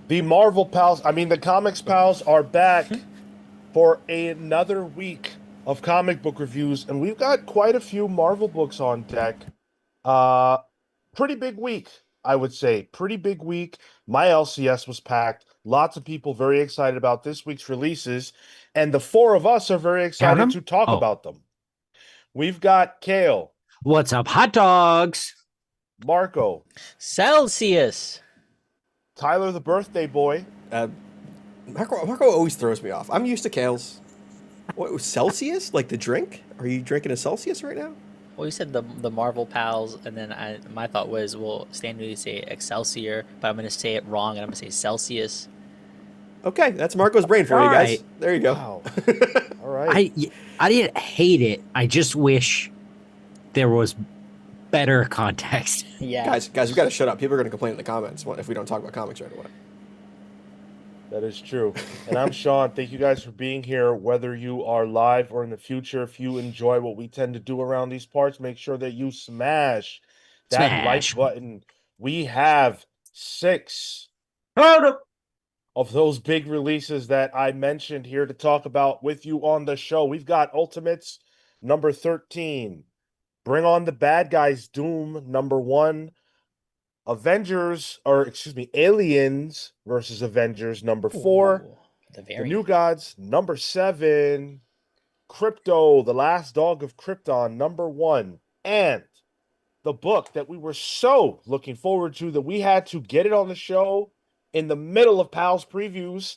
The Marvel pals, I mean, the Comics pals are back for another week of comic book reviews, and we've got quite a few Marvel books on deck. Uh, Pretty big week, I would say. Pretty big week. My LCS was packed. Lots of people very excited about this week's releases, and the four of us are very Count excited them? to talk Oh, about them. We've got Cale, what's up, hot dogs? Marco, Celsius. Tyler the birthday boy, Uh, Marco always throws me off. I'm used to Kales. What, Celsius? Like the drink? Are you drinking a Celsius right now? Well, you said the Marvel pals, and then my thought was, well, Stan would say Excelsior, but I'm gonna say it wrong, and I'm gonna say Celsius. Okay, that's Marco's brain for All you guys. right. There you go. wow. All right. I I didn't hate it. I just wish there was better context. Yeah. Guys, we got to shut up. People are going to complain in the comments if we don't talk about comics right away. That is true. And I'm Sean. Thank you guys for being here. Whether you are live or in the future, if you enjoy what we tend to do around these parts, make sure that you smash that like Smash. button. We have six Oh, no. of those big releases that I mentioned here to talk about with you on the show. We've got Ultimates number 13, Bring on the Bad Guys Doom number 1, Avengers, or excuse me, Aliens versus Avengers number 4, Ooh, the The New variant. Gods number 7, Krypto, The Last Dog of Krypton number 1, and the book that we were so looking forward to that we had to get it on the show in the middle of Pal's previews,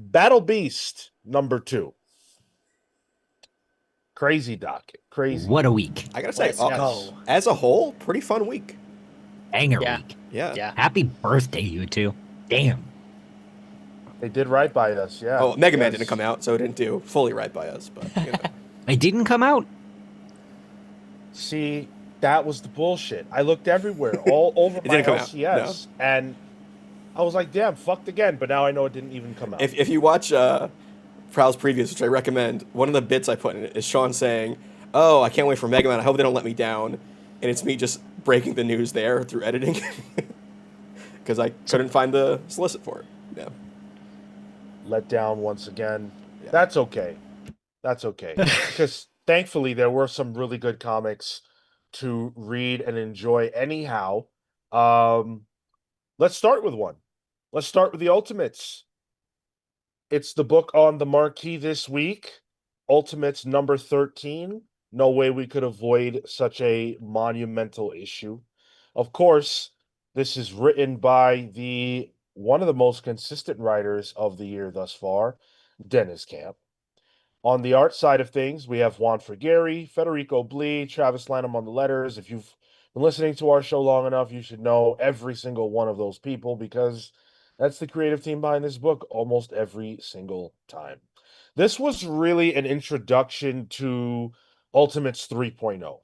Battlebeast number 2. Crazy docket, crazy. What a week. I got to say, Let's go. as a whole, pretty fun week. Banger Yeah. week. Yeah. Yeah. Happy birthday, you two. Damn. They did right by us, yeah. Oh, Mega Man Yes. didn't come out, so it didn't do fully right by us. But It didn't come out. See, that was the bullshit. I looked everywhere, all over It my didn't come out, LCS, and I was like, damn, fucked again. But now I know it didn't even come out. if you watch Prowl's previews, which I recommend, one of the bits I put in it is Sean saying, "Oh, I can't wait for Mega Man. I hope they don't let me down." And it's me just breaking the news there through editing because I couldn't find the solicit for it. Yeah. Let down once again. Yeah. That's okay. That's okay. Because thankfully there were some really good comics to read and enjoy anyhow. Um, let's start with one. Let's start with the Ultimates. It's the book on the marquee this week, Ultimates number 13. No way we could avoid such a monumental issue. Of course, this is written by the one of the most consistent writers of the year thus far, Dennis Camp. On the art side of things, we have Juan Frigeri, Federico Blee, Travis Lanham on the letters. If you've been listening to our show long enough, you should know every single one of those people because that's the creative team behind this book almost every single time. This was really an introduction to Ultimates 3.0.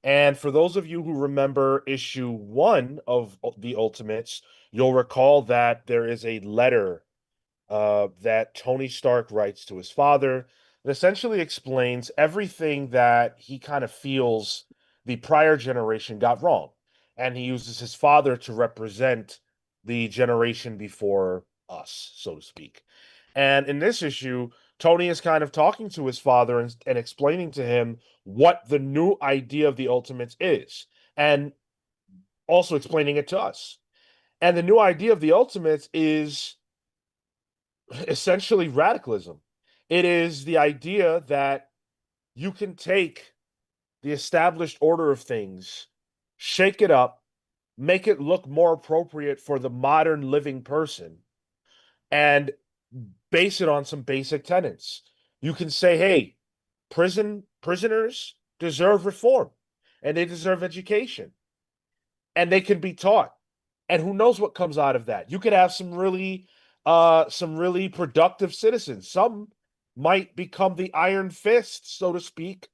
And for those of you who remember issue 1 of the Ultimates, you'll recall that there is a letter that Tony Stark writes to his father that essentially explains everything that he kind of feels the prior generation got wrong. And he uses his father to represent the generation before us, so to speak. And in this issue, Tony is kind of talking to his father and explaining to him what the new idea of the Ultimates is, and also explaining it to us. And the new idea of the Ultimates is essentially radicalism. It is the idea that you can take the established order of things, shake it up, make it look more appropriate for the modern living person, and base it on some basic tenets. You can say, hey, prisoners deserve reform and they deserve education and they can be taught. And who knows what comes out of that? You could have some really productive citizens. Some might become the iron fist, so to speak,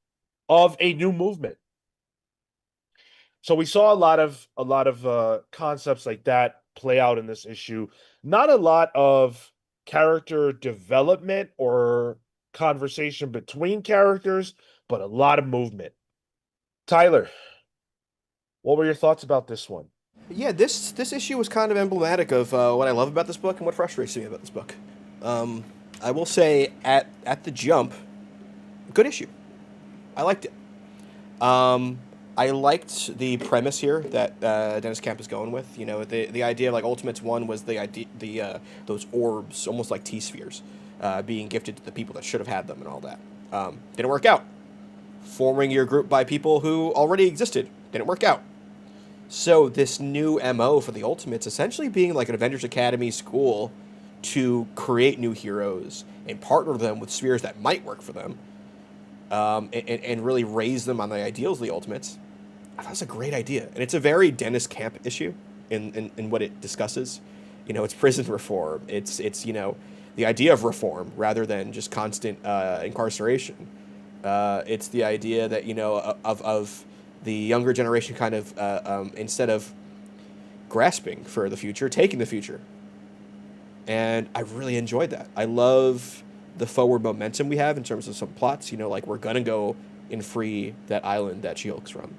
of a new movement. So we saw a lot of concepts like that play out in this issue. Not a lot of character development or conversation between characters, but a lot of movement. Tyler, what were your thoughts about this one? Yeah, this issue was kind of emblematic of what I love about this book and what frustrates me about this book. Um, I will say at the jump, good issue. I liked it. Um, I liked the premise here that Dennis Camp is going with. You know, the idea of like Ultimates One was the idea those orbs, almost like T spheres, being gifted to the people that should have had them and all that. Didn't work out. Forming your group by people who already existed didn't work out. So this new MO for the Ultimates essentially being like an Avengers Academy school to create new heroes and partner them with spheres that might work for them, and really raise them on the ideals of the Ultimates. I thought it was a great idea, and it's a very Dennis Camp issue in what it discusses. You know, it's prison reform. It's the idea of reform rather than just constant incarceration. It's the idea that of the younger generation kind of instead of grasping for the future, taking the future. And I really enjoyed that. I love the forward momentum we have in terms of some plots. You know, like we're gonna go and free that island that She-Hulk's from.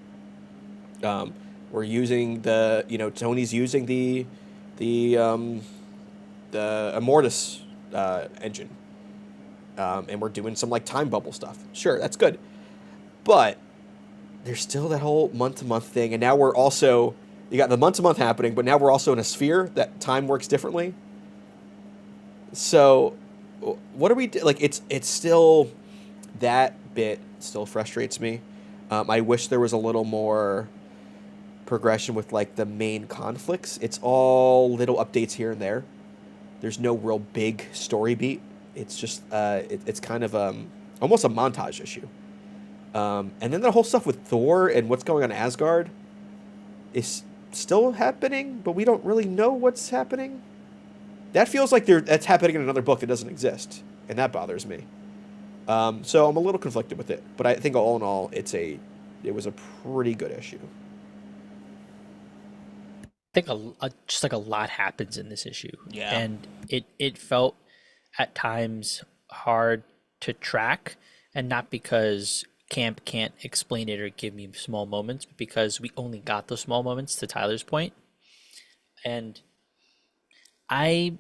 We're using Tony's using the Immortus engine, and we're doing some like time bubble stuff. Sure, that's good, but there's still that whole month to month thing, and now we're also you got the month to month happening, but now we're also in a sphere that time works differently. So, what are we like? It's still that bit still frustrates me. I wish there was a little more progression with like the main conflicts. It's all little updates here and there. There's no real big story beat. It's just it's kind of almost a montage issue. And then the whole stuff with Thor and what's going on in Asgard is still happening, but we don't really know what's happening. That feels like that's happening in another book that doesn't exist, and that bothers me. So I'm a little conflicted with it, but I think all in all, it was a pretty good issue. I think just like a lot happens in this issue. Yeah. And it felt at times hard to track, and not because Camp can't explain it or give me small moments, but because we only got those small moments, to Tyler's point. And I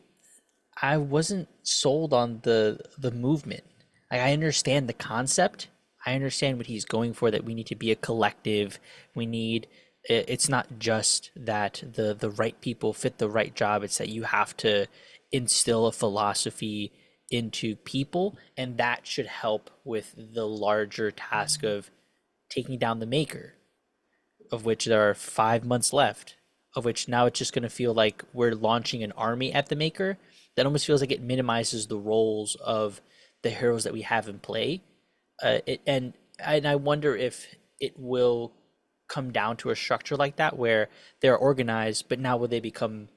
wasn't sold on the movement. Like, I understand the concept. I understand what he's going for, that we need to be a collective. We need it's not just that the right people fit the right job. It's that you have to instill a philosophy into people, and that should help with the larger task of taking down the maker, of which there are 5 months left, of which now it's just going to feel like we're launching an army at the maker. That almost feels like it minimizes the roles of the heroes that we have in play. And I wonder if it will come down to a structure like that, where they're organized, but now will they become,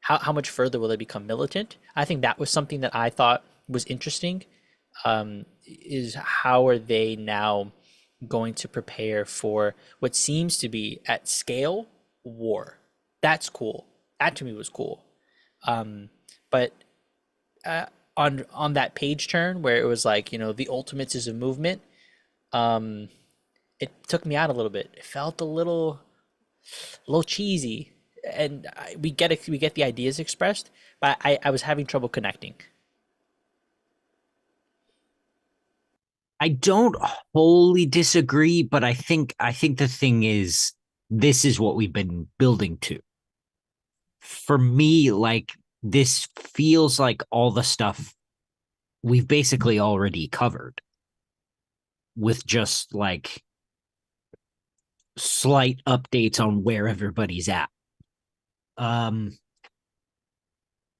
how much further will they become militant? I think that was something that I thought was interesting. Is how are they now going to prepare for what seems to be at scale war? That's cool. That to me was cool. But on that page turn where it was like, the Ultimates is a movement, it took me out a little bit. It felt a little cheesy, and we get it. We get the ideas expressed, but I was having trouble connecting. I don't wholly disagree, but I think the thing is, this is what we've been building to. For me, like, this feels like all the stuff we've basically already covered, with just like slight updates on where everybody's at.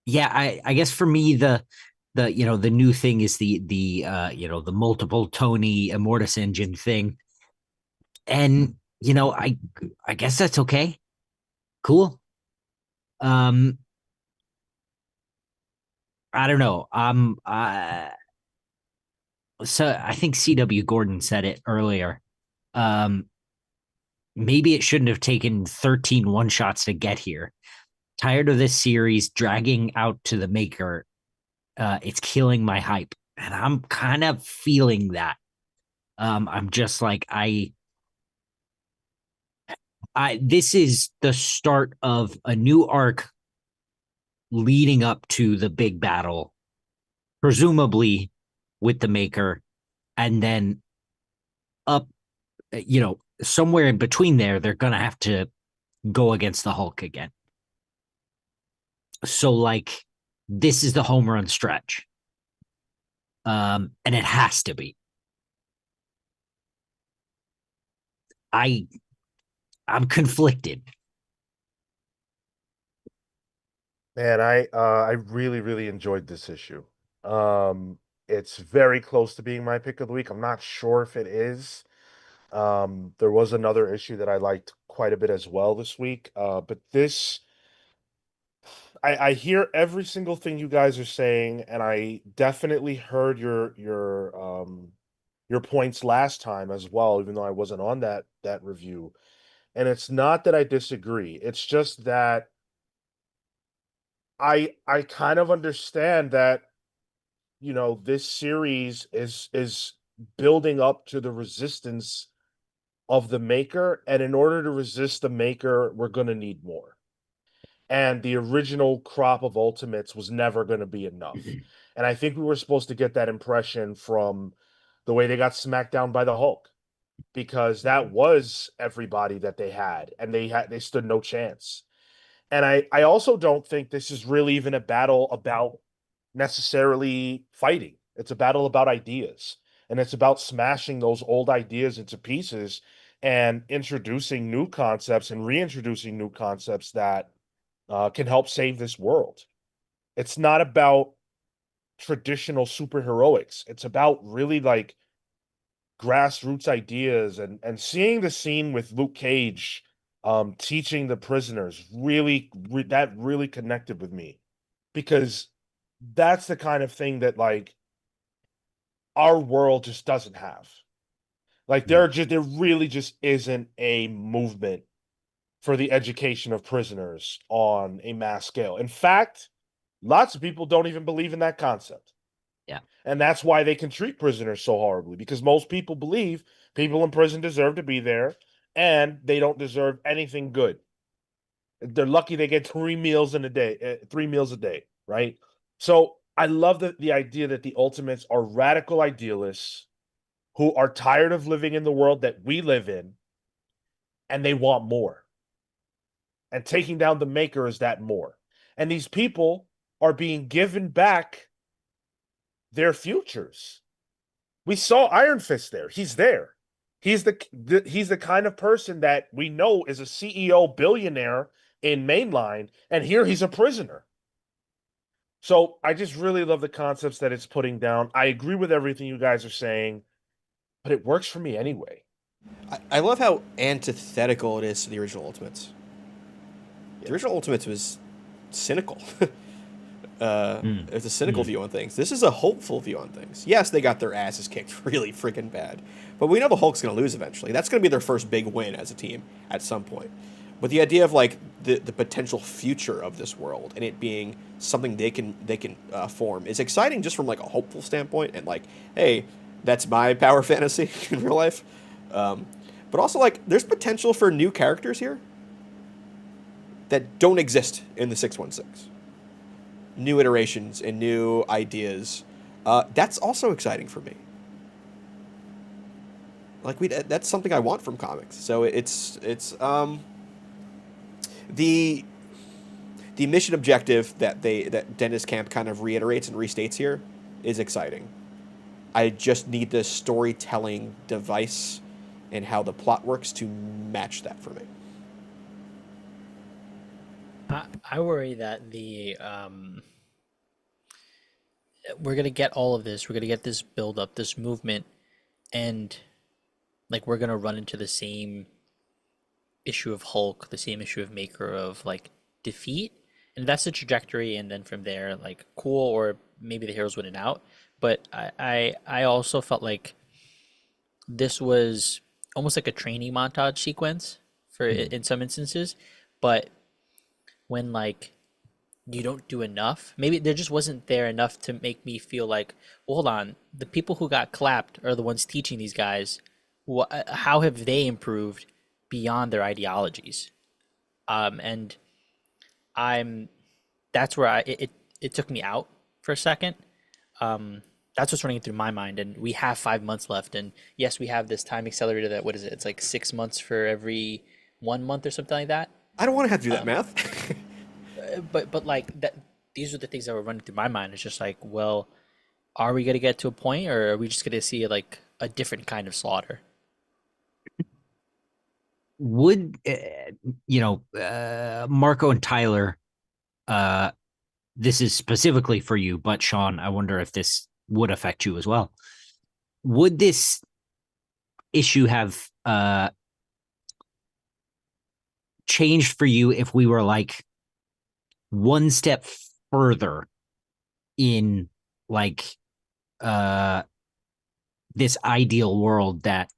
Yeah, I guess for me the new thing is the multiple Tony Immortus engine thing. And I guess that's okay. Cool. I don't know. So I think CW Gordon said it earlier. Maybe it shouldn't have taken 13 one-shots to get here. Tired of this series dragging out to the maker. It's killing my hype, and I'm kind of feeling that. I'm just like, This is the start of a new arc leading up to the big battle, presumably with the Maker, and then up, somewhere in between there, they're gonna have to go against the Hulk again. So like this is the home run stretch. And it has to be. I I'm conflicted. Man, I really really enjoyed this issue. It's very close to being my pick of the week. I'm not sure if it is. There was another issue that I liked quite a bit as well this week. But this, I hear every single thing you guys are saying, and I definitely heard your points last time as well, even though I wasn't on that review. And it's not that I disagree. It's just that I kind of understand that, this series is building up to the resistance of the Maker, and in order to resist the Maker, we're gonna need more. And the original crop of Ultimates was never gonna be enough. And I think we were supposed to get that impression from the way they got smacked down by the Hulk, because that was everybody that they had, and they stood no chance. And I also don't think this is really even a battle about necessarily fighting. It's a battle about ideas. And it's about smashing those old ideas into pieces and introducing new concepts and reintroducing new concepts that can help save this world. It's not about traditional superheroics. It's about really like grassroots ideas, and seeing the scene with Luke Cage teaching the prisoners that really connected with me, because that's the kind of thing that like our world just doesn't have. Like there really just isn't a movement for the education of prisoners on a mass scale. In fact, lots of people don't even believe in that concept. Yeah. And that's why they can treat prisoners so horribly, because most people believe people in prison deserve to be there and they don't deserve anything good. They're lucky they get 3 meals in a day, 3 meals a day, right? So I love the idea that the Ultimates are radical idealists who are tired of living in the world that we live in, and they want more. And taking down the Maker is that more. And these people are being given back their futures. We saw Iron Fist there. He's there. He's the kind of person that we know is a CEO billionaire in mainline, and here he's a prisoner. So I just really love the concepts that it's putting down. I agree with everything you guys are saying, but it works for me anyway. I love how antithetical it is to the original Ultimates. The original Ultimates was cynical. It's a cynical view on things. This is a hopeful view on things. Yes, they got their asses kicked really freaking bad, but we know the Hulk's going to lose eventually. That's going to be their first big win as a team at some point. But the idea of like the potential future of this world and it being something they can form is exciting just from like a hopeful standpoint. And like, hey, that's my power fantasy in real life. But also like, there's potential for new characters here that don't exist in the 616. New iterations and new ideas. That's also exciting for me. Like that's something I want from comics. So it's the mission objective that Dennis Camp kind of reiterates and restates here is exciting. I just need the storytelling device and how the plot works to match that for me. I worry that we're gonna get all of this. We're gonna get this build up, this movement, and like we're gonna run into the same issue of Hulk, the same issue of Maker of like defeat, and that's the trajectory. And then from there, like cool, or maybe the heroes winning out. But I also felt like this was almost like a training montage sequence for in some instances, but when like you don't do enough, maybe there just wasn't there enough to make me feel like, well, hold on, the people who got clapped are the ones teaching these guys. How have they improved? beyond their ideologies. And I'm that's where it took me out for a second. That's what's running through my mind. And we have 5 months left. And yes, we have this time accelerator that, what is it? It's like 6 months for every 1 month or something like that. I don't want to have to do that math. But like that, these are the things that were running through my mind. It's just like, well, are we gonna get to a point, or are we just gonna see like a different kind of slaughter? Would Marco and Tyler, uh this is specifically for you, but Sean, I wonder if this would affect you as well. Would this issue have changed for you if we were like one step further in like uh this ideal world that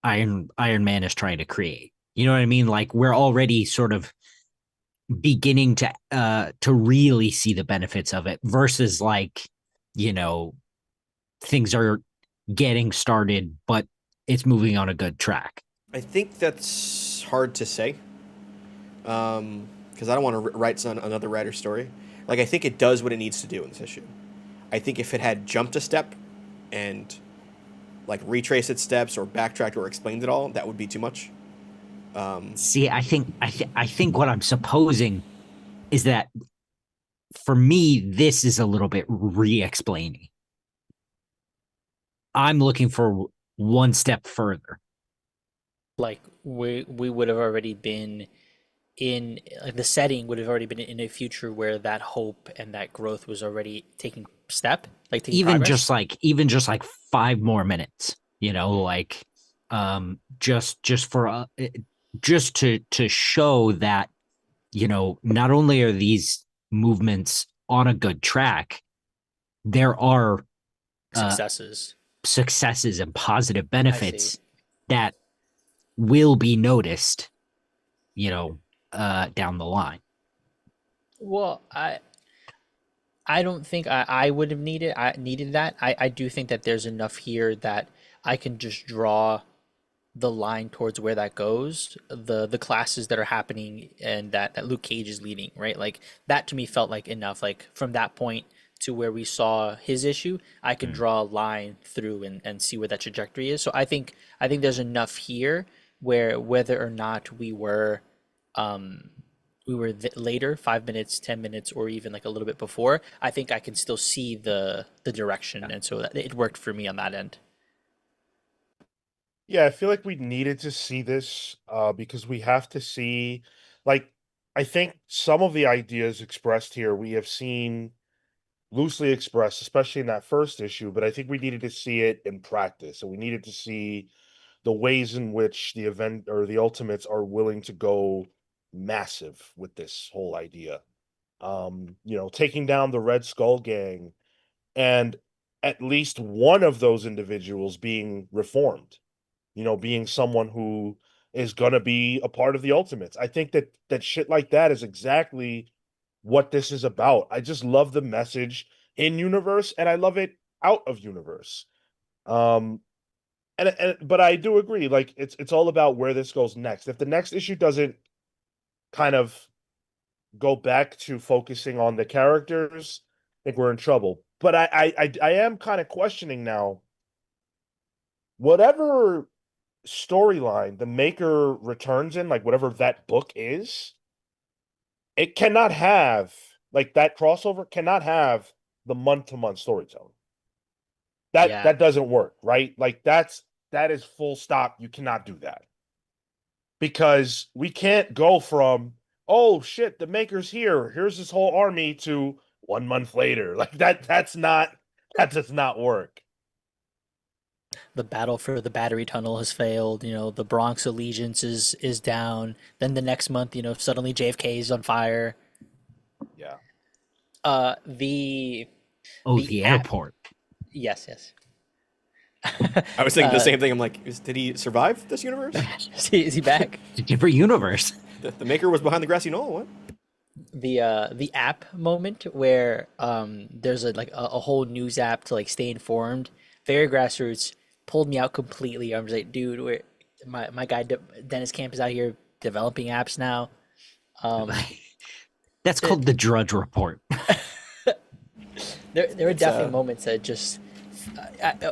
Iron Man is trying to create? You know what I mean? Like we're already sort of beginning to really see the benefits of it versus like, you know, things are getting started, but it's moving on a good track. I think that's hard to say, because I don't want to write another writer's story. Like, I think it does what it needs to do in this issue. I think if it had jumped a step and like retraced its steps or backtracked or explained it all, that would be too much. See, I think what I'm supposing is that for me, this is a little bit re-explaining. I'm looking for one step further. Like we would have already been in, like, the setting would have already been in a future where that hope and that growth was already taking step, like taking Even progress. just like 5 more minutes, you know, like just for just to show that, you know, not only are these movements on a good track, there are Successes. successes and positive I benefits see. that will be noticed, you know, down the line. Well, I don't think I would have needed that. I do think that there's enough here that I can just draw the line towards where that goes, the classes that are happening and that Luke Cage is leading, right? Like that to me felt like enough. Like from that point to where we saw his issue, I can draw a line through and see where that trajectory is. So I think there's enough here where whether or not later, 5 minutes, 10 minutes, or even like a little bit before, I think I can still see the direction, and so that it worked for me on that end. Yeah, I feel like we needed to see this because we have to see, like, I think some of the ideas expressed here we have seen loosely expressed, especially in that first issue, but I think we needed to see it in practice. And we needed to see the ways in which the event or the Ultimates are willing to go massive with this whole idea. Taking down the Red Skull gang and at least one of those individuals being reformed, being someone who is going to be a part of the Ultimates. I think that shit like that is exactly what this is about. I just love the message in universe and I love it out of universe. Um but I do agree, like it's all about where this goes next. If the next issue doesn't kind of go back to focusing on the characters, I think we're in trouble. But I am kind of questioning now, whatever storyline the maker returns in, like whatever that book is, it cannot have, like, that crossover cannot have the month-to-month storytelling. That Yeah, that doesn't work, right? Like that is full stop. You cannot do that. Because we can't go from, oh shit, the maker's here. Here's this whole army to 1 month later. Like that does not work. the battle for the battery tunnel has failed. The Bronx allegiance is down. Then the next month, suddenly JFK is on fire. Yeah. The Oh, the the app. airport. Yes, yes. I was thinking the same thing. I'm like, did he survive this universe? Is he back? It's a different universe. The maker was behind the grassy knoll. What? The app moment where there's a whole news app to like stay informed. Very grassroots, pulled me out completely. I'm just like, dude, my guy Dennis Camp is out here developing apps now. That's It- called the Drudge Report. there were It's, definitely moments that just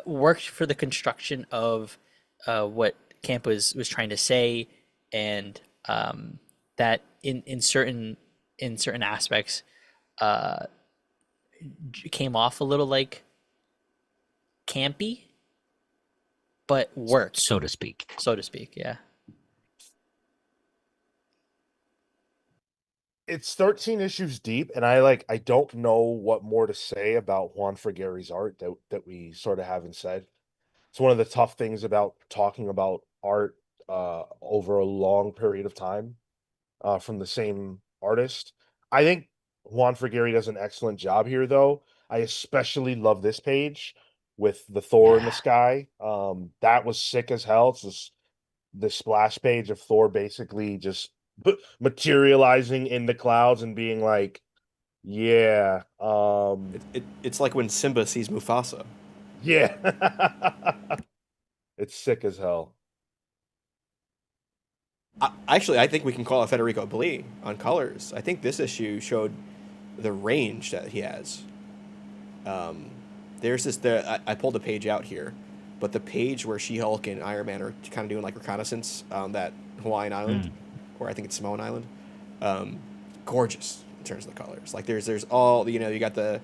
worked for the construction of what Camp was trying to say, and that in certain aspects came off a little like campy, but worked, So to speak. so to speak. Yeah. It's 13 issues deep, and I don't know what more to say about Juan Frigeri's art that we sort of haven't said. It's one of the tough things about talking about art over a long period of time from the same artist. I think Juan Frigeri does an excellent job here, though. I especially love this page with the Thor in the Yeah. sky. That was sick as hell. It's this the splash page of Thor basically just materializing in the clouds and being like, yeah, It's like when Simba sees Mufasa. yeah. It's sick as hell. Actually, I think we can call it Federico Blee on colors. I think this issue showed the range that he has. There's this. I pulled a page out here, but the page where She-Hulk and Iron Man are kind of doing like reconnaissance on that Hawaiian island, or I think it's Samoan island. Gorgeous in terms of the colors. Like there's all you got the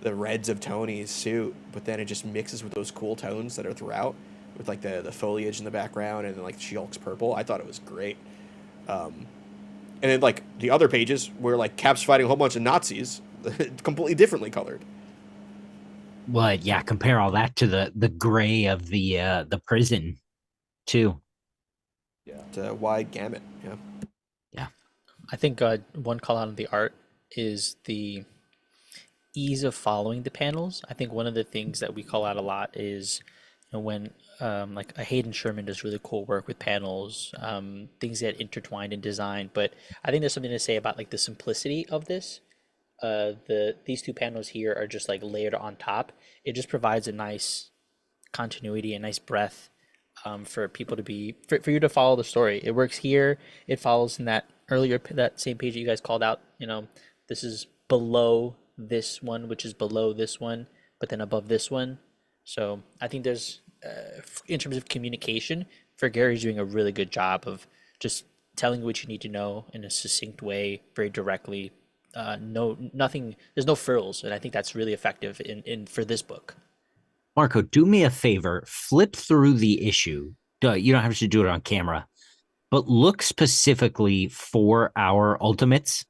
reds of Tony's suit, but then it just mixes with those cool tones that are throughout, with like the foliage in the background and then like She-Hulk's purple. I thought it was great. And then like the other pages where like Cap's fighting a whole bunch of Nazis, completely differently colored. Well, yeah, compare all that to the gray of the prison too. Yeah, it's a wide gamut. Yeah. Yeah. I think one call out of the art is the ease of following the panels. I think one of the things that we call out a lot is when like a Hayden Sherman does really cool work with panels, things that intertwined in design. But I think there's something to say about like the simplicity of this. These two panels here are just like layered on top. It just provides a nice continuity, a nice breath for people to be for you to follow the story. It works here. It follows in that same page that you guys called out. This is below this one, which is below this one, but then above this one. So I think there's in terms of communication, Gary's doing a really good job of just telling you what you need to know in a succinct way, very directly. Nothing. There's no frills, and I think that's really effective in for this book. Marco, do me a favor, flip through the issue. You don't have to do it on camera, but look specifically for our ultimates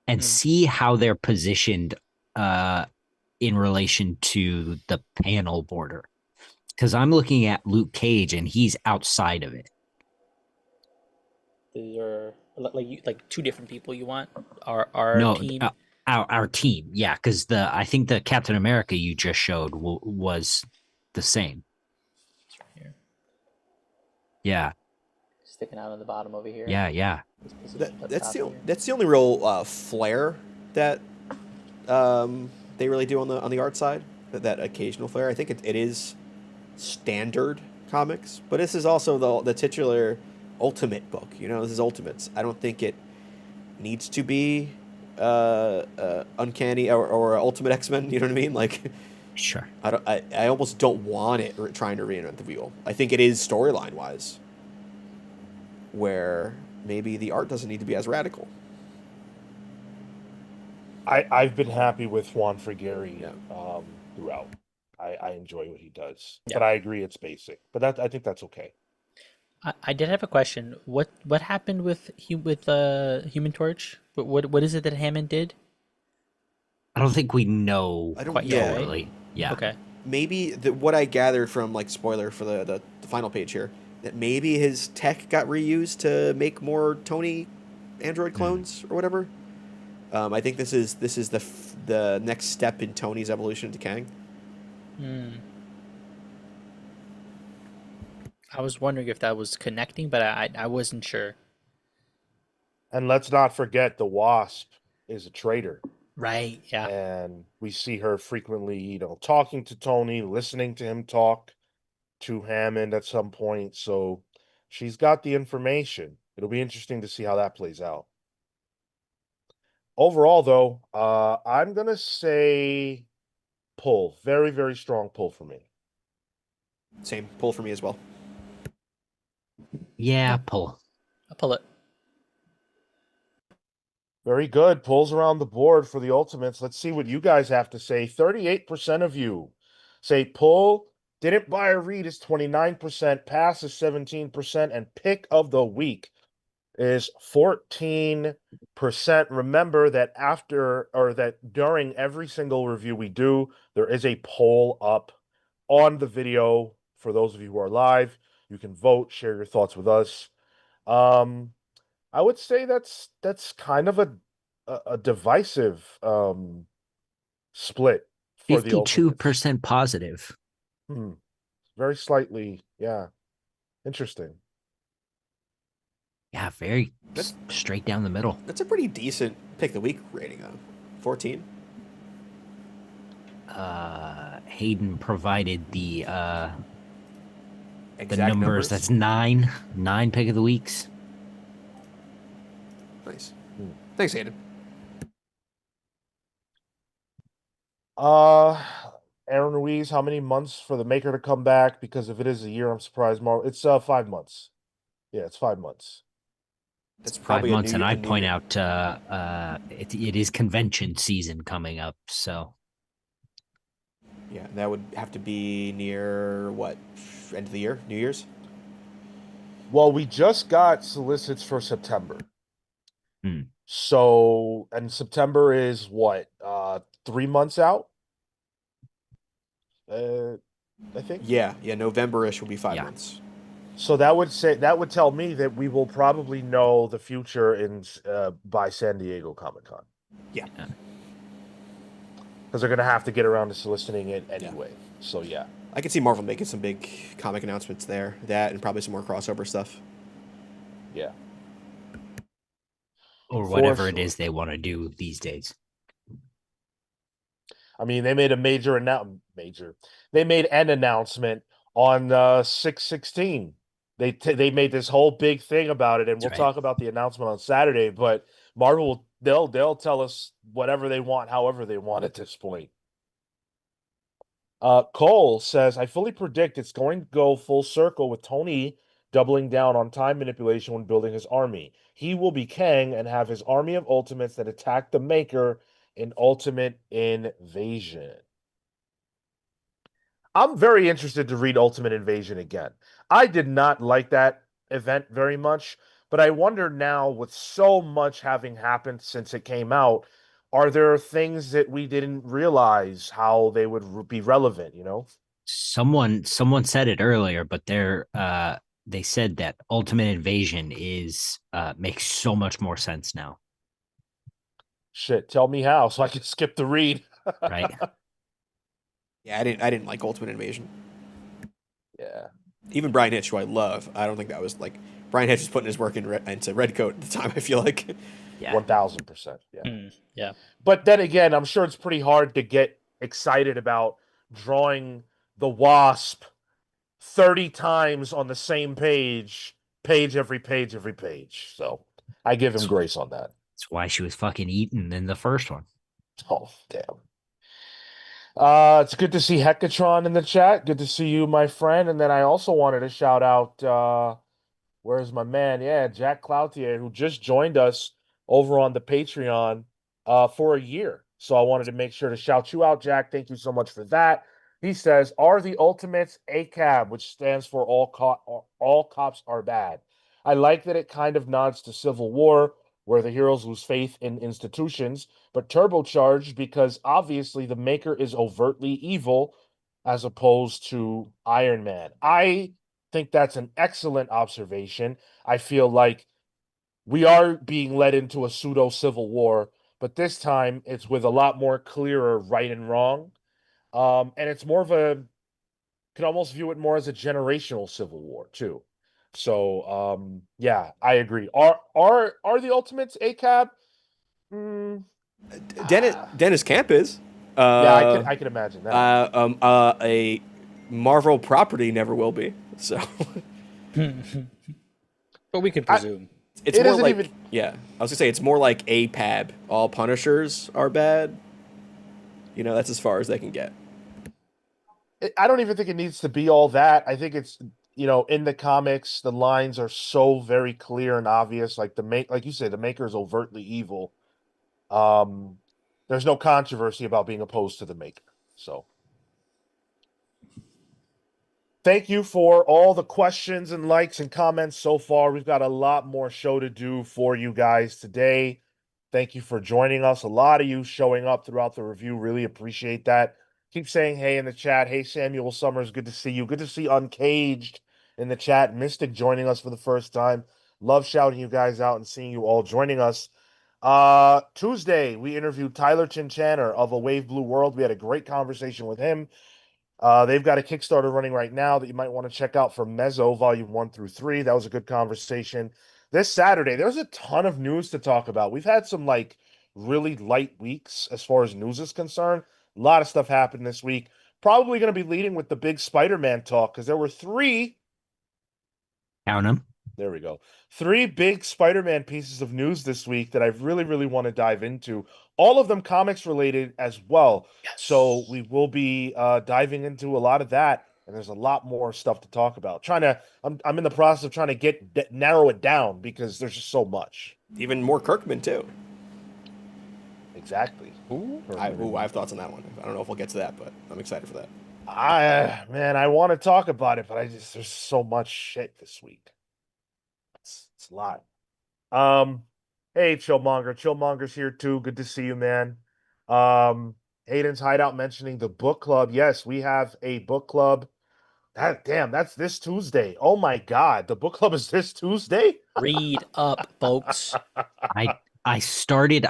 and see how they're positioned in relation to the panel border. Because I'm looking at Luke Cage and he's outside of it. These are like two different people you want. Our No, team. Our team, yeah, because I think the Captain America you just showed was the same. It's right here, Yeah, sticking out on the bottom over here. yeah. That's the only real flair that they really do on the art side. That occasional flair. I think it is standard comics, but this is also the titular Ultimate book. This is Ultimates. I don't think it needs to be Uncanny or Ultimate X-Men. You know what I mean? Like, Sure. I almost don't want it trying to reinvent the wheel. I think it is storyline wise, where maybe the art doesn't need to be as radical. I've been happy with Juan Frigeri throughout. I enjoy what he does, but I agree it's basic. But I think that's okay. I did have a question. What happened with Human Torch? What is it that Hammond did? I don't think we know quite yet, totally. right? Yeah. Okay. Maybe what I gathered from like spoiler for the final page here, that maybe his tech got reused to make more Tony android clones or whatever. I think this is the next step in Tony's evolution to Kang. I was wondering if that was connecting, but I wasn't sure. And let's not forget the Wasp is a traitor. Right. Yeah. And we see her frequently, talking to Tony, listening to him talk to Hammond at some point. So She's got the information. It'll be interesting to see how that plays out. Overall, though, I'm gonna say pull. Very, very strong pull for me. Same pull for me as well. Yeah, pull. I'll pull it. Very good. Pulls around the board for the ultimates. Let's see what you guys have to say. 38% of you say pull. Didn't buy or read is 29%. Pass is 17%. And pick of the week is 14%. Remember that that during every single review we do, there is a poll up on the video. For those of you who are live, you can vote, share your thoughts with us. I would say that's kind of a divisive split for the ultimates. 52% positive. Very slightly, yeah. Interesting. Yeah, very straight down the middle. That's a pretty decent pick of the week rating on 14. Hayden provided the Exact numbers. That's 9 pick of the weeks. Nice. Thanks, Hayden. Aaron Ruiz, how many months for the maker to come back? Because if it is a year, I'm surprised more. It's 5 months. Yeah, it's 5 months. That's 5 probably months, and I new point year. out it is convention season coming up, so Yeah, that would have to be near what? End of the year? New Year's? Well, we just got solicits for September. So, and September is what? 3 months out? I think. Yeah, November-ish will be 5 Yeah. months. So that would tell me that we will probably know the future in by San Diego Comic-Con. Yeah. Because they're going to have to get around to soliciting it anyway. So yeah. I could see Marvel making some big comic announcements there. That and probably some more crossover stuff. Yeah. or For whatever it sure. is they want to do these days. I mean, they made a They made an announcement on 6/16. They made this whole big thing about it, and we'll right. talk about the announcement on Saturday. But Marvel, they'll tell us whatever they want, however they want at this point. Cole says, I fully predict it's going to go full circle with Tony doubling down on time manipulation when building his army. He will be Kang and have his army of ultimates that attack the Maker in Ultimate Invasion. I'm very interested to read Ultimate Invasion again. I did not like that event very much, but I wonder now, with so much having happened since it came out, are there things that we didn't realize how they would be relevant, you know? Someone said it earlier, but they said that Ultimate Invasion makes so much more sense now. Shit, tell me how so I can skip the read. Right? Yeah, I didn't like Ultimate Invasion. Yeah. Even Brian Hitch, who I love, I don't think that was like Brian Hitch was putting his work into Redcoat at the time. I feel like. Yeah. 1000%. Yeah. Yeah. But then again, I'm sure it's pretty hard to get excited about drawing the Wasp 30 times on the same page every page. So I give him grace on that. That's why she was fucking eaten in the first one. Oh, damn. It's good to see Hecatron in the chat. Good to see you, my friend. And then I also wanted to shout out, where's my man? Yeah, Jack Cloutier, who just joined us over on the Patreon for a year. So I wanted to make sure to shout you out, Jack. Thank you so much for that. He says, are the Ultimates ACAB, which stands for all cops are bad. I like that it kind of nods to Civil War, where the heroes lose faith in institutions, but turbocharged because obviously the Maker is overtly evil as opposed to Iron Man. I think that's an excellent observation. I feel like we are being led into a pseudo civil war, but this time it's with a lot more clearer right and wrong. And it's more of could almost view it more as a generational civil war too. So yeah, I agree. Are the Ultimates ACAB? Dennis Camp is. Yeah, I can imagine that. A Marvel property never will be. So. But we can I- presume. It's It more isn't like even- yeah. I was gonna say it's more like APAB. All Punishers are bad. You know, that's as far as they can get. I don't even think it needs to be all that. I think it's, in the comics, the lines are so very clear and obvious. Like like you say, the maker is overtly evil. Um, there's no controversy about being opposed to the maker. So thank you for all the questions and likes and comments so far. We've got a lot more show to do for you guys today. Thank you for joining us. A lot of you showing up throughout the review. Really appreciate that. Keep saying hey in the chat. Hey, Samuel Summers, good to see you. Good to see Uncaged in the chat. Mystic joining us for the first time. Love shouting you guys out and seeing you all joining us. Tuesday, we interviewed Tyler Chinchaner of A Wave Blue World. We had a great conversation with him. They've got a Kickstarter running right now that you might want to check out for Mezzo Volume 1 through 3. That was a good conversation. This Saturday, there's a ton of news to talk about. We've had some really light weeks as far as news is concerned. A lot of stuff happened this week. Probably going to be leading with the big Spider-Man talk because there were three. Count them. There we go. Three big Spider-Man pieces of news this week that I really, really want to dive into. All of them comics related as well. Yes. So we will be diving into a lot of that, and there's a lot more stuff to talk about. I'm in the process of trying to narrow it down because there's just so much. Even more Kirkman too. Exactly. I have thoughts on that one. I don't know if we'll get to that, but I'm excited for that. I want to talk about it, but there's so much shit this week. It's a lot. Hey, Chillmonger. Chillmonger's here too. Good to see you, man. Hayden's Hideout mentioning the book club. Yes, we have a book club. That's this Tuesday. Oh my God, the book club is this Tuesday? Read up, folks. I started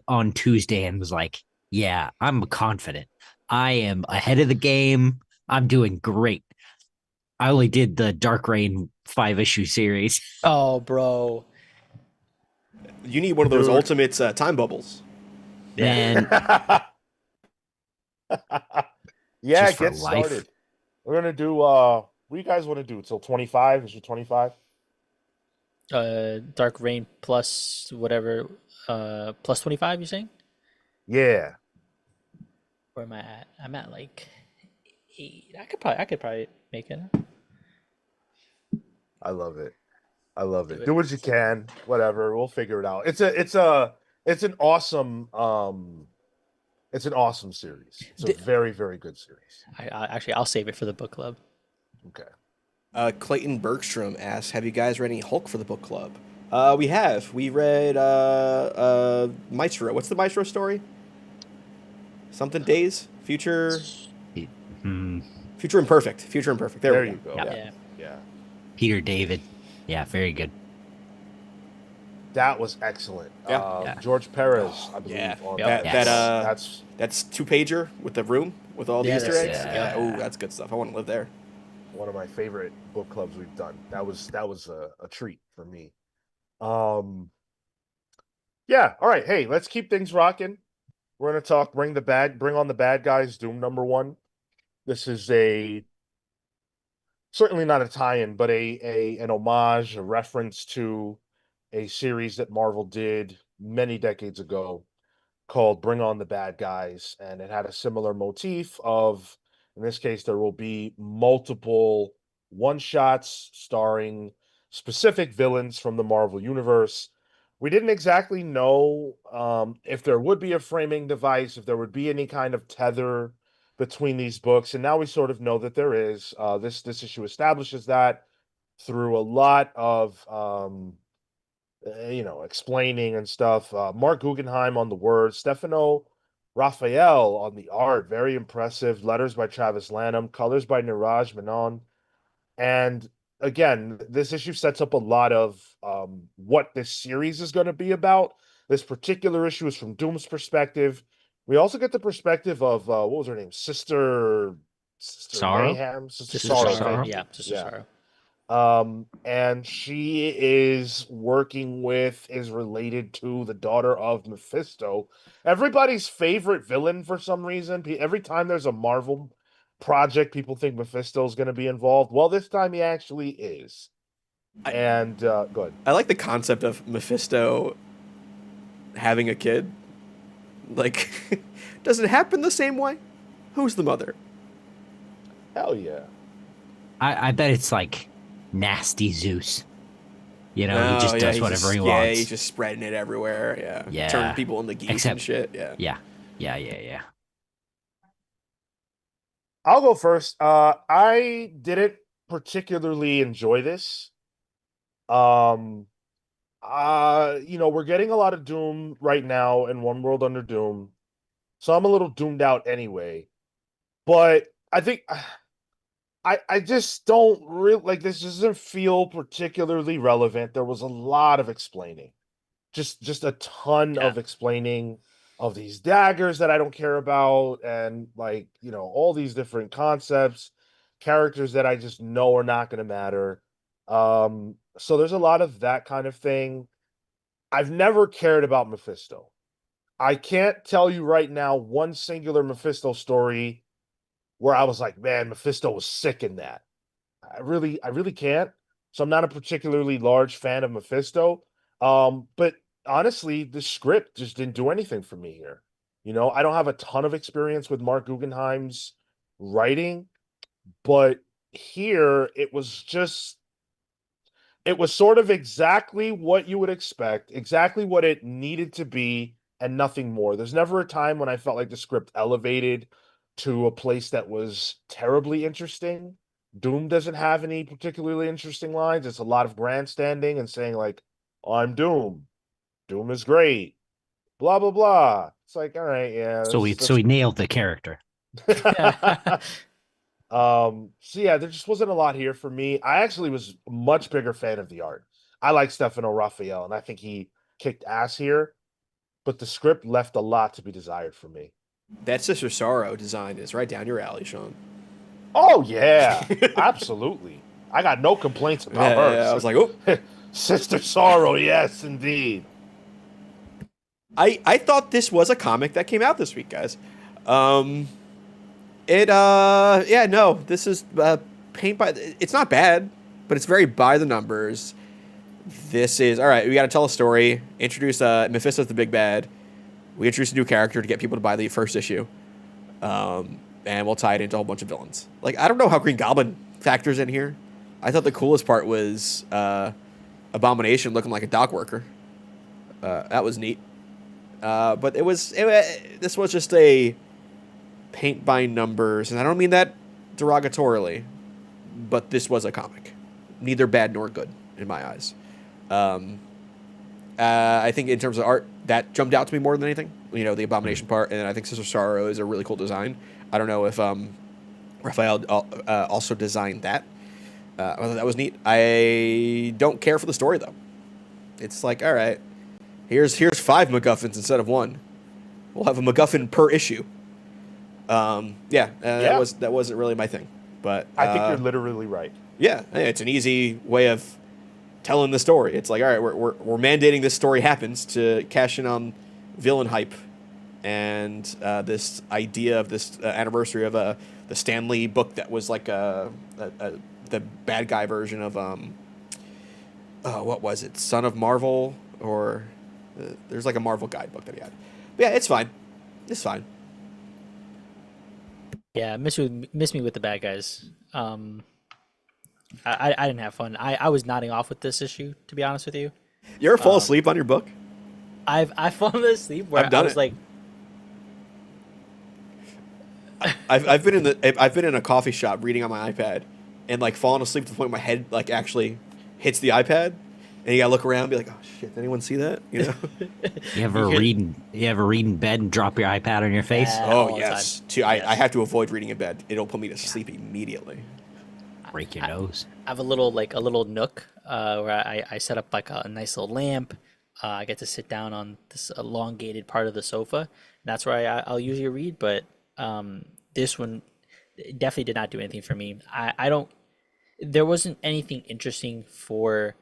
on Tuesday and was like, yeah, I'm confident. I am ahead of the game. I'm doing great. I only did the Dark Reign 5-issue series. Oh, bro. You need one of those Dude. ultimate time bubbles. Man, Yeah, Just for get life. started. We're gonna do what do you guys want to do? Till 25? Is it 25? Dark Reign plus whatever. Plus 25. You saying? Yeah. Where am I at? I'm at like 8. I could probably make it. I love it. I love Do it. it. Do what you can. Whatever. We'll figure it out. It's an awesome series. It's a very, very good series. I'll save it for the book club. Okay. Clayton Bergstrom asks, "Have you guys read any Hulk for the book club?" We have. We read Maestro. What's the Maestro story? Something Days? Future Imperfect. Future Imperfect. There we you go. go. Yeah. Yeah. Peter David. Yeah, very good. That was excellent. Yeah. Yeah. George Perez, I believe. Yeah. On Yep. that. That's 2-pager with the room with all the Yeah, Easter that's- eggs. yeah. Oh, that's good stuff. I want to live there. One of my favorite book clubs we've done. That was a treat for me. Yeah, all right. Hey, let's keep things rocking. We're gonna talk bring on the bad guys, Doom #1. This is certainly not a tie-in, but an homage, a reference to a series that Marvel did many decades ago called Bring On the Bad Guys, and it had a similar motif of, in this case, there will be multiple one-shots starring specific villains from the Marvel Universe. We didn't exactly know if there would be a framing device, if there would be any kind of tether between these books, and now we sort of know that there is. This issue establishes that through a lot of explaining and stuff. Mark Guggenheim on the words, Stefano Raphael on the art, very impressive. Letters by Travis Lanham, colors by Niraj Menon. And again, this issue sets up a lot of what this series is going to be about. This particular issue is from Doom's perspective. We also get the perspective of what was her name, Sister Sorrow? Mayhem, Sister Sister Sorrow. Sorrow? Thank you. Yeah, Sister Yeah. Sorrow. And she is related to the daughter of Mephisto, everybody's favorite villain for some reason. Every time there's a Marvel project, people think Mephisto is going to be involved. Well, this time he actually is. I, And good. I like the concept of Mephisto having a kid. Like, does it happen the same way? Who's the mother? Hell yeah. I bet it's like nasty Zeus. You know, he Oh just yeah, does whatever he he's wants. just spreading it everywhere. Yeah, turning Yeah. people into geese and Except, shit. Yeah. yeah, yeah. I'll go first. I didn't particularly enjoy this. Um, we're getting a lot of Doom right now in One World Under Doom, so I'm a little doomed out anyway. But I think I just don't really like this. Doesn't feel particularly relevant. There was a lot of explaining, just a ton Yeah. of explaining of these daggers that I don't care about, and all these different concepts, characters that I just know are not going to matter. So there's a lot of that kind of thing. I've never cared about Mephisto. I can't tell you right now one singular Mephisto story where I was like, man, Mephisto was sick in that. I really can't. So I'm not a particularly large fan of Mephisto. But honestly, the script just didn't do anything for me here. I don't have a ton of experience with Mark Guggenheim's writing, but here it was sort of exactly what you would expect, exactly what it needed to be, and nothing more. There's never a time when I felt like the script elevated to a place that was terribly interesting. Doom doesn't have any particularly interesting lines. It's a lot of grandstanding and saying, like, I'm Doom. Doom is great. Blah blah blah. It's like, all right, yeah, So that's we so that's we nailed the character. So yeah, there just wasn't a lot here for me. I actually was a much bigger fan of the art. I like Stefano Raphael, and I think he kicked ass here, but the script left a lot to be desired for me. That Sister Sorrow design is right down your alley, Sean. Oh yeah, absolutely. I got no complaints about her. Yeah, I was like, oh. Sister Sorrow, yes, indeed. I thought this was a comic that came out this week, guys. This is paint by. It's not bad, but it's very by the numbers. This is all right. We got to tell a story. Introduce Mephisto's the big bad. We introduce a new character to get people to buy the first issue, and we'll tie it into a whole bunch of villains. Like, I don't know how Green Goblin factors in here. I thought the coolest part was Abomination looking like a dock worker. That was neat. But this was just a paint by numbers, and I don't mean that derogatorily, but this was a comic. Neither bad nor good in my eyes. I think in terms of art, that jumped out to me more than anything. The Abomination part, and I think Sister Sorrow is a really cool design. I don't know if Raphael also designed that. I thought that was neat. I don't care for the story though. It's like, all right, here's 5 MacGuffins instead of 1. We'll have a MacGuffin per issue. That wasn't really my thing. But I think you're literally right. Yeah, it's an easy way of telling the story. It's like, all right, we're mandating this story happens to cash in on villain hype, and this idea of this anniversary of the Stan Lee book that was like the bad guy version of what was it, Son of Marvel, or there's like a Marvel guidebook that he had. But yeah, it's fine. It's fine. Yeah, miss me with the bad guys. I didn't have fun. I was nodding off with this issue, to be honest with you. You ever fall asleep on your book? I've fallen asleep where I've done I was it. like, I've been in a coffee shop reading on my iPad and like falling asleep to the point my head like actually hits the iPad, and you gotta look around and be like, oh shit, did anyone see that? You ever read in bed and drop your iPad on your face? Yeah. Oh all the yes. time. I have to avoid reading in bed. It'll put me to sleep immediately. Break your nose. I have a little nook where I set up like a nice little lamp. I get to sit down on this elongated part of the sofa. And that's where I'll usually read, but this one definitely did not do anything for me. I don't. There wasn't anything interesting for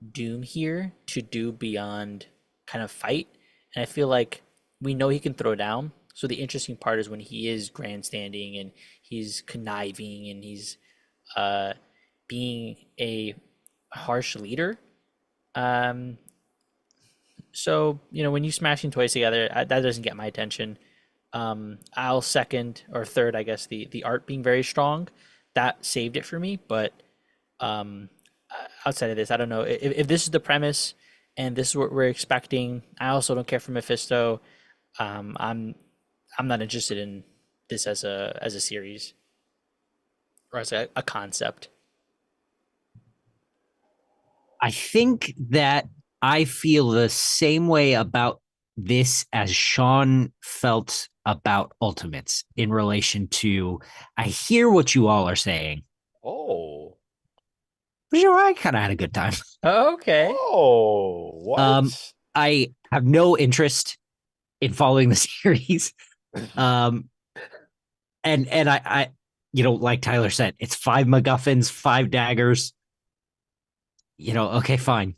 Doom here to do beyond kind of fight, and I feel like we know he can throw down. So the interesting part is when he is grandstanding and he's conniving and he's being a harsh leader. Um, so when you smashing toys together, that doesn't get my attention. I'll second or third, I guess, the art being very strong. That saved it for me. But outside of this, I don't know if this is the premise and this is what we're expecting. I also don't care for Mephisto. Um, I'm I'm not interested in this as a series or as a concept. I think that I feel the same way about this as Sean felt about Ultimates in relation to I hear what you all are saying. Oh. But I kind of had a good time. Okay. Oh, Um, what? I have no interest in following the series. Um, and I like Tyler said, it's 5 MacGuffins, 5 daggers. Okay, fine.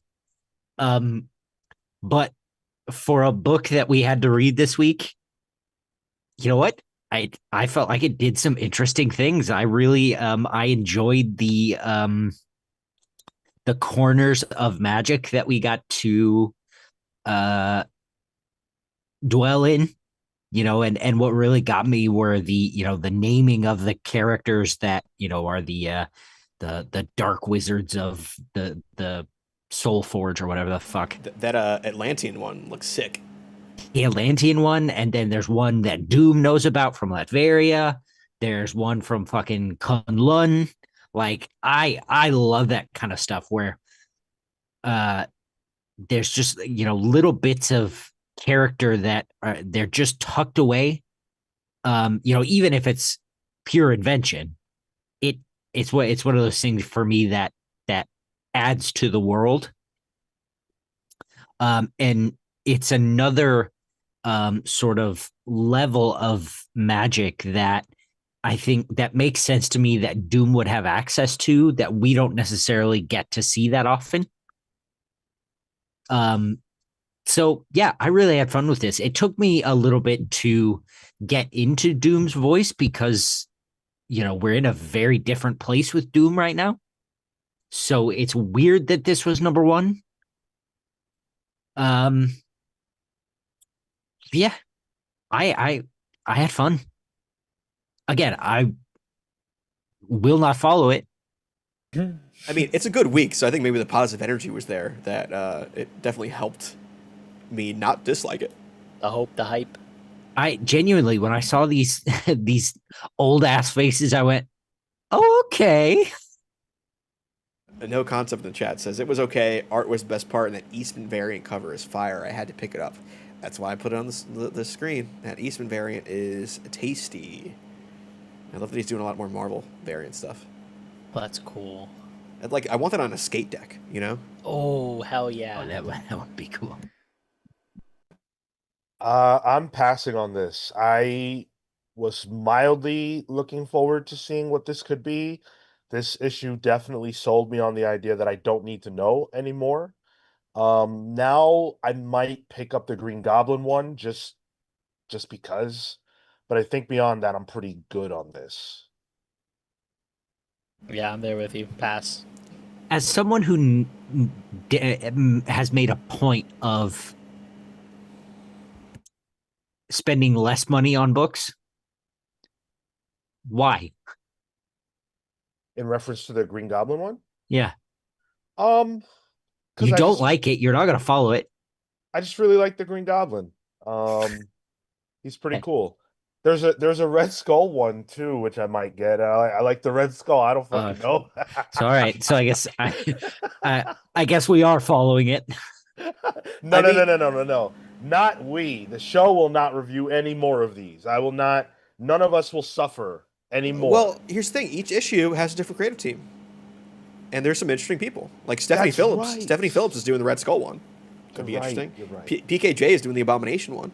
Um, but for a book that we had to read this week, you know what? I felt like it did some interesting things. I really I enjoyed the corners of magic that we got to uh dwell in, and what really got me were the naming of the characters that, are the dark wizards of the Soul Forge or whatever the fuck. That Atlantean one looks sick. The Atlantean one, and then there's one that Doom knows about from Latveria. There's one from fucking Kunlun. Like I love that kind of stuff where uh there's just little bits of character that they're just tucked away. Even if it's pure invention, it it's one of those things for me that adds to the world. And it's another sort of level of magic that I think that makes sense to me that Doom would have access to that we don't necessarily get to see that often. Um, so yeah, I really had fun with this. It took me a little bit to get into Doom's voice because we're in a very different place with Doom right now. So it's weird that this was number one. Um, yeah, I had fun. Again, I will not follow it. I mean, it's a good week, so I think maybe the positive energy was there. That it definitely helped me not dislike it. The hope, the hype. I genuinely, when I saw these these old ass faces, I went, "Oh, okay." No concept in the chat says it was okay. Art was the best part, and that Eastman variant cover is fire. I had to pick it up. That's why I put it on the screen. That Eastman variant is tasty. I love that he's doing a lot more Marvel variant stuff. Well, that's cool. I want that on a skate deck, Oh, hell yeah. Oh, that would be cool. I'm passing on this. I was mildly looking forward to seeing what this could be. This issue definitely sold me on the idea that I don't need to know anymore. Now I might pick up the Green Goblin one just because, but I think beyond that I'm pretty good on this. Yeah, I'm there with you. Pass. As someone who has made a point of spending less money on books, why? In reference to the Green Goblin one? Yeah. Um, You I don't just, like it, you're not going to follow it. I just really like the Green Goblin. He's pretty cool. There's a Red Skull one too, which I might get. I like the Red Skull. I don't fucking know. It's all right. So I guess I guess we are following it. No. Not we. The show will not review any more of these. I will not. None of us will suffer anymore. Well, here's the thing: each issue has a different creative team, and there's some interesting people. Like Stephanie That's Phillips. right. Stephanie Phillips is doing the Red Skull one. Could be You're right, interesting. you're right. PKJ is doing the Abomination one.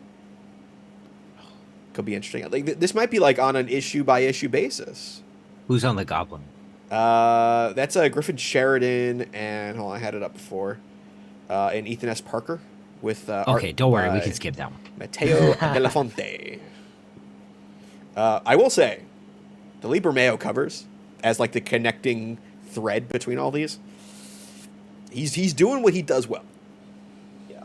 Could be interesting. Like this might be like on an issue by issue basis. Who's on the Goblin? That's Griffin Sheridan and hold on, I had it up before. And Ethan S. Parker with Okay, don't worry, we can skip that one. Matteo Belafonte. I will say, the Liber Mayo covers as like the connecting thread between all these. He's doing what he does well. Yeah.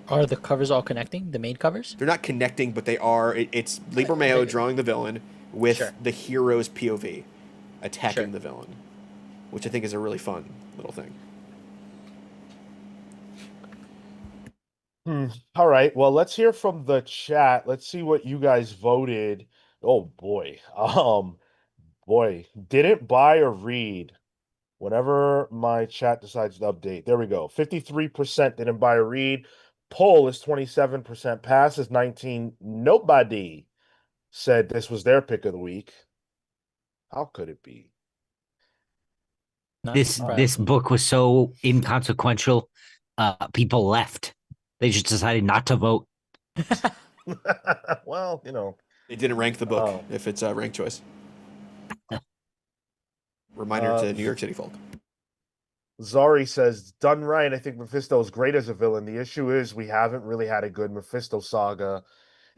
Are the covers all connecting? The main covers? They're not connecting, but they are. It's Lee Bermeo drawing the villain with Sure. the hero's POV attacking Sure. the villain, which I think is a really fun little thing. All right. Well, let's hear from the chat. Let's see what you guys voted. Oh boy. Boy, didn't buy or read. Whenever my chat decides to update. There we go. 53% didn't buy or read. Poll is 27%. Pass is 19. Nobody said this was their pick of the week. How could it be? Not This surprising. book was so inconsequential. People left. They just decided not to vote. Well, They didn't rank the book Oh. if it's a ranked choice. Reminder to New York City folk. Zari says, done right. I think Mephisto is great as a villain. The issue is we haven't really had a good Mephisto saga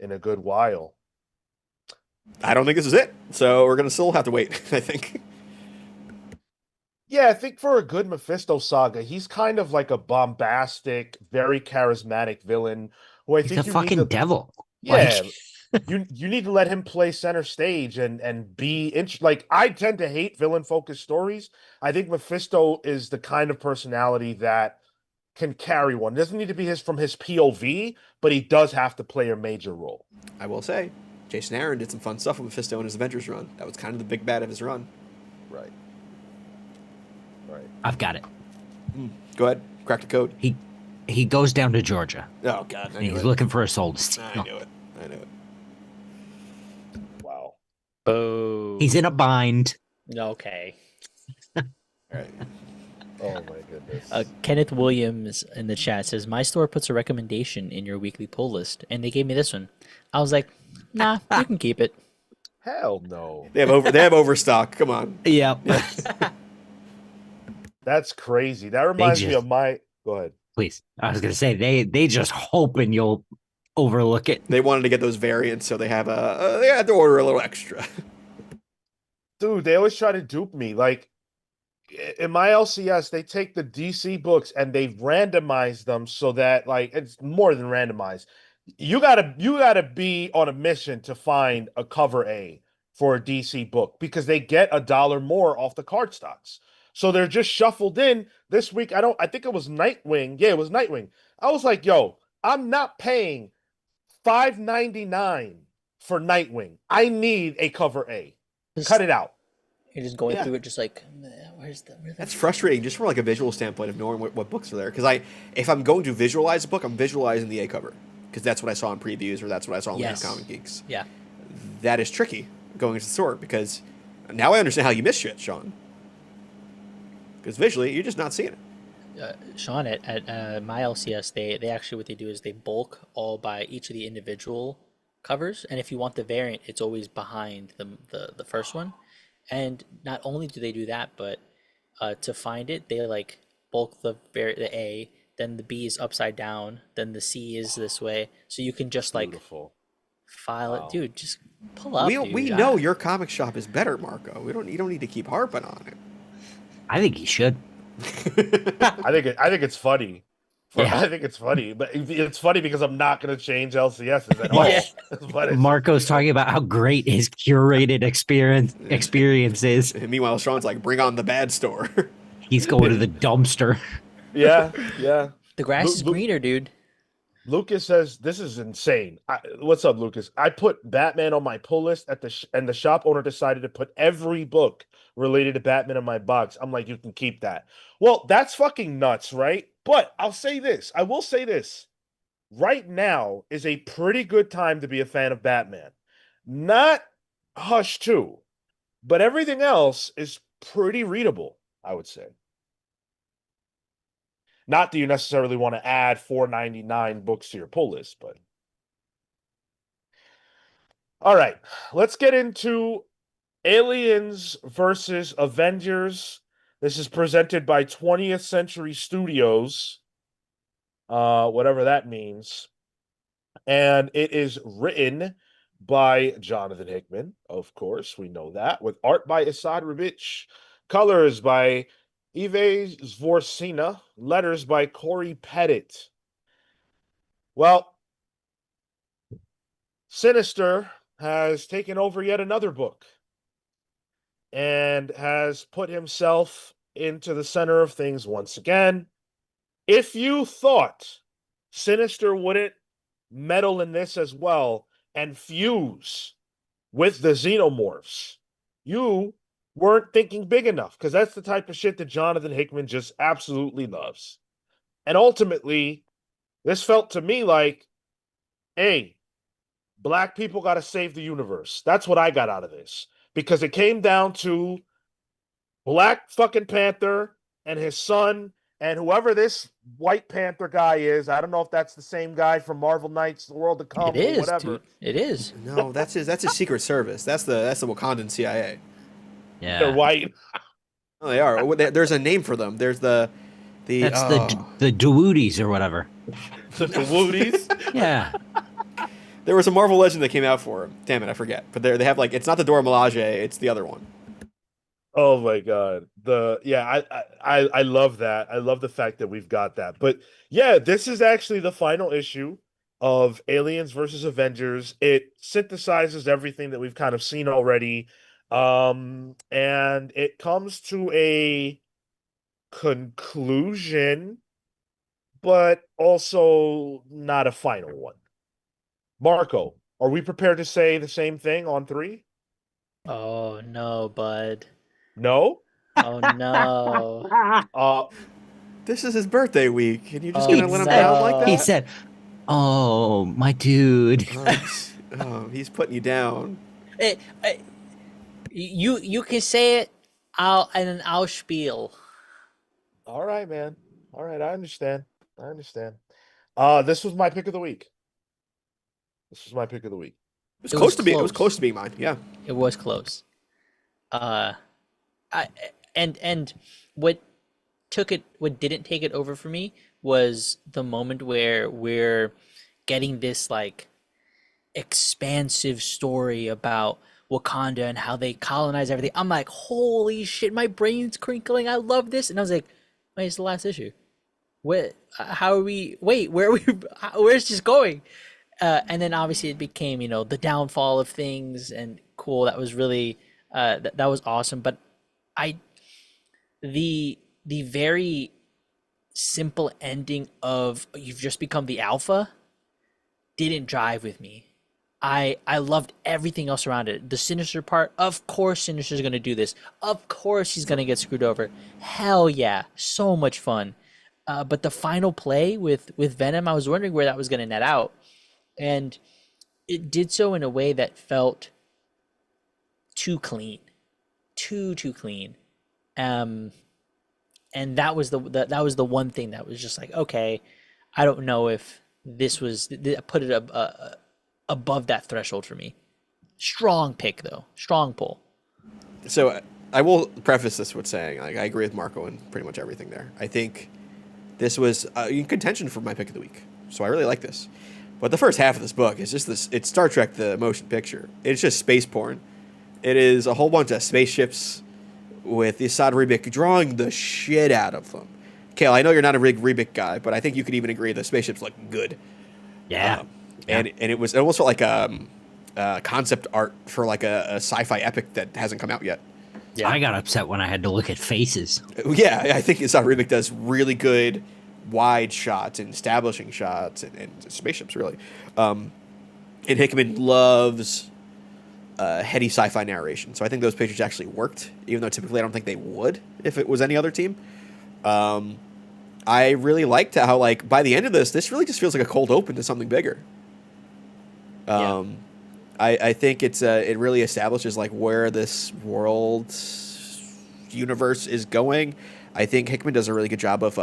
in a good while. I don't think this is it, so we're gonna still have to wait. I think. Yeah, I think for a good Mephisto saga, he's kind of like a bombastic, very charismatic villain who I He's think a you need fucking to, devil. yeah, Like, you need to let him play center stage and be like I tend to hate villain focused stories. I think Mephisto is the kind of personality that can carry one. It doesn't need to be from his POV, but he does have to play a major role. I will say, Jason Aaron did some fun stuff with Mephisto in his Avengers run. That was kind of the big bad of his run. Right. Right. I've got it. Go ahead, crack the code. He goes down to Georgia. Oh God, I And knew he's it. looking for a soul to I steal. knew it. I knew it. Wow. Oh. He's in a bind. Okay. All right. Oh my goodness. Kenneth Williams in the chat says, my store puts a recommendation in your weekly pull list, and they gave me this one. I was like, nah, you can keep it. Hell no. They have overstock. Come on. Yep. That's crazy. That reminds me of my. Go ahead. Please. I was gonna say they just hoping you'll overlook it. They wanted to get those variants, so they have they had to order a little extra. Dude, they always try to dupe me. Like in my LCS, they take the DC books and they randomize them so that like it's more than randomized. You gotta be on a mission to find a cover A for a DC book because they get $1 more off the card stocks. So they're just shuffled in this week. I think it was Nightwing. Yeah, it was Nightwing. I was like, yo, I'm not paying $5.99 for Nightwing. I need a cover A. Cut it out. You're just going Yeah. through it just like, where's the That's frustrating, just from like a visual standpoint of knowing what books are there. Because if I'm going to visualize a book, I'm visualizing the A cover because that's what I saw in previews or that's what I saw in Yes. Comic Geeks. Yeah. That is tricky going into the store because now I understand how you miss shit, Sean. Because visually, you're just not seeing it. Sean, at my LCS, they actually, what they do is they bulk all by each of the individual covers, and if you want the variant, it's always behind the first one. And not only do they do that, but to find it, they like bulk the A, then the B is upside down, then the C is this way, so you can just like Beautiful. file Wow. it, dude. Just pull up. We dude. know your comic shop is better, Marco. You don't need to keep harping on it. I think he should. I think it's funny. Yeah. I think it's funny, but it's funny because I'm not going to change LCSs at all. Yeah. But it's- Marco's talking about how great his curated experience is. And meanwhile, Sean's like, bring on the bad store. He's going to the dumpster. yeah, yeah. The grass is greener, dude. Lucas says this is insane. What's up, Lucas? I put Batman on my pull list and the shop owner decided to put every book related to Batman in my box. I'm like, you can keep that. Well, that's fucking nuts, right? But I'll say this. I will say this. Right now is a pretty good time to be a fan of Batman. Not Hush 2, but everything else is pretty readable, I would say. Not that you necessarily want to add 4.99 books to your pull list, but all right, let's get into Aliens versus Avengers. This is presented by 20th Century Studios, whatever that means. And it is written by Jonathan Hickman, of course, we know that, with art by Asad Ribic, colors by Eve Zvorsina, letters by Corey Pettit. Well, Sinister has taken over yet another book and has put himself into the center of things once again. If you thought Sinister wouldn't meddle in this as well and fuse with the xenomorphs, you weren't thinking big enough, because that's the type of shit that Jonathan Hickman just absolutely loves. And ultimately, this felt to me like, hey, black people got to save the universe. That's what I got out of this, because it came down to Black fucking Panther and his son and whoever this White Panther guy is. I don't know if that's the same guy from Marvel Knights, The World to It Come, or is, whatever. dude. It is. No, that's his Secret Service. That's the Wakandan CIA. They're Yeah. white. Oh, they are. There's a name for them. There's the That's the Dewooties or whatever. The Woodies. Yeah. There was a Marvel Legend that came out for him. Damn it, I forget. But they have like, it's not the Dora Milaje, it's the other one. Oh my god. I love that. I love the fact that we've got that. But yeah, this is actually the final issue of Aliens versus Avengers. It synthesizes everything that we've kind of seen already. And it comes to a conclusion, but also not a final one. Marco, are we prepared to say the same thing on 3? Oh no, bud. No? Oh no. Uh, This is his birthday week, and you're just Oh, gonna let him no. down like that? He said, "Oh, my dude." He's putting you down. You can say it. I'll spiel. all right, man. All right, I understand. I understand. This was my pick of the week. This was my pick of the week. It was It close was to be. It was close. close to being mine. Yeah. It was close. I and what what didn't take it over for me was the moment where we're getting this like expansive story about Wakanda and how they colonize everything. I'm like, holy shit, my brain's crinkling. I love this. And I was like, wait, it's the last issue. What? How are we? Wait, where are we? Where's this going? And then obviously it became, the downfall of things and cool. That was really, that was awesome. But I, the very simple ending of you've just become the alpha didn't drive with me. I loved everything else around it. The Sinister part, of course Sinister's gonna do this. Of course he's gonna get screwed over. Hell yeah, so much fun. But the final play with Venom, I was wondering where that was gonna net out, and it did so in a way that felt too clean, too clean. Um, and that was that was the one thing that was just like, okay, I don't know if this was put it above that threshold for me. Strong pick though, strong pull. So I will preface this with saying, like, I agree with Marco and pretty much everything there. I think this was in contention for my pick of the week, so I really like this. But the first half of this book is just this. It's Star Trek the motion picture. It's just space porn. It is a whole bunch of spaceships with Assad Ribic drawing the shit out of them. Cale, I know you're not a Ribic guy, but I think you could even agree the spaceships look good. Yeah. And it almost felt like concept art for like a sci-fi epic that hasn't come out yet. Yeah. I got upset when I had to look at faces. Yeah, I think Assad Ribic does really good wide shots and establishing shots and spaceships, really. And Hickman loves heady sci-fi narration. So I think those pages actually worked, even though typically I don't think they would if it was any other team. I really liked how, like, by the end of this really just feels like a cold open to something bigger. I think it really establishes like where this world universe is going. I think Hickman does a really good job of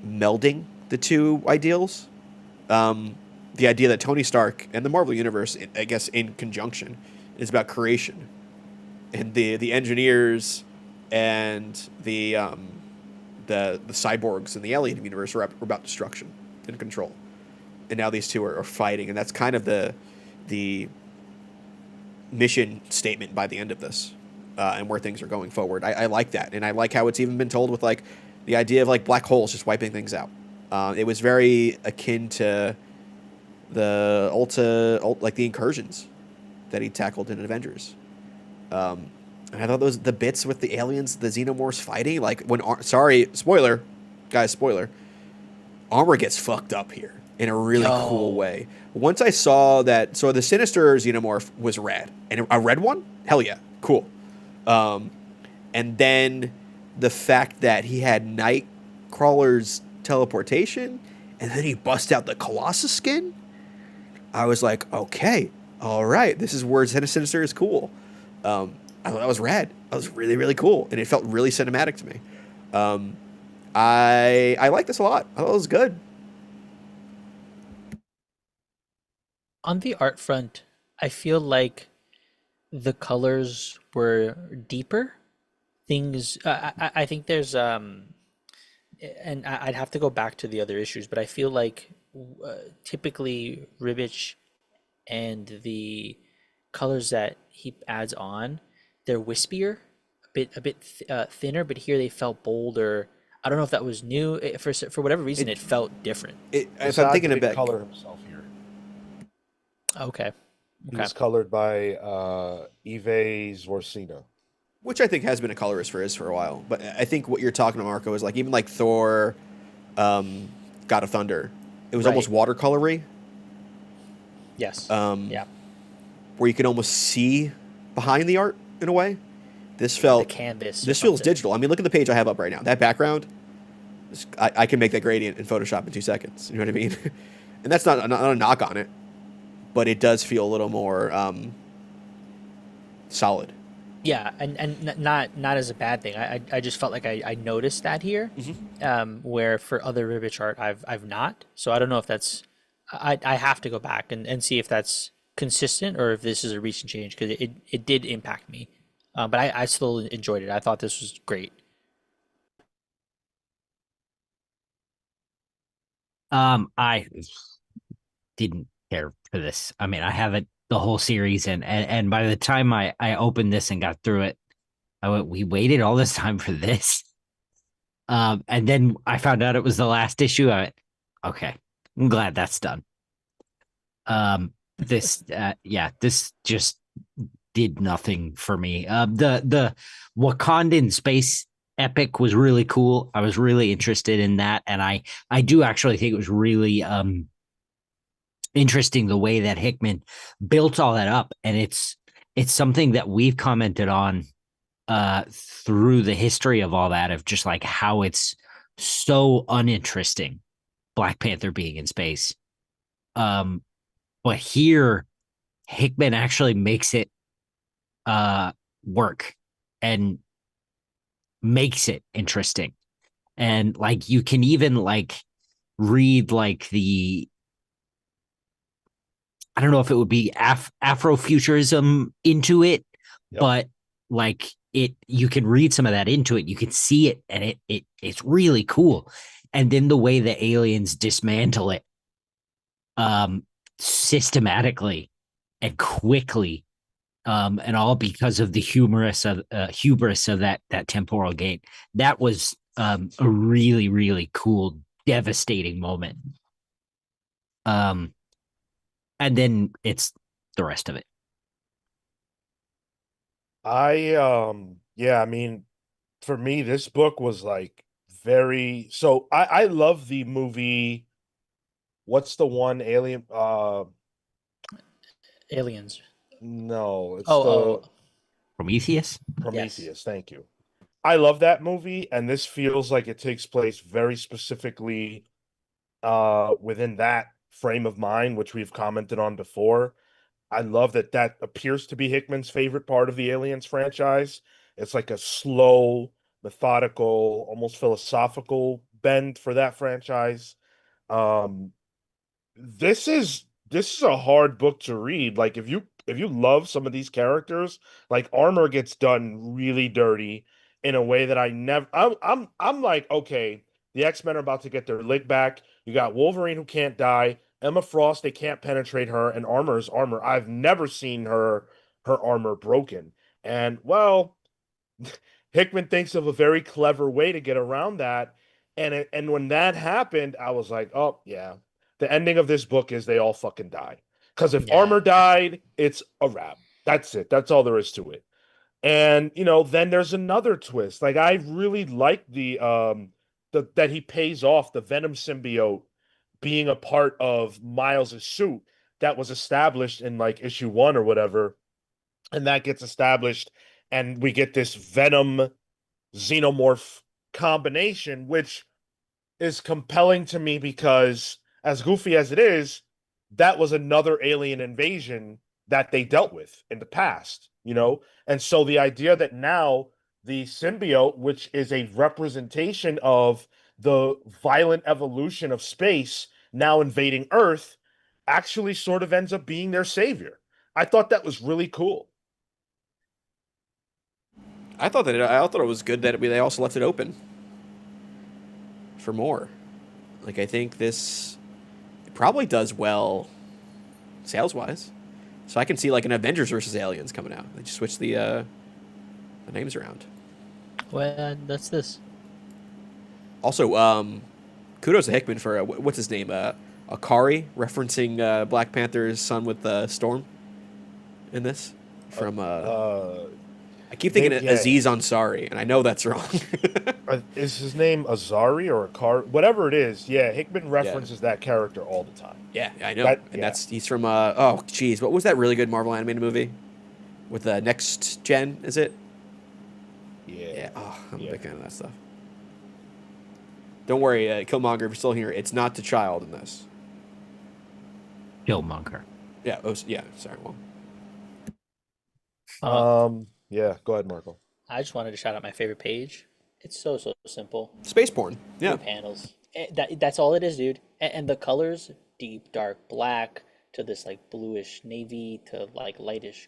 melding the two ideals. The idea that Tony Stark and the Marvel Universe, I guess, in conjunction, is about creation, and the engineers and the cyborgs in the Alien Universe were about destruction and control, and now these two are fighting, and that's kind of the mission statement by the end of this. and where things are going forward. I like that, and I like how it's even been told with like the idea of like black holes just wiping things out. It was very akin to the like the incursions that he tackled in Avengers. And I thought those the bits with the aliens, the xenomorphs fighting, like when sorry, spoiler, guys, spoiler. Armor gets fucked up here in a really cool way. Once I saw that, so the Sinister Xenomorph was red, and a red one, hell yeah, cool. And then the fact that he had Nightcrawler's teleportation, and then he bust out the Colossus skin, I was like, okay, all right, this is where Sinister is cool. I thought that was rad. That was really, really cool, and it felt really cinematic to me. I like this a lot. I thought it was good. On the art front, I feel like the colors were deeper. Things, I think there's, and I'd have to go back to the other issues, but I feel like typically Ribbich and the colors that he adds on, they're wispier, thinner, but here they felt bolder. I don't know if that was new. For whatever reason, it felt different. If I'm thinking about color himself here, Okay. he was colored by Eve Zworsina, which I think has been a colorist for his for a while. But I think what you're talking about, Marco, is like even like Thor, God of Thunder. It was almost watercolory. Yes. Yeah. Where you could almost see behind the art in a way. This felt the canvas. This feels digital. I mean, look at the page I have up right now. That background, I can make that gradient in Photoshop in 2 seconds. You know what I mean? And that's not a knock on it, but it does feel a little more solid. Yeah, and not as a bad thing. I just felt like I noticed that here, where for other Ribbich art I've not. So I don't know if that's I have to go back and see if that's consistent or if this is a recent change, because it did impact me. But I still enjoyed it. I thought this was great. I didn't care for this. I mean, I haven't the whole series, and by the time I opened this and got through it, I went, we waited all this time for this. And then I found out it was the last issue. I went, okay, I'm glad that's done. This just did nothing for me. The Wakandan space epic was really cool. I was really interested in that, and I do actually think it was really interesting the way that Hickman built all that up, and it's something that we've commented on through the history of all that, of just like how it's so uninteresting, Black Panther being in space. But here Hickman actually makes it work and makes it interesting. And like you can even like read like the, I don't know if it would be Afrofuturism into it, but like you can read some of that into it. You can see it, and it's really cool. And then the way the aliens dismantle it, systematically and quickly, and all because of the hubris of that temporal gate. That was a really, really cool, devastating moment. And then it's the rest of it. I mean, for me, this book was like very, so I love the movie. What's the one alien? Aliens. No, it's Prometheus. Prometheus. Thank you. I love that movie, and this feels like it takes place very specifically within that frame of mind, which we've commented on before. I love that appears to be Hickman's favorite part of the Aliens franchise. It's like a slow, methodical, almost philosophical bend for that franchise. Um, this is a hard book to read. Like if you love some of these characters, like Armor gets done really dirty in a way that I never. I'm like, okay, the X-Men are about to get their lick back. You got Wolverine who can't die, Emma Frost, they can't penetrate her, and Armor is Armor. I've never seen her armor broken. And well, Hickman thinks of a very clever way to get around that. And when that happened, I was like, oh yeah, the ending of this book is they all fucking die. Because if Yeah. Armor died, it's a wrap. That's it. That's all there is to it. And then there's another twist. Like I really like the that he pays off the Venom symbiote being a part of Miles's suit that was established in like issue 1 or whatever, and that gets established, and we get this Venom xenomorph combination, which is compelling to me because, as goofy as it is, that was another alien invasion that they dealt with in the past. And so the idea that now the symbiote, which is a representation of the violent evolution of space now invading Earth, actually sort of ends up being their savior. I thought that was really cool. I thought it was good that they also left it open for more. Like I think this probably does well sales wise. So I can see like an Avengers versus Aliens coming out. They just switch the names around. Well, that's this. Also, kudos to Hickman for what's his name? Akari, referencing Black Panther's son with Storm in this. From I keep thinking Aziz Ansari, and I know that's wrong. Is his name Azari or Akari? Whatever it is, yeah, Hickman references that character all the time. Yeah, I know. He's from oh geez, what was that really good Marvel animated movie with Next Gen? Is it? Yeah. Oh, I'm a big fan of that stuff. Don't worry, Killmonger, if you're still here, it's not the child in this. Killmonger. Yeah. Oh, yeah. Sorry. Well. Yeah. Go ahead, Marco. I just wanted to shout out my favorite page. It's so simple. Space porn. Yeah. 2 panels. That's all it is, dude. And the colors, deep dark black to this like bluish navy to like lightish,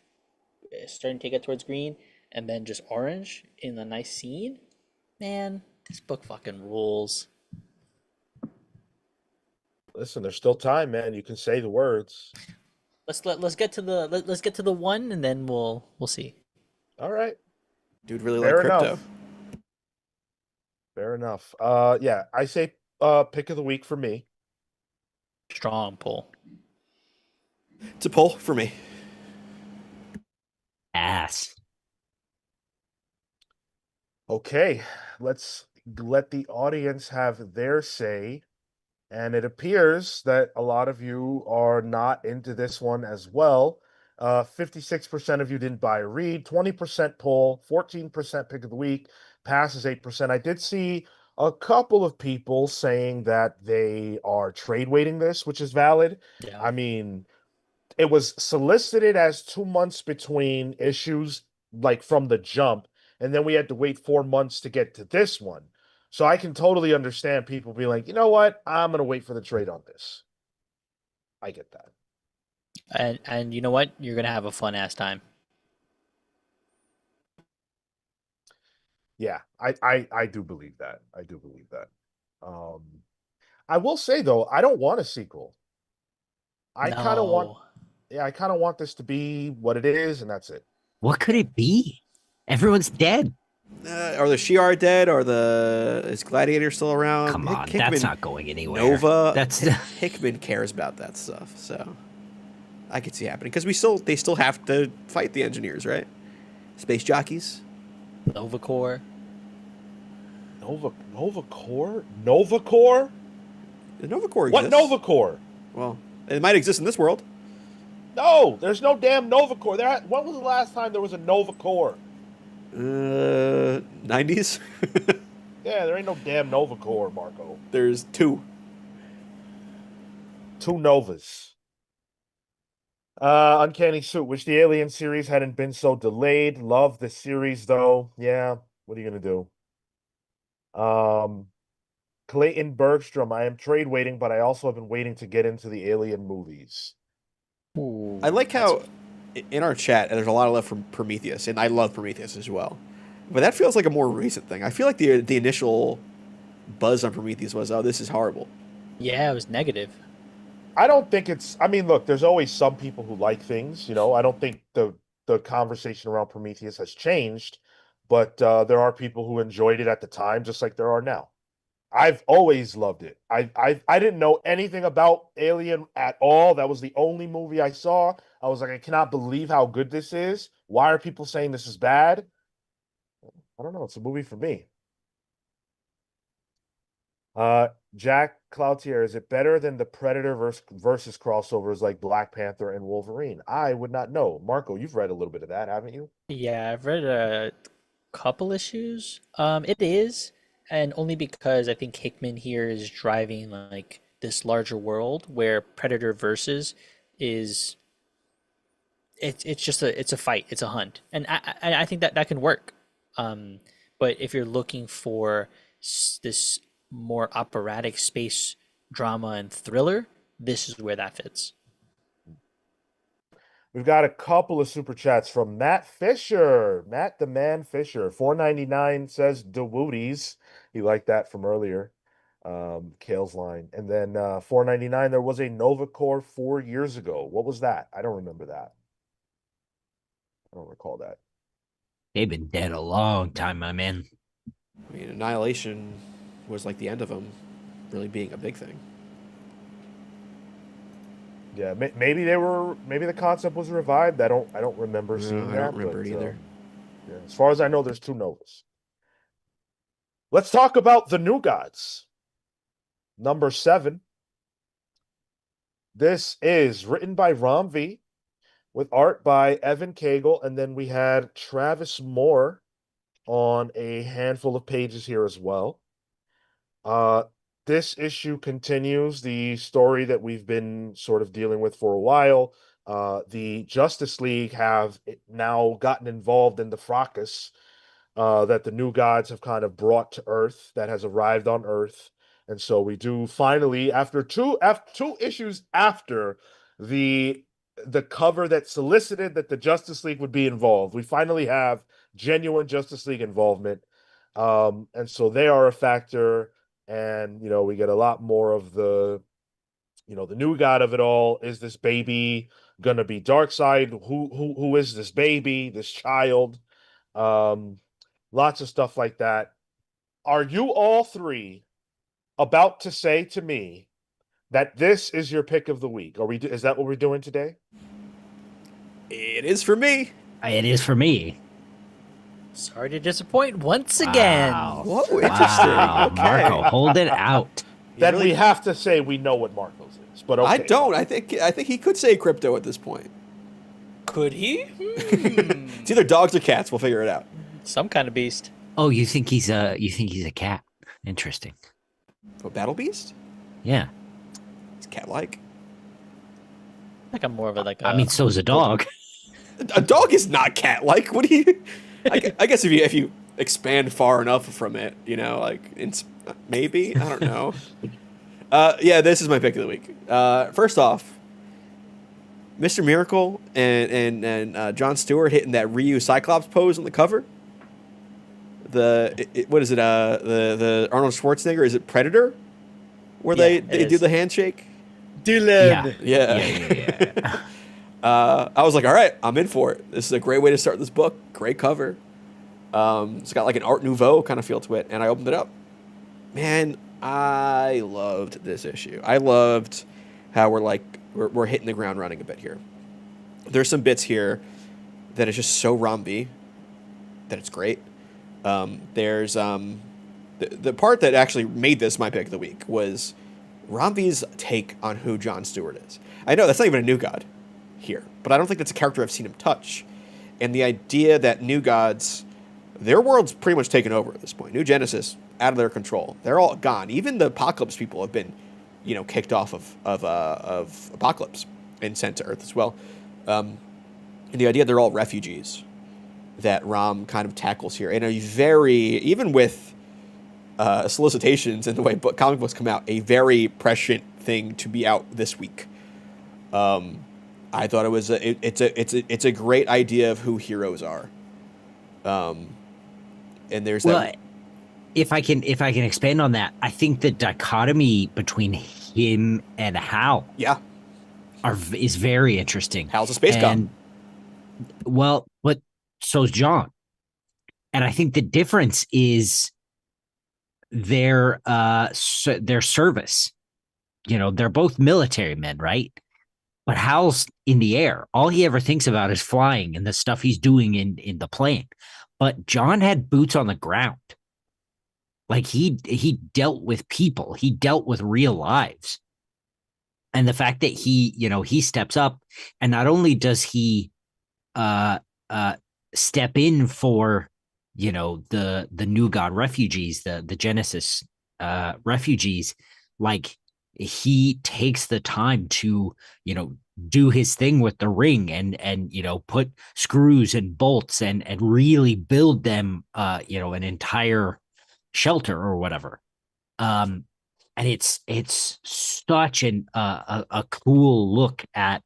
starting to get towards green, and then just orange in a nice scene. Man, this book fucking rules. Listen, there's still time, man. You can say the words. Let's get to the one, and then we'll see. All right. Dude really Fair like Krypto. enough. Fair enough. Yeah, I say pick of the week for me. Strong pull. It's a pull for me. Ass. Okay, let's let the audience have their say. And it appears that a lot of you are not into this one as well. 56% of you didn't buy or read, 20% pull, 14% pick of the week, passes 8%. I did see a couple of people saying that they are trade weighting this, which is valid. Yeah. I mean, it was solicited as 2 months between issues, like from the jump, and then we had to wait 4 months to get to this one. So I can totally understand people being like, you know what? I'm going to wait for the trade on this. I get that. And you know what? You're going to have a fun ass time. Yeah, I do believe that. I do believe that. I will say though, I don't want a sequel. I kind of want this to be what it is, and that's it. What could it be? Everyone's dead. Are the Shi'ar dead? Is Gladiator still around? Come on, Hickman, that's not going anywhere. Nova. That's Hickman cares about that stuff, so I could see happening because they still have to fight the engineers, right? Space jockeys. Nova Corps. Nova Corps? Nova Corps? The Nova Corps exists. What Nova Corps? Well, it might exist in this world. No, there's no damn Nova Corps. When was the last time there was a Nova Corps? 90s. Yeah, there ain't no damn Nova Corps, Marco. There's 2. 2 Novas. Uncanny Suit. Wish the Alien series hadn't been so delayed. Love the series though. Yeah, what are you gonna do? Clayton Bergstrom. I am trade waiting, but I also have been waiting to get into the Alien movies. Ooh, I like how in our chat there's a lot of love from Prometheus, and I love Prometheus as well. But that feels like a more recent thing. I feel like the initial buzz on Prometheus was, oh, this is horrible. Yeah, it was negative. I don't think it's. I mean, look, there's always some people who like things. I don't think the conversation around Prometheus has changed, but there are people who enjoyed it at the time, just like there are now. I've always loved it. I didn't know anything about Alien at all. That was the only movie I saw. I was like, I cannot believe how good this is. Why are people saying this is bad? I don't know. It's a movie for me. Jack Cloutier, is it better than the Predator versus crossovers like Black Panther and Wolverine? I would not know. Marco, you've read a little bit of that, haven't you? Yeah, I've read a couple issues. It is, and only because I think Hickman here is driving like this larger world where Predator versus is it's just a fight, it's a hunt, and I think that can work. Um, but if you're looking for this more operatic space drama and thriller, this is where that fits. We've got a couple of super chats from Matt Fisher. Matt the Man Fisher. 4.99 says DeWooties. He liked that from earlier. Cale's line. And then 4.99, there was a Nova Corps 4 years ago. What was that? I don't remember that. I don't recall that. They've been dead a long time, my man. I mean, Annihilation was like the end of them really being a big thing. Yeah, maybe maybe the concept was revived. I don't remember seeing that. I don't remember it either. Yeah, as far as I know, there's 2 Novas. Let's talk about the New Gods. Number 7. This is written by Ram V, with art by Evan Cagle, and then we had Travis Moore on a handful of pages here as well. This issue continues the story that we've been sort of dealing with for a while. The Justice League have now gotten involved in the fracas that the New Gods have kind of brought to Earth, that has arrived on Earth. And so we do finally, after two issues after the cover that solicited that the Justice League would be involved, we finally have genuine Justice League involvement. And so they are a factor. And, we get a lot more of the new god of it all. Is this baby gonna be Darkseid? Who is this baby, this child? Lots of stuff like that. Are you all three about to say to me that this is your pick of the week? Is that what we're doing today? It is for me. It is for me. Sorry to disappoint once again. Wow. Whoa, interesting. Wow, Okay. Marco, hold it out. Then we have to say we know what Marco's is. But okay. I don't. I think he could say Krypto at this point. Could he? It's either dogs or cats. We'll figure it out. Some kind of beast. Oh, you think he's a cat? Interesting. Oh, Battlebeast? Yeah. He's cat-like. Like I'm more of a I mean, so is a dog. A dog is not cat-like. What do you? I guess if you expand far enough from it, maybe, I don't know. Yeah, this is my pick of the week. First off, Mr. Miracle and Jon Stewart hitting that Ryu Cyclops pose on the cover. What is it? The Arnold Schwarzenegger, is it Predator? Where they do the handshake? Dylan. Yeah. I was like, all right, I'm in for it. This is a great way to start this book. Great cover. It's got like an Art Nouveau kind of feel to it. And I opened it up. Man, I loved this issue. I loved how we're hitting the ground running a bit here. There's some bits here that is just so Ram-V that it's great. There's the part that actually made this my pick of the week was Ram-V's take on who Jon Stewart is. I know that's not even a new god here, but I don't think that's a character I've seen him touch. And the idea that New Gods, their world's pretty much taken over at this point. New Genesis, out of their control. They're all gone. Even the Apocalypse people have been, kicked off of Apocalypse and sent to Earth as well. And the idea they're all refugees that Ram kind of tackles here. And even with solicitations and the way comic books come out, a very prescient thing to be out this week. I thought it's a great idea of who heroes are. And there's if I can expand on that, I think the dichotomy between him and Hal, is very interesting. Hal's a space cop. Well, but so's John. And I think the difference is their their service. You know, they're both military men, right? But Hal's in the air. All he ever thinks about is flying and the stuff he's doing in the plane. But John had boots on the ground. Like he dealt with people. He dealt with real lives. And the fact that he steps up, and not only does he uh uh step in for the new god refugees, the Genesis refugees, like he takes the time to do his thing with the ring and put screws and bolts and really build them an entire shelter or whatever. um and it's such a cool look at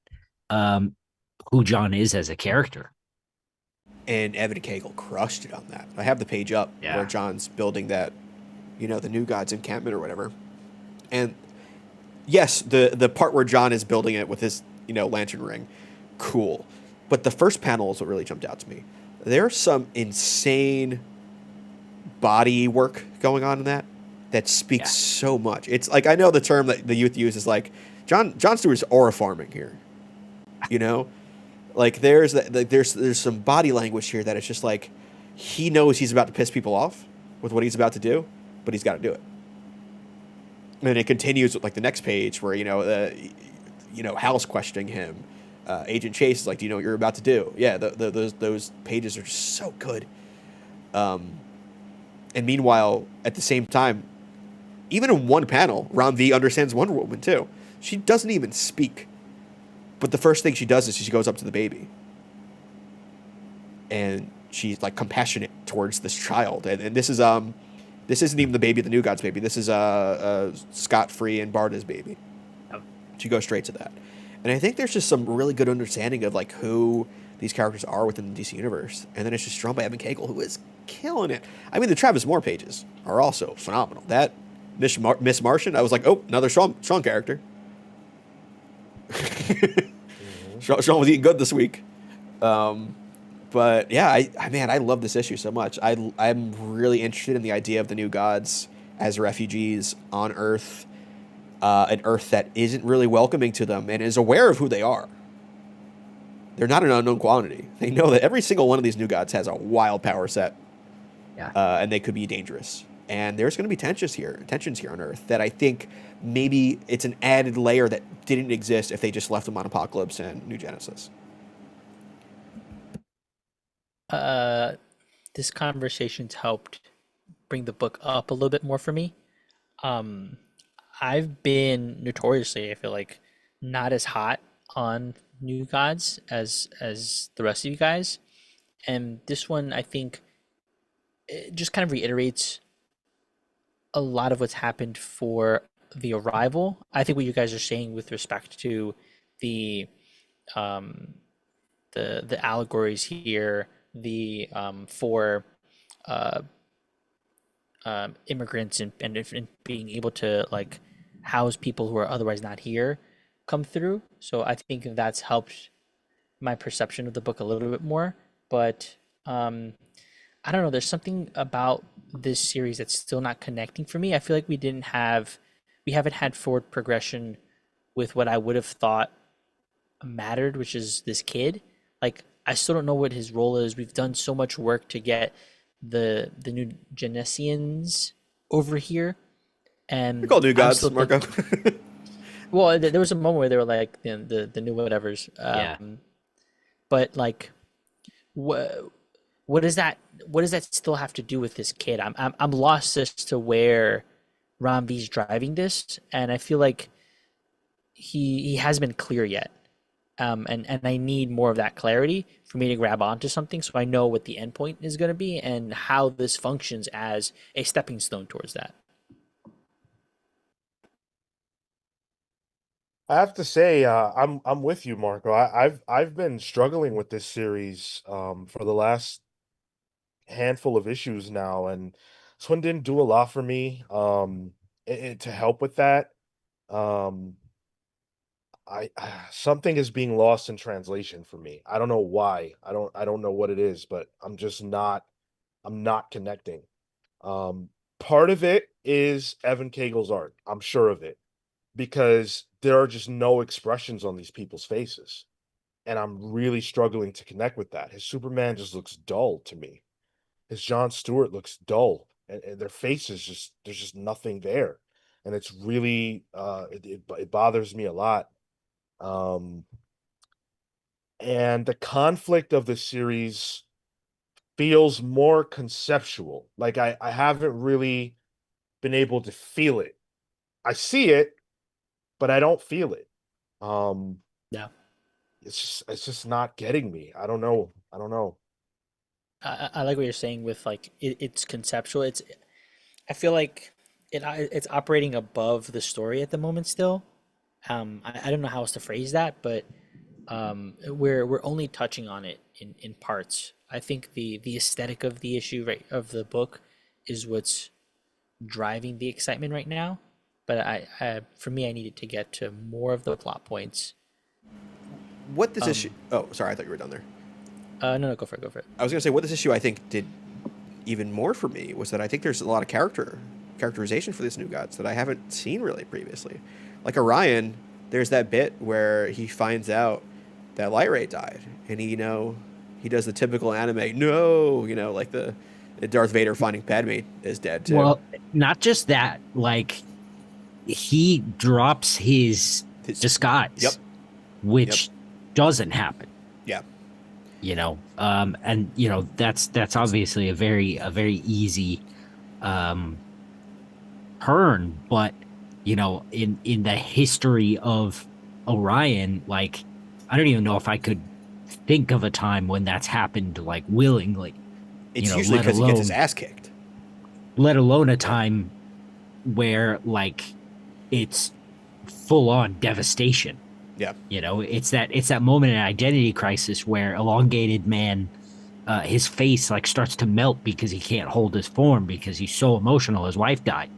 um who John is as a character. And Evan Kagel crushed it on that. I have the page up where John's building that, the new god's encampment or whatever. And yes, the part where John is building it with his, lantern ring, cool. But the first panel is what really jumped out to me. There's some insane body work going on in that speaks so much. It's like, I know the term that the youth use is like, John Stewart's aura farming here. Like there's some body language here that it's just like he knows he's about to piss people off with what he's about to do, but he's got to do it. And it continues with like the next page where Hal's questioning him. Agent Chase is like, "Do you know what you're about to do?" Yeah, those pages are just so good. And meanwhile, at the same time, even in one panel, Ram V understands Wonder Woman too. She doesn't even speak. But the first thing she does is she goes up to the baby. And she's like compassionate towards this child. And this isn't even the baby, the new god's baby. This is Scott Free and Barda's baby. Yep. She goes straight to that. And I think there's just some really good understanding of like who these characters are within the DC universe. And then it's just drawn by Evan Kagel, who is killing it. I mean, the Travis Moore pages are also phenomenal. That Miss Martian, I was like, oh, another strong character. Sean was eating good this week. But yeah, I love this issue so much. I'm really interested in the idea of the new gods as refugees on Earth, an Earth that isn't really welcoming to them and is aware of who they are. They're not an unknown quantity. They know that every single one of these new gods has a wild power set, and they could be dangerous. And there's going to be tensions here on Earth that I think maybe it's an added layer that didn't exist if they just left them on Apocalypse and New Genesis. This conversation's helped bring the book up a little bit more for me. I've been notoriously, I feel like, not as hot on New Gods as the rest of you guys. And this one, I think, it just kind of reiterates a lot of what's happened for the Arrival. I think what you guys are saying with respect to the allegories here, for immigrants and being able to like house people who are otherwise not here come through. So I think that's helped my perception of the book a little bit more. But I don't know, there's something about this series that's still not connecting for me. I feel like we haven't had forward progression with what I would have thought mattered, which is this kid. Like, I still don't know what his role is. We've done so much work to get the new Genesians over here, and They're called new gods, Marco. Well, there was a moment where they were like the new whatevers. But like, what does that still have to do with this kid? I'm lost as to where Ram V's driving this, and I feel like he hasn't been clear yet. And I need more of that clarity for me to grab onto something, so I know what the endpoint is going to be and how this functions as a stepping stone towards that. I have to say, I'm with you, Marco. I've been struggling with this series for the last handful of issues now, and this one didn't do a lot for me. To help with that, um, I something is being lost in translation for me. I don't know why. I don't know what it is, but I'm just not I'm not connecting. Part of it is Evan Cagle's art. I'm sure of it because there are just no expressions on these people's faces. And I'm really struggling to connect with that. His Superman just looks dull to me. His John Stewart looks dull, and their faces just there's just nothing there, and it's really it bothers me a lot. Um, and the conflict of the series feels more conceptual. Like I haven't really been able to feel it. I see it, but I don't feel it. Um, Yeah. it's just not getting me. I don't know. I don't know. I like what you're saying with like it's conceptual. I feel like it's operating above the story at the moment still. I don't know how else to phrase that, but we're only touching on it in parts. I think the aesthetic of the issue, right, of the book is what's driving the excitement right now. But I for me, I needed to get to more of the plot points. What this issue? Oh, sorry, I thought you were done there. No, go for it, go for it. I was gonna say what this issue I think did even more for me was that I think there's a lot of characterization for this New Gods that I haven't seen really previously. Like Orion, there's that bit where he finds out that Light Ray died, and he does the typical anime no, like the Darth Vader finding Padme is dead too. Well, not just that, like he drops his disguise, Yep. which doesn't happen. Yeah. And that's obviously a very easy turn, but in the history of Orion, like I don't even know if I could think of a time when that's happened like willingly. It's usually because he gets his ass kicked. Let alone a time where like it's full on devastation. Yeah. It's that moment in Identity Crisis where elongated man, his face like starts to melt because he can't hold his form because he's so emotional. His wife died.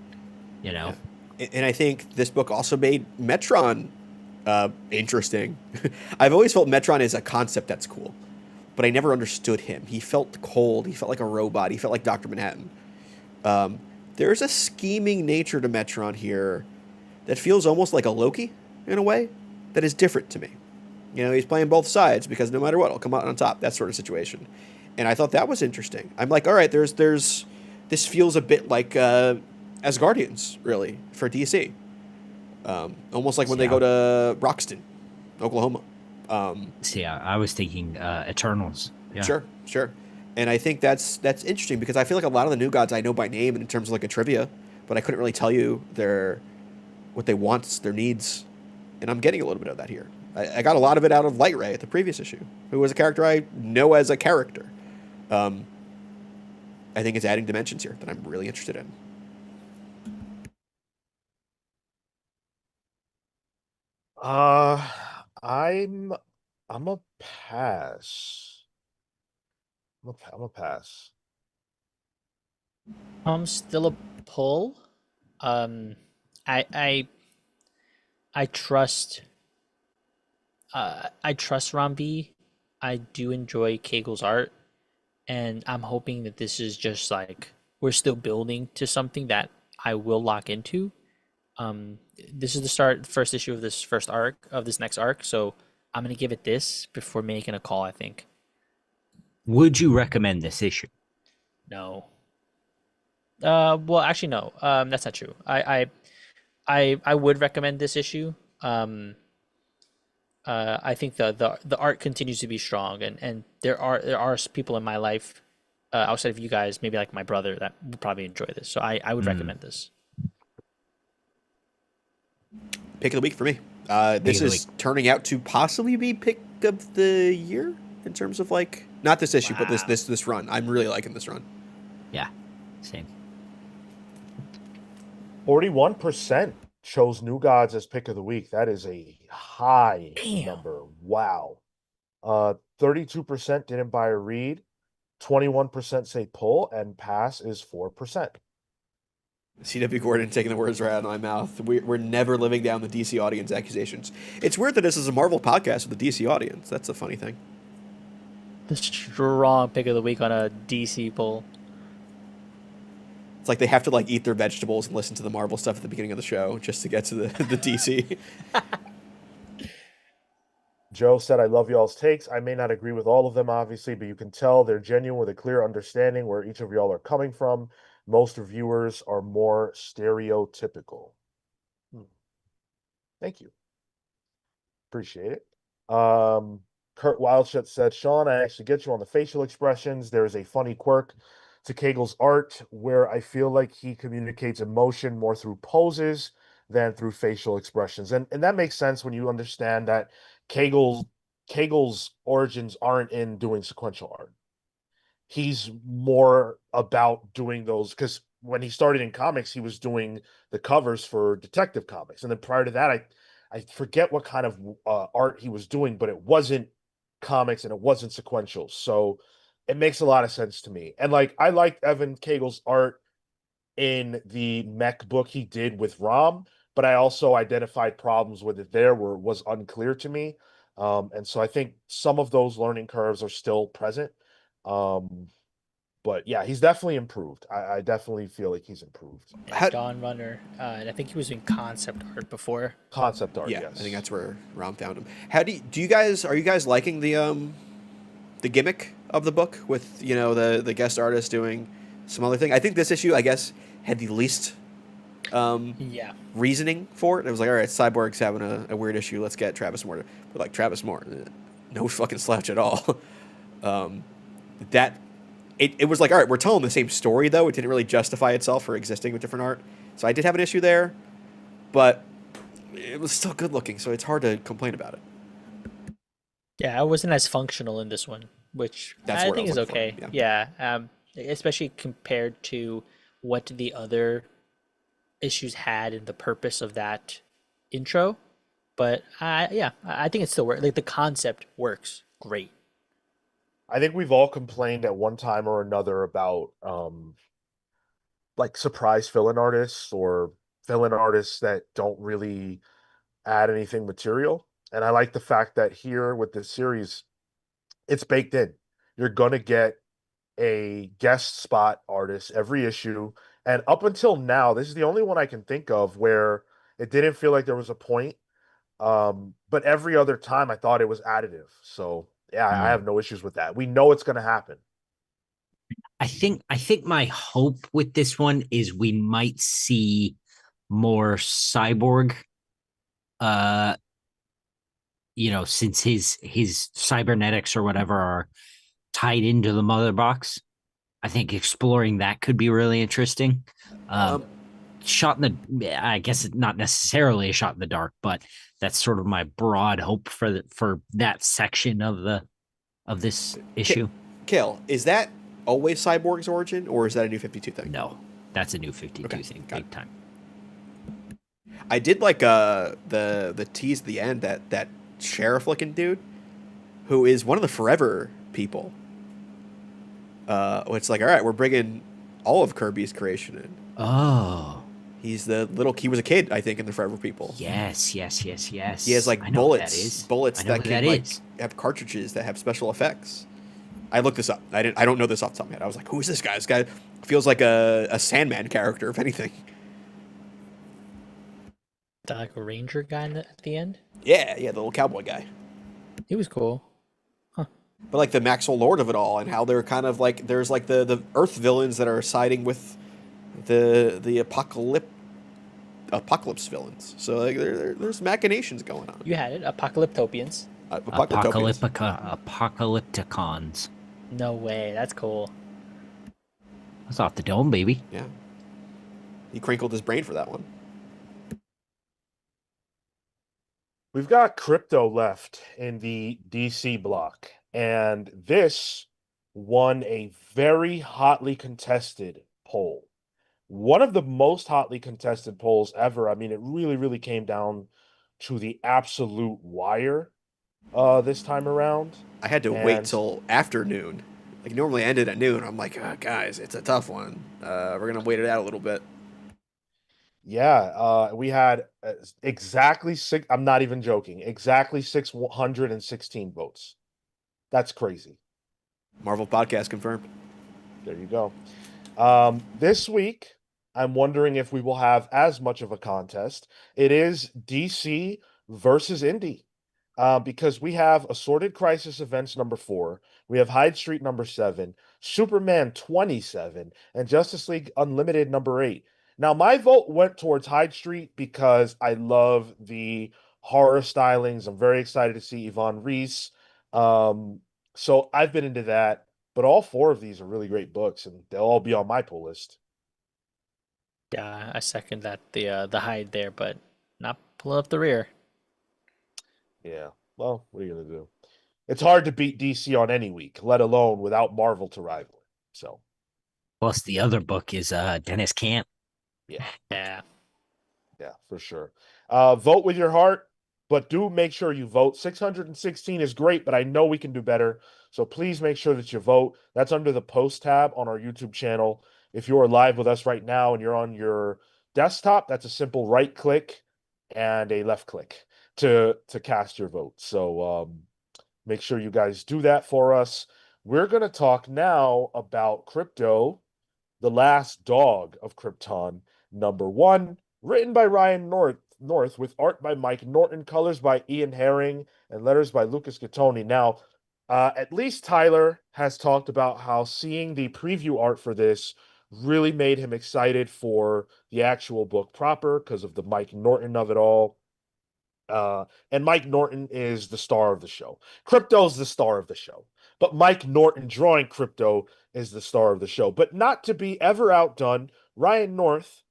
Yeah. And I think this book also made Metron interesting. I've always felt Metron is a concept that's cool, but I never understood him. He felt cold. He felt like a robot. He felt like Dr. Manhattan. There's a scheming nature to Metron here that feels almost like a Loki in a way that is different to me. He's playing both sides because no matter what, I'll come out on top, that sort of situation. And I thought that was interesting. I'm like, all right, there's this feels a bit like Asgardians, really, for DC. Almost like when they go to Roxton, Oklahoma. I was thinking Eternals. Yeah. Sure. And I think that's interesting because I feel like a lot of the New Gods I know by name in terms of like a trivia, but I couldn't really tell you what they want, their needs. And I'm getting a little bit of that here. I got a lot of it out of Light Ray at the previous issue, who was a character I know as a character. I think it's adding dimensions here that I'm really interested in. I'm a pass. I'm a pass. Still a pull. Um, I trust. I trust Rambi. I do enjoy Kegels' art, and I'm hoping that this is just like we're still building to something that I will lock into. This is the first issue of this first arc of this next arc, so I'm gonna give it this before making a call. I think. Would you recommend this issue? No. Well, actually, no. That's not true. I would recommend this issue. I think the art continues to be strong, and there are people in my life outside of you guys, maybe like my brother, that would probably enjoy this. So I would recommend this. Pick of the week for me. This is turning out to possibly be pick of the year in terms of like not this issue, but this run. I'm really liking this run. Yeah, same. 41% chose New Gods as pick of the week. That is a high number. Wow. 32% didn't buy or read. 21% say pull, and pass is 4%. C.W. Gordon taking the words right out of my mouth. We're never living down the DC audience accusations. It's weird that this is a Marvel podcast with a DC audience. That's a funny thing. The strong pick of the week on a DC poll. It's like they have to like eat their vegetables and listen to the Marvel stuff at the beginning of the show just to get to the DC. Joe said, I love y'all's takes. I may not agree with all of them, obviously, but you can tell they're genuine with a clear understanding where each of y'all are coming from. Most reviewers are more stereotypical. Thank you. Appreciate it. Kurt Wildshut said, Sean, I actually get you on the facial expressions. There is a funny quirk to Cagel's art where I feel like he communicates emotion more through poses than through facial expressions. And that makes sense when you understand that Cagel's origins aren't in doing sequential art. He's more about doing those because when he started in comics, he was doing the covers for Detective Comics. And then prior to that, I forget what kind of art he was doing, but it wasn't comics and it wasn't sequential. So it makes a lot of sense to me. And like I liked Evan Cagel's art in the mech book he did with Rom, but I also identified problems with it there where it was unclear to me. And so I think some of those learning curves are still present. But yeah, he's definitely improved. I definitely feel like he's improved. Dawn Runner, and I think he was in concept art before. Concept art, Yeah, yes. I think that's where Rom found him. How do you guys are you guys liking the gimmick of the book with the guest artist doing some other thing? I think this issue, I guess, had the least reasoning for it. It was like, all right, Cyborg's having a weird issue. Let's get Travis Moore. But like Travis Moore, no fucking slouch at all. It was like, all right, we're telling the same story though. It didn't really justify itself for existing with different art. So I did have an issue there, but it was still good looking. So it's hard to complain about it. Yeah, I wasn't as functional in this one, which I think is okay. Yeah, especially compared to what the other issues had and the purpose of that intro. But I think it still works. Like the concept works great. I think we've all complained at one time or another about like surprise fill-in artists or fill-in artists that don't really add anything material. And I like the fact that here with this series, it's baked in. You're gonna get a guest spot artist every issue. And up until now, this is the only one I can think of where it didn't feel like there was a point. But every other time I thought it was additive. So yeah, I have no issues with that. We know it's gonna happen. I think my hope with this one is we might see more Cyborg. Since his cybernetics or whatever are tied into the mother box, I think exploring that could be really interesting. Shot in the, I guess it's not necessarily a shot in the dark, but that's sort of my broad hope for that section of this issue. Cale, is that always Cyborg's origin, or is that a New 52 thing? No, that's a New 52 thing, big time. I did like the tease at the end that sheriff looking dude, who is one of the Forever people. It's like, all right, we're bringing all of Kirby's creation in. Oh. He was a kid, I think, in the Forever People. Yes. He has like bullets that can have cartridges that have special effects. I looked this up. I don't know this off the top of my head. I was like, who is this guy? This guy feels like a Sandman character, if anything. Like a ranger guy at the end? Yeah, the little cowboy guy. He was cool. But like the Maxwell Lord of it all, and how they're kind of like there's like the Earth villains that are siding with the apocalypse villains. So like there's machinations going on. You had it, Apocalyptopians. Apocalypticons. No way, that's cool. That's off the dome, baby. Yeah. He crinkled his brain for that one. We've got Krypto left in the DC block, and this won a very hotly contested poll. One of the most hotly contested polls ever. I mean, it really, really came down to the absolute wire this time around. I had to wait till afternoon. Like, normally ended at noon. I'm like, oh, guys, it's a tough one. We're going to wait it out a little bit. Yeah, we had exactly six. I'm not even joking. Exactly 616 votes. That's crazy. Marvel podcast confirmed. There you go. This week, I'm wondering if we will have as much of a contest. It is DC versus Indy. Because we have Assorted Crisis Events number 4, we have Hyde Street number 7, Superman 27, and Justice League Unlimited number 8. Now, my vote went towards Hyde Street because I love the horror stylings. I'm very excited to see Yvonne Reese. So I've been into that. But all 4 of these are really great books, and they'll all be on my pull list. Yeah, I second that the hide there, but not pulling up the rear. Yeah. Well, what are you gonna do? It's hard to beat DC on any week, let alone without Marvel to rival it. So Plus, the other book is Dennis Camp. yeah, Yeah. yeah, for sure. Vote with your heart, but do make sure you vote. 616 is great, but I know we can do better. So please make sure that you vote. That's under the post tab on our YouTube channel. If you are live with us right now and you're on your desktop, that's a simple right click and a left click to cast your vote. So make sure you guys do that for us. We're going to talk now about Krypto, The Last Dog of Krypton, number 1, written by Ryan North with art by Mike Norton, colors by Ian Herring, and letters by Lucas Gattoni. Now, at least Tyler has talked about how seeing the preview art for this really made him excited for the actual book proper because of the Mike Norton of it all. And Mike Norton is the star of the show. Krypto's the star of the show. But Mike Norton drawing Krypto is the star of the show. But not to be ever outdone, Ryan North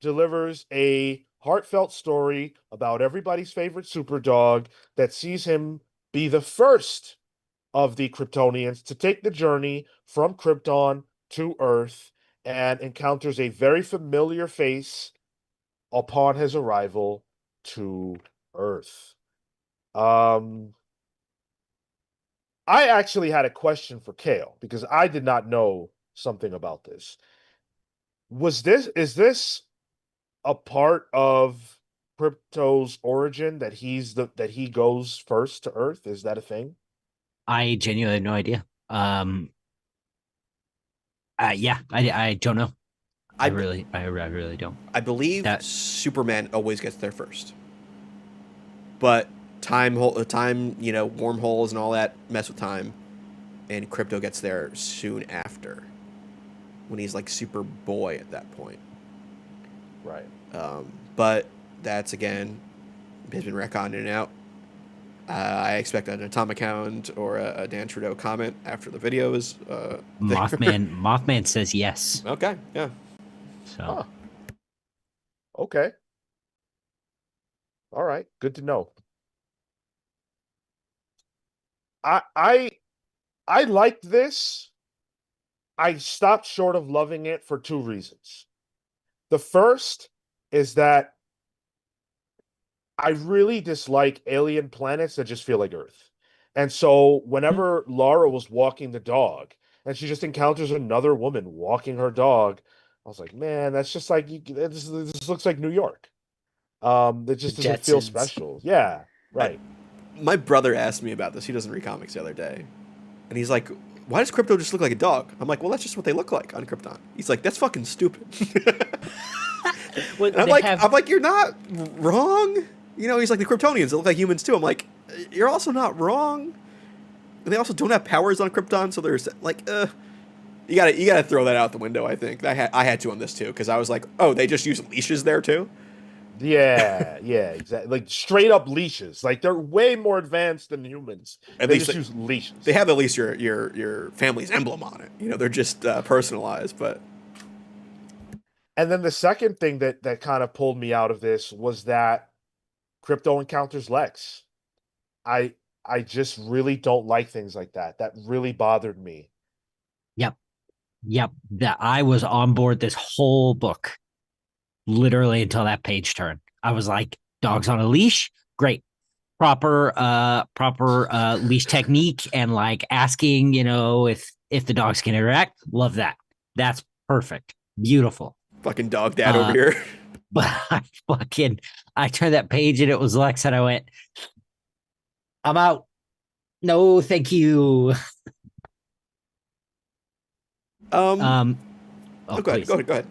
delivers a heartfelt story about everybody's favorite superdog that sees him be the first of the Kryptonians to take the journey from Krypton to Earth and encounters a very familiar face upon his arrival to Earth. I actually had a question for Cale because I did not know something about this. Is this a part of Krypto's origin that he goes first to Earth? Is that a thing? I genuinely have no idea. Yeah, I don't know. I really don't. I believe That Superman always gets there first, but time, wormholes and all that mess with time, and Krypto gets there soon after, when he's like Superboy at that point. Right. But that's again has been retconned in and out. I expect an Atomic Hound or a Dan Trudeau comment after the videos. Mothman says yes. Okay, yeah. So Huh. Okay. All right. Good to know. I liked this. I stopped short of loving it for 2 reasons. The first is that I really dislike alien planets that just feel like Earth. And so whenever Laura was walking the dog and she just encounters another woman walking her dog, I was like, man, that's just like this looks like New York. It just The doesn't feel Jetsons. special. Yeah, right. My brother asked me about this. He doesn't read comics the other day, and he's like, "Why does Krypto just look like a dog?" I'm like, "Well, that's just what they look like on Krypton." He's like, "That's fucking stupid." Well, And I'm like, "You're not wrong." He's like, the Kryptonians, they look like humans too. I'm like, "You're also not wrong." And they also don't have powers on Krypton, so there's like, you gotta throw that out the window. I think I had to on this too, because I was like, "Oh, they just use leashes there too." Yeah, exactly. Like straight up leashes. Like they're way more advanced than humans. At They least just use leashes. They have at least your family's emblem on it. They're just personalized, but. And then the second thing that kind of pulled me out of this was that Krypto encounters Lex. I I just really don't like things like that. That really bothered me. yep. That I was on board this whole book, literally until that page turn. I was like, dogs on a leash, great. Proper leash technique and like asking, if the dogs can interact. Love that. That's perfect. Beautiful. Fucking dog dad over here. But I turned that page and it was Lex and I went, I'm out. No, thank you. Um, Oh, Oh, go ahead. please. Go ahead. Go ahead.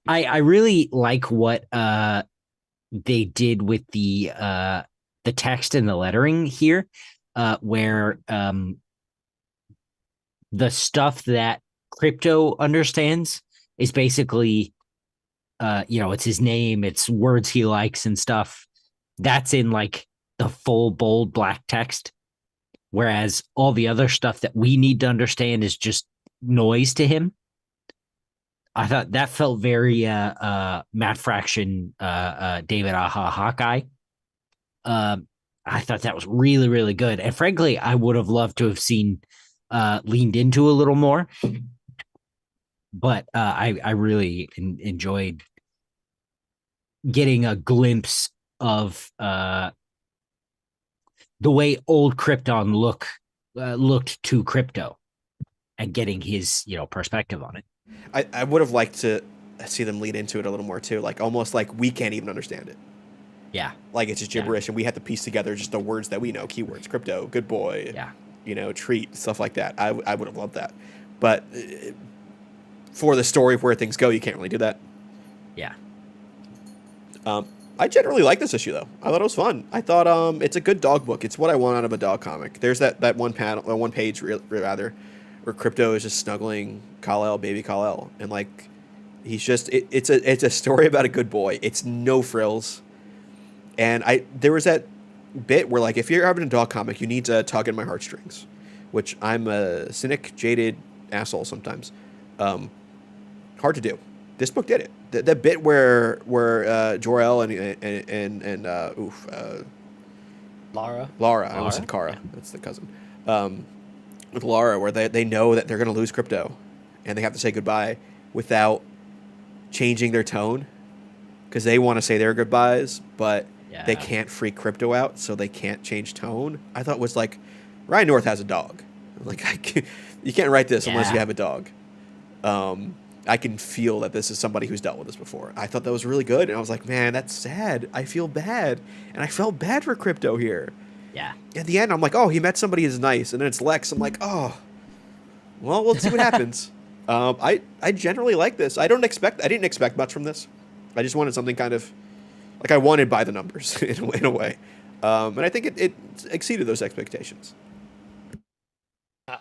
I really like what they did with the text and the lettering here, where the stuff that Krypto understands is basically it's his name, it's words he likes and stuff. That's in like the full bold black text. Whereas all the other stuff that we need to understand is just noise to him. I thought that felt very Matt Fraction, David Aha Hawkeye. Um, I thought that was really, really good. And frankly, I would have loved to have seen leaned into a little more. But I really enjoyed getting a glimpse of the way old Krypton looked to Krypto and getting his perspective on it. I would have liked to see them lead into it a little more too, like almost like we can't even understand it. Yeah, Like it's just gibberish, and we have to piece together just the words that we know, keywords, crypto, good boy, yeah, treat, stuff like that. I would have loved that, but for the story of where things go, you can't really do that. yeah. I generally like this issue though. I thought it was fun. I thought it's a good dog book. It's what I want out of a dog comic. There's that one panel, one page rather, where Krypto is just snuggling Kal-El, baby Kal-El, and like he's just it's a story about a good boy. It's no frills, and there was that bit where like if you're having a dog comic, you need to tug in my heartstrings, which I'm a cynic, jaded asshole sometimes. Hard to do. This book did it. The bit where Jor-El and Lara. Lara, I almost said Kara. Yeah. That's the cousin. With Lara, where they know that they're going to lose Krypto, and they have to say goodbye without changing their tone, because they want to say their goodbyes, but they can't freak Krypto out, so they can't change tone. I thought was like, Ryan North has a dog. Like you can't write this unless you have a dog. I can feel that this is somebody who's dealt with this before. I thought that was really good, and I was like, man, that's sad. I feel bad, and I felt bad for Krypto here. Yeah. At the end, I'm like, oh, he met somebody who's nice, and then it's Lex. I'm like, oh, well, we'll see what happens. I generally like this. I didn't expect much from this. I just wanted something kind of like I wanted by the numbers in a way, and I think it exceeded those expectations.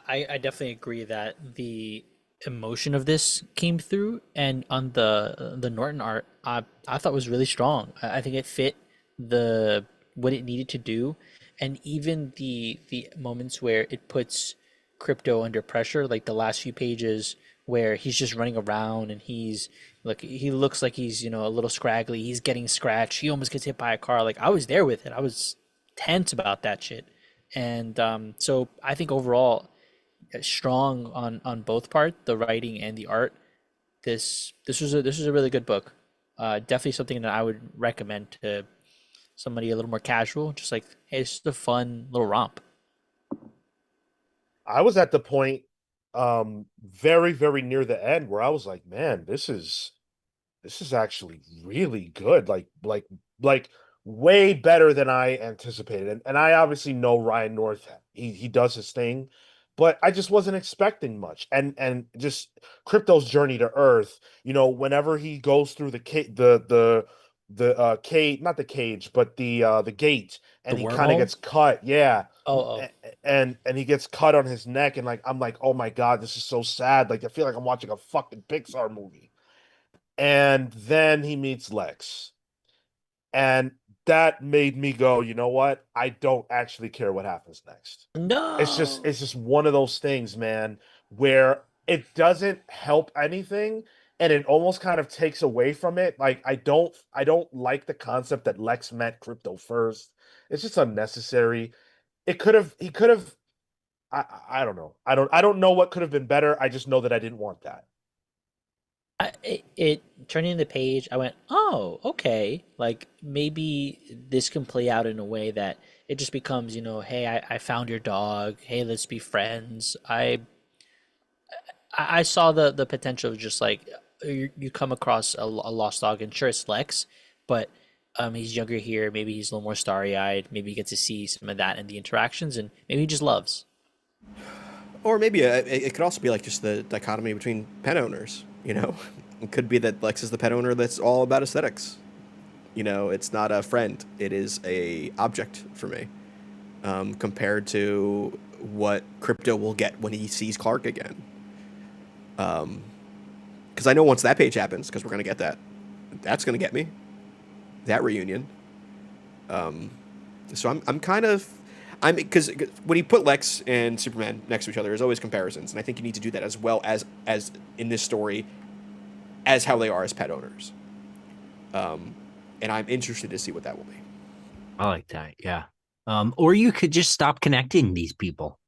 I definitely agree that the emotion of this came through, and on the Norton art, I thought was really strong. I think it fit the what it needed to do, and even the moments where it puts Krypto under pressure, like the last few pages where he's just running around and he looks like he's a little scraggly. He's getting scratched. He almost gets hit by a car. Like I was there with it. I was tense about that shit, and so I think overall strong on both part, the writing and the art. This was a really good book. Definitely something that I would recommend to somebody a little more casual. Just like, hey, it's just a fun little romp. I was at the point very, very near the end where I was like, man, this is actually really good. Like way better than I anticipated. And I obviously know Ryan North. He does his thing, but I just wasn't expecting much. And just Crypto's journey to Earth, whenever he goes through the cage, not the cage, but the gate, The and he kind of wormhole. gets cut. Yeah. Oh, And he gets cut on his neck, and like I'm like, oh my God, this is so sad. Like I feel like I'm watching a fucking Pixar movie. And then he meets Lex. And that made me go, you know what? I don't actually care what happens next. It's just no. it's just one of those things, man, where it doesn't help anything and it almost kind of takes away from it. Like I don't like the concept that Lex met Crypto first. It's just unnecessary. He could have I don't know. I don't know what could have been better. I just know that I didn't want that. It turning the page, I went, oh, okay. Like maybe this can play out in a way that it just becomes, hey, I found your dog. Hey, let's be friends. I saw the potential of just like you come across a lost dog, and sure it's Lex, but he's younger here. Maybe he's a little more starry eyed. Maybe he gets to see some of that in the interactions, and maybe he just loves. Or maybe it could also be like just the dichotomy between pet owners. You know, it could be that Lex is the pet owner that's all about aesthetics. You know, it's not a friend; it is a object for me, compared to what Krypto will get when he sees Clark again. Because I know once that page happens, because we're gonna get that, that's gonna get me that reunion. So I'm kind of because when you put Lex and Superman next to each other, there's always comparisons, and I think you need to do that as well as in this story, as how they are as pet owners. And I'm interested to see what that will be. I like that. Yeah. Or you could just stop connecting these people.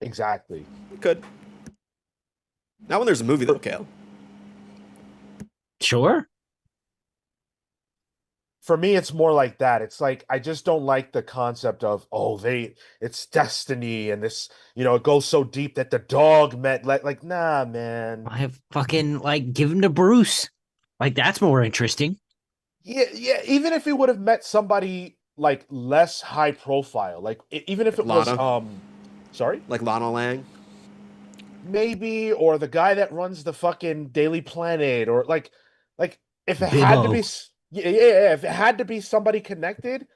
Exactly. We could. Not when there's a movie though, Cale. Sure. For me, it's more like that. It's like I just don't like the concept of it's destiny and this, it goes so deep that the dog met like nah, man. I have fucking give him to Bruce. Like that's more interesting. Yeah. Even if he would have met somebody like less high profile, like even if it Lana. was sorry, Like Lana Lang. maybe, or the guy that runs the fucking Daily Planet, or like if it Bibbo. had to be, yeah, if it had to be somebody connected,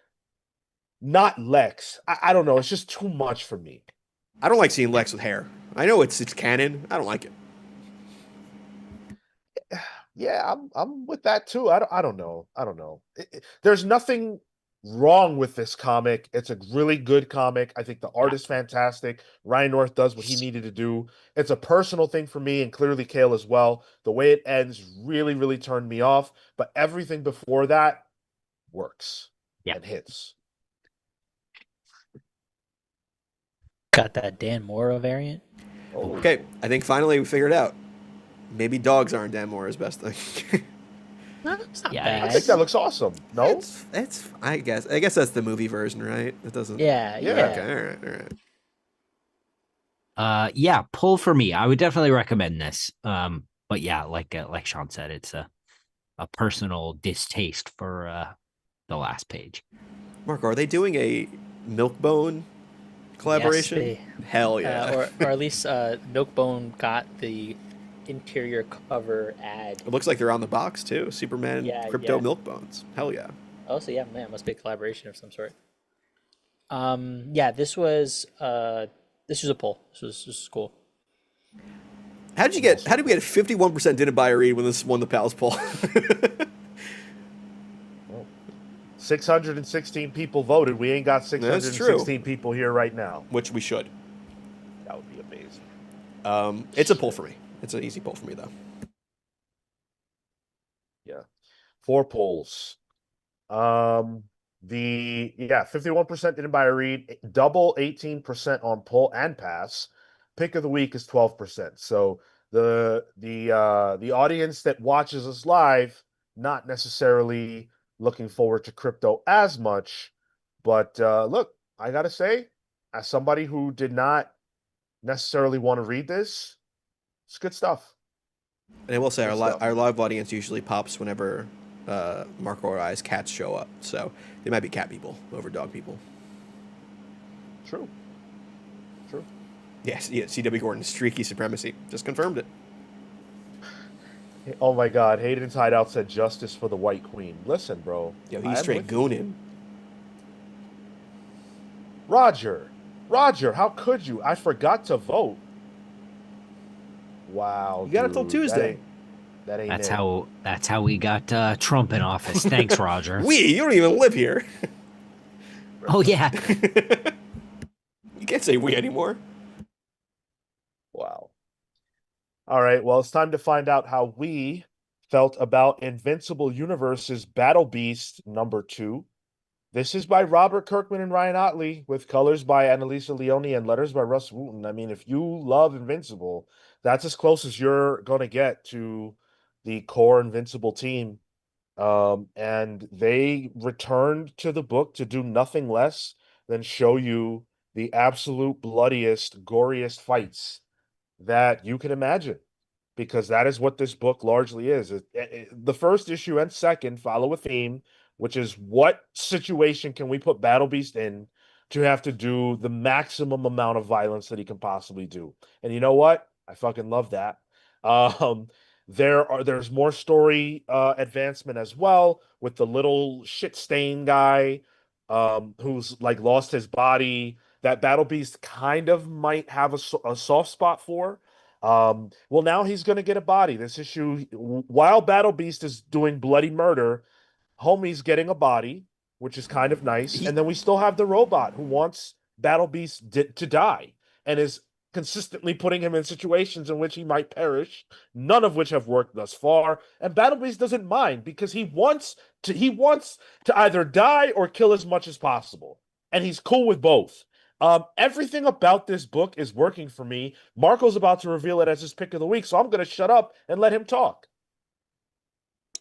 not Lex. I don't know. It's just too much for me. I don't like seeing Lex with hair. I know it's canon. I don't like it. Yeah, I'm with that too. I don't know. There's nothing wrong with this comic. It's a really good comic. I think the art is fantastic. Ryan North does what he needed to do. It's a personal thing for me, and clearly Cale as well. The way it ends really, really turned me off. But everything before that works and hits. Got that Dan Mora variant. Oh. Okay, I think finally we figured it out. Maybe dogs aren't Dan Mora's best thing. It's not Yeah, bad. I think that looks awesome. No? It's I guess that's the movie version, right? It doesn't. Yeah. Okay, all right. Yeah, pull for me. I would definitely recommend this. But yeah, like Sean said, it's a personal distaste for the last page. Marco, are they doing a Milkbone collaboration? Yes, Hell yeah! or at least Milkbone got the interior cover ad. It looks like they're on the box too. Superman, Krypto, yeah. Milkbones. Hell yeah! Oh, so yeah, man, must be a collaboration of some sort. Yeah, this was a poll. This was cool. How did we get 51% didn't buy or read when this won the Pals poll? 616 people voted. We ain't got 616 people here right now. Which we should. That would be amazing. It's a pull for me. It's an easy pull for me, though. Yeah. 4 polls. 51% didn't buy or read, double 18% on pull and pass. Pick of the week is 12%. So the audience that watches us live, not necessarily looking forward to Krypto as much, but look, I gotta say, as somebody who did not necessarily want to read this, it's good stuff. And I will say, our live audience usually pops whenever Marco or I's cats show up, so they might be cat people over dog people. True. Yes, yeah, C.W. Gordon, streaky supremacy. Just confirmed it. Oh my God, Hayden's Hideout said justice for the White Queen. Listen, bro. Yo, he's straight gooning. Roger, how could you? I forgot to vote. Wow, you got until Tuesday. That ain't That's it. that's how we got Trump in office. Thanks, Roger. You don't even live here. Oh yeah. You can't say we anymore. Wow. All right, well, it's time to find out how we felt about Invincible Universe's Battlebeast #2. This is by Robert Kirkman and Ryan Otley, with colors by Annalisa Leone and letters by Russ Wooten. I mean, if you love Invincible, that's as close as you're going to get to the core Invincible team. And they returned to the book to do nothing less than show you the absolute bloodiest, goriest fights that you can imagine, because that is what this book largely is. The first issue and second follow a theme, which is what situation can we put Battlebeast in to have to do the maximum amount of violence that he can possibly do. And you know what? I fucking love that. Um, there's more story advancement as well with the little shit stain guy who's like lost his body that Battle Beast kind of might have a soft spot for. Well, now he's going to get a body. This issue, while Battle Beast is doing bloody murder, Homie's getting a body, which is kind of nice. He- And then we still have the robot who wants Battle Beast to die and is consistently putting him in situations in which he might perish, none of which have worked thus far. And Battle Beast doesn't mind because he wants to either die or kill as much as possible. And he's cool with both. Everything about this book is working for me. Marco's about to reveal it as his pick of the week, so I'm going to shut up and let him talk.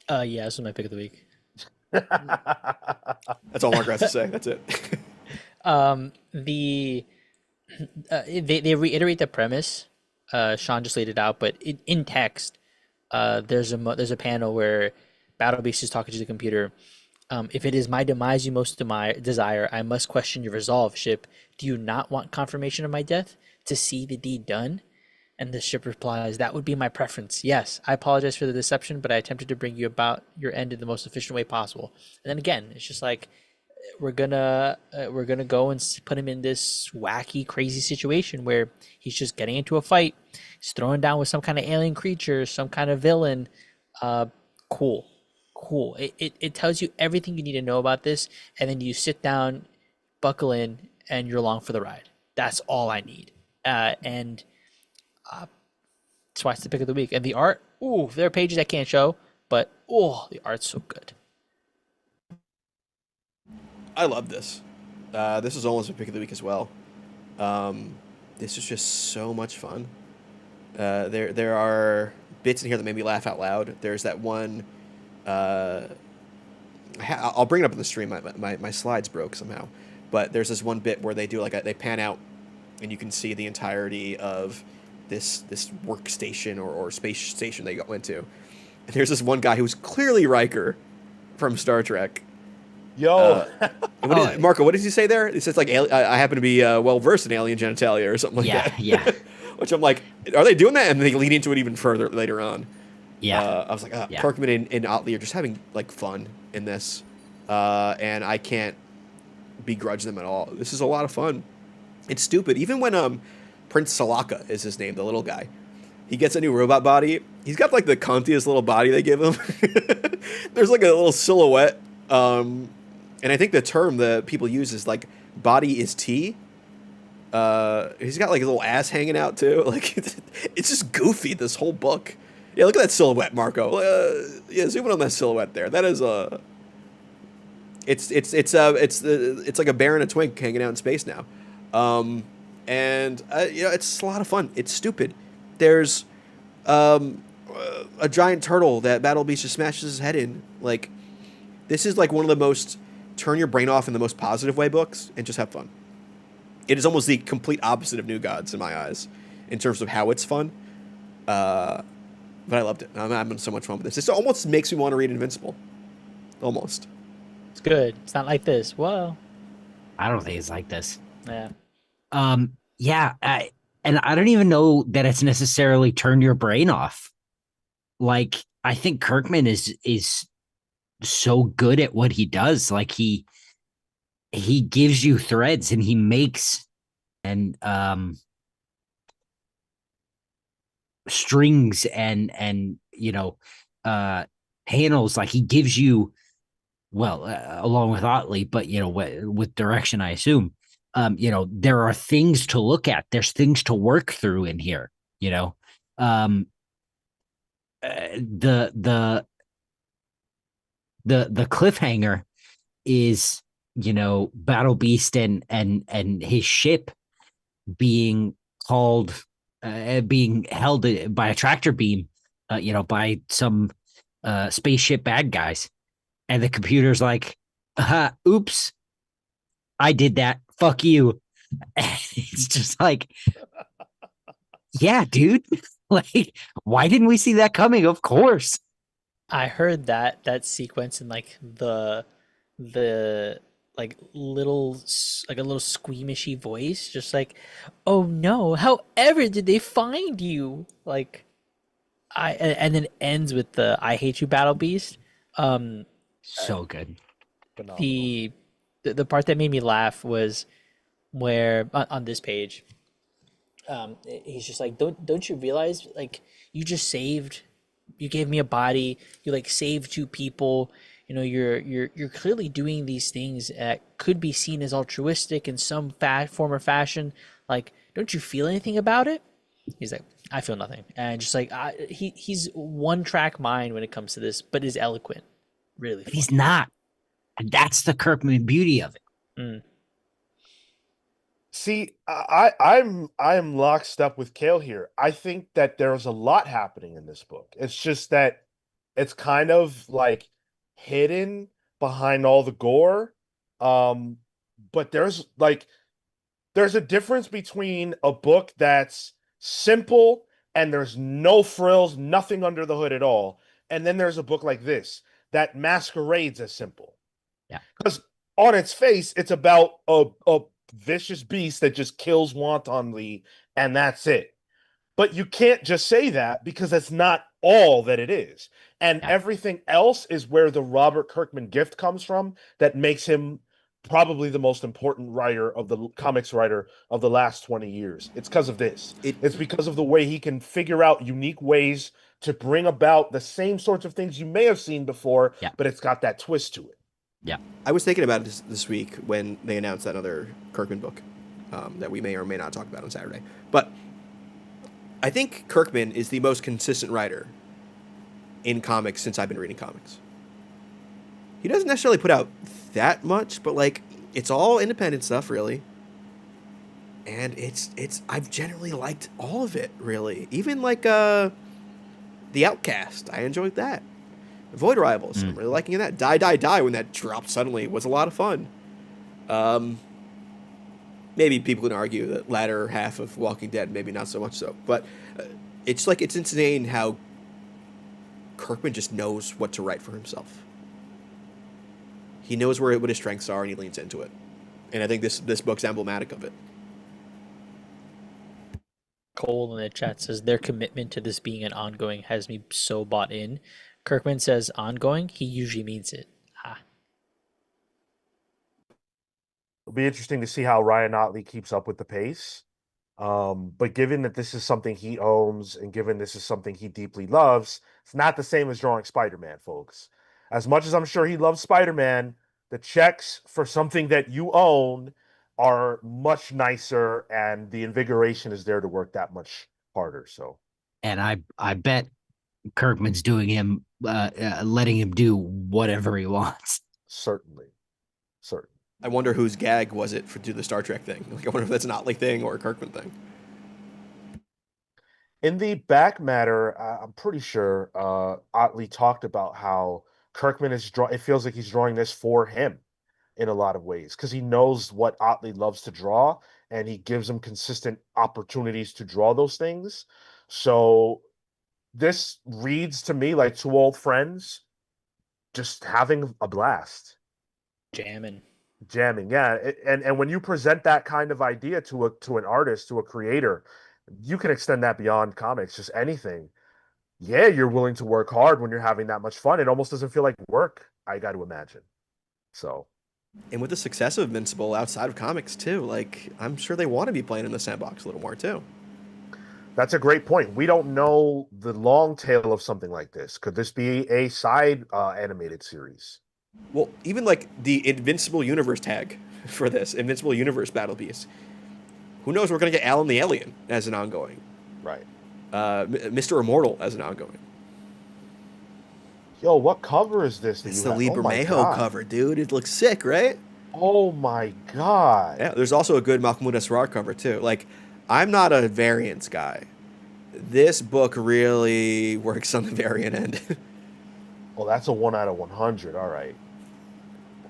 Yeah, this is my pick of the week. That's all Mark has to say. That's it. They reiterate the premise. Sean just laid it out, but in text, there's a panel where Battlebeast is talking to the computer. If it is my demise you most desire, I must question your resolve, ship. Do you not want confirmation of my death to see the deed done? And the ship replies, that would be my preference. Yes, I apologize for the deception, but I attempted to bring you about your end in the most efficient way possible. And then again, it's just like, we're gonna go and put him in this wacky, crazy situation where he's just getting into a fight, he's throwing down with some kind of alien creature, some kind of villain. Cool. It tells you everything you need to know about this, and then you sit down, buckle in, and you're along for the ride. That's all I need. And that's why it's the pick of the week. And the art, ooh, there are pages I can't show, but the art's so good. I love this. This is almost a pick of the week as well. This is just so much fun. There are bits in here that made me laugh out loud. There's that one. I'll bring it up in the stream. My slides broke somehow, but there's this one bit where they do they pan out, and you can see the entirety of this workstation or space station they go into. And there's this one guy who's clearly Riker from Star Trek. Yo, Marco, what did he say there? He says I happen to be well versed in alien genitalia or something like that. Yeah. Which I'm like, are they doing that? And they lead into it even further later on. Yeah. I was like, Kirkman and Otley are just having fun in this, and I can't begrudge them at all. This is a lot of fun. It's stupid. Even when Prince Salaka is his name, the little guy, he gets a new robot body. He's got the cuntiest little body they give him. There's a little silhouette, and I think the term that people use is body is tea. He's got his little ass hanging out too. It's just goofy, this whole book. Yeah, look at that silhouette, Marco. Zoom in on that silhouette there. That is it's like a bear and a twink hanging out in space now. It's a lot of fun. It's stupid. There's a giant turtle that Battle Beast just smashes his head in. This is one of the most turn your brain off in the most positive way books and just have fun. It is almost the complete opposite of New Gods in my eyes in terms of how it's fun. But I loved it. I'm having so much fun with this. This almost makes me want to read Invincible. Almost. It's good. It's not like this. Whoa. I don't think it's like this. Yeah. And I don't even know that it's necessarily turn your brain off. I think Kirkman is so good at what he does. He gives you threads and he makes strings and panels. He gives you, along with Otley, but with direction, I assume. There are things to look at. There's things to work through in here. The cliffhanger is Battle Beast and his ship being being held by a tractor beam, by some spaceship bad guys, and the computer's like, oops, I did that. Fuck you. It's just yeah, dude. Why didn't we see that coming? Of course. I heard that sequence in the like like a little squeamishy voice, just like, "Oh no, however did they find you?" Like and then ends with the "I hate you, Battlebeast." Um, So good. Phenomenal. the part that made me laugh was where on this page, he's just like, don't you realize, like, you just saved, you gave me a body, you like saved two people, you know, you're clearly doing these things that could be seen as altruistic in some form or fashion. Like, don't you feel anything about it? He's like, I feel nothing, and just like he's one track mind when it comes to this, but is eloquent, really But he's funny. not. And that's the Kirkman beauty of it. Mm. See, I'm locked up with Cale here. I think that there's a lot happening in this book. It's just that it's kind of like hidden behind all the gore. Um, but there's a difference between a book that's simple and there's no frills, nothing under the hood at all, and then there's a book like this that masquerades as simple. Yeah. Because on its face, it's about a vicious beast that just kills wantonly, and that's it. But you can't just say that because that's not all that it is. And Yeah. everything else is where the Robert Kirkman gift comes from that makes him probably the most important writer of the comics writer of the last 20 years. It's because of this. It's because of the way he can figure out unique ways to bring about the same sorts of things you may have seen before, Yeah. but it's got that twist to it. Yeah. I was thinking about it this week when they announced that other Kirkman book that we may or may not talk about on Saturday. But I think Kirkman is the most consistent writer in comics since I've been reading comics. He doesn't necessarily put out that much, but like it's all independent stuff, really. And I've generally liked all of it, really. Even like The Outcast, I enjoyed that. Void Rivals, I'm really liking that. Die, Die, Die, when that dropped suddenly, was a lot of fun. Maybe people can argue that latter half of Walking Dead, maybe not so much so. But it's insane how Kirkman just knows what to write for himself. He knows what his strengths are, and he leans into it. And I think this book's emblematic of it. Cole in the chat says their commitment to this being an ongoing has me so bought in. Kirkman says ongoing, he usually means it. It'll be interesting to see how Ryan Otley keeps up with the pace. But given that this is something he owns and given this is something he deeply loves, it's not the same as drawing Spider-Man, folks. As much as I'm sure he loves Spider-Man, the checks for something that you own are much nicer and the invigoration is there to work that much harder. So, And I bet Kirkman's doing him, letting him do whatever he wants. certainly. I wonder whose gag was it to do the Star Trek thing. Like, I wonder if that's an Otley thing or a Kirkman thing. In the back matter, I'm pretty sure Otley talked about how Kirkman is it feels like he's drawing this for him in a lot of ways because he knows what Otley loves to draw and he gives him consistent opportunities to draw those things. So this reads to me like two old friends just having a blast. Jamming, yeah. And when you present that kind of idea to an artist, to a creator, you can extend that beyond comics, just anything. Yeah, you're willing to work hard when you're having that much fun. It almost doesn't feel like work, I got to imagine. So, and with the success of Invincible outside of comics too, like I'm sure they want to be playing in the sandbox a little more too. That's a great point. We don't know the long tail of something like this. Could this be a side animated series? Well, even like the Invincible Universe tag for this, Invincible Universe Battlebeast. Who knows? We're going to get Alan the Alien as an ongoing. Right. Mr. Immortal as an ongoing. Yo, what cover is this? It's the Lee Bermejo cover, dude. It looks sick, right? Oh my god. Yeah, there's also a good Mahmoud Asrar cover too. Like, I'm not a variants guy. This book really works on the variant end. Well, that's a 1 out of 100. All right.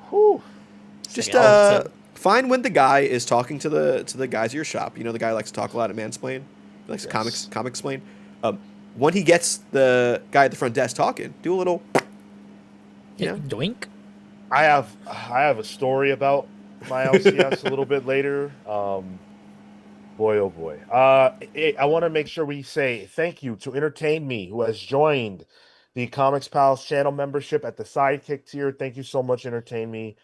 Whew. Just find when the guy is talking to the guys at your shop. You know, the guy likes to talk a lot at mansplain. He likes comics explain. When he gets the guy at the front desk talking, do a little, doink. I have a story about my LCS a little bit later. Boy, oh boy. I want to make sure we say thank you to Entertain Me, who has joined the Comics Pals channel membership at the Sidekick tier. Thank you so much, Entertain Me.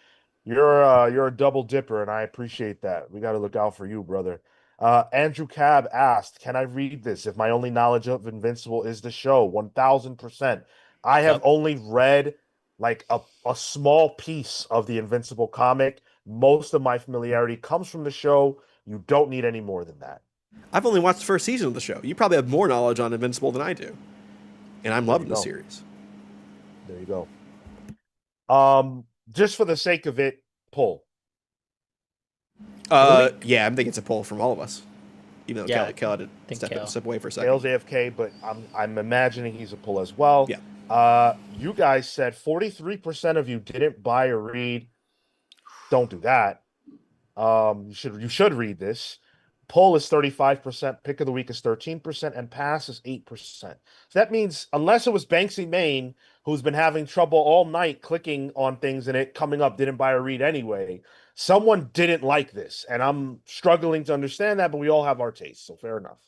You're a double dipper, and I appreciate that. We got to look out for you, brother. Andrew Cab asked, "Can I read this? If my only knowledge of Invincible is the show, 1000%. I have Yep. only read like a small piece of the Invincible comic. Most of my familiarity comes from the show. You don't need any more than that. I've only watched the first season of the show. You probably have more knowledge on Invincible than I do, and I'm There you loving the go. series. There you go. Just for the sake of it, pull. Really? Yeah, I'm thinking it's a pull from all of us, even though Yeah, Cale had to think step, Cale. step away for a Cale's second. AFK, but I'm imagining he's a pull as well. Yeah. You guys said 43% of you didn't buy or read. Don't do that. You should read this. Pull is 35%, pick of the week is 13%, and pass is 8%. So that means unless it was Banksy Main, who's been having trouble all night clicking on things and it coming up, didn't buy or read anyway, someone didn't like this. And I'm struggling to understand that, but we all have our tastes, so fair enough.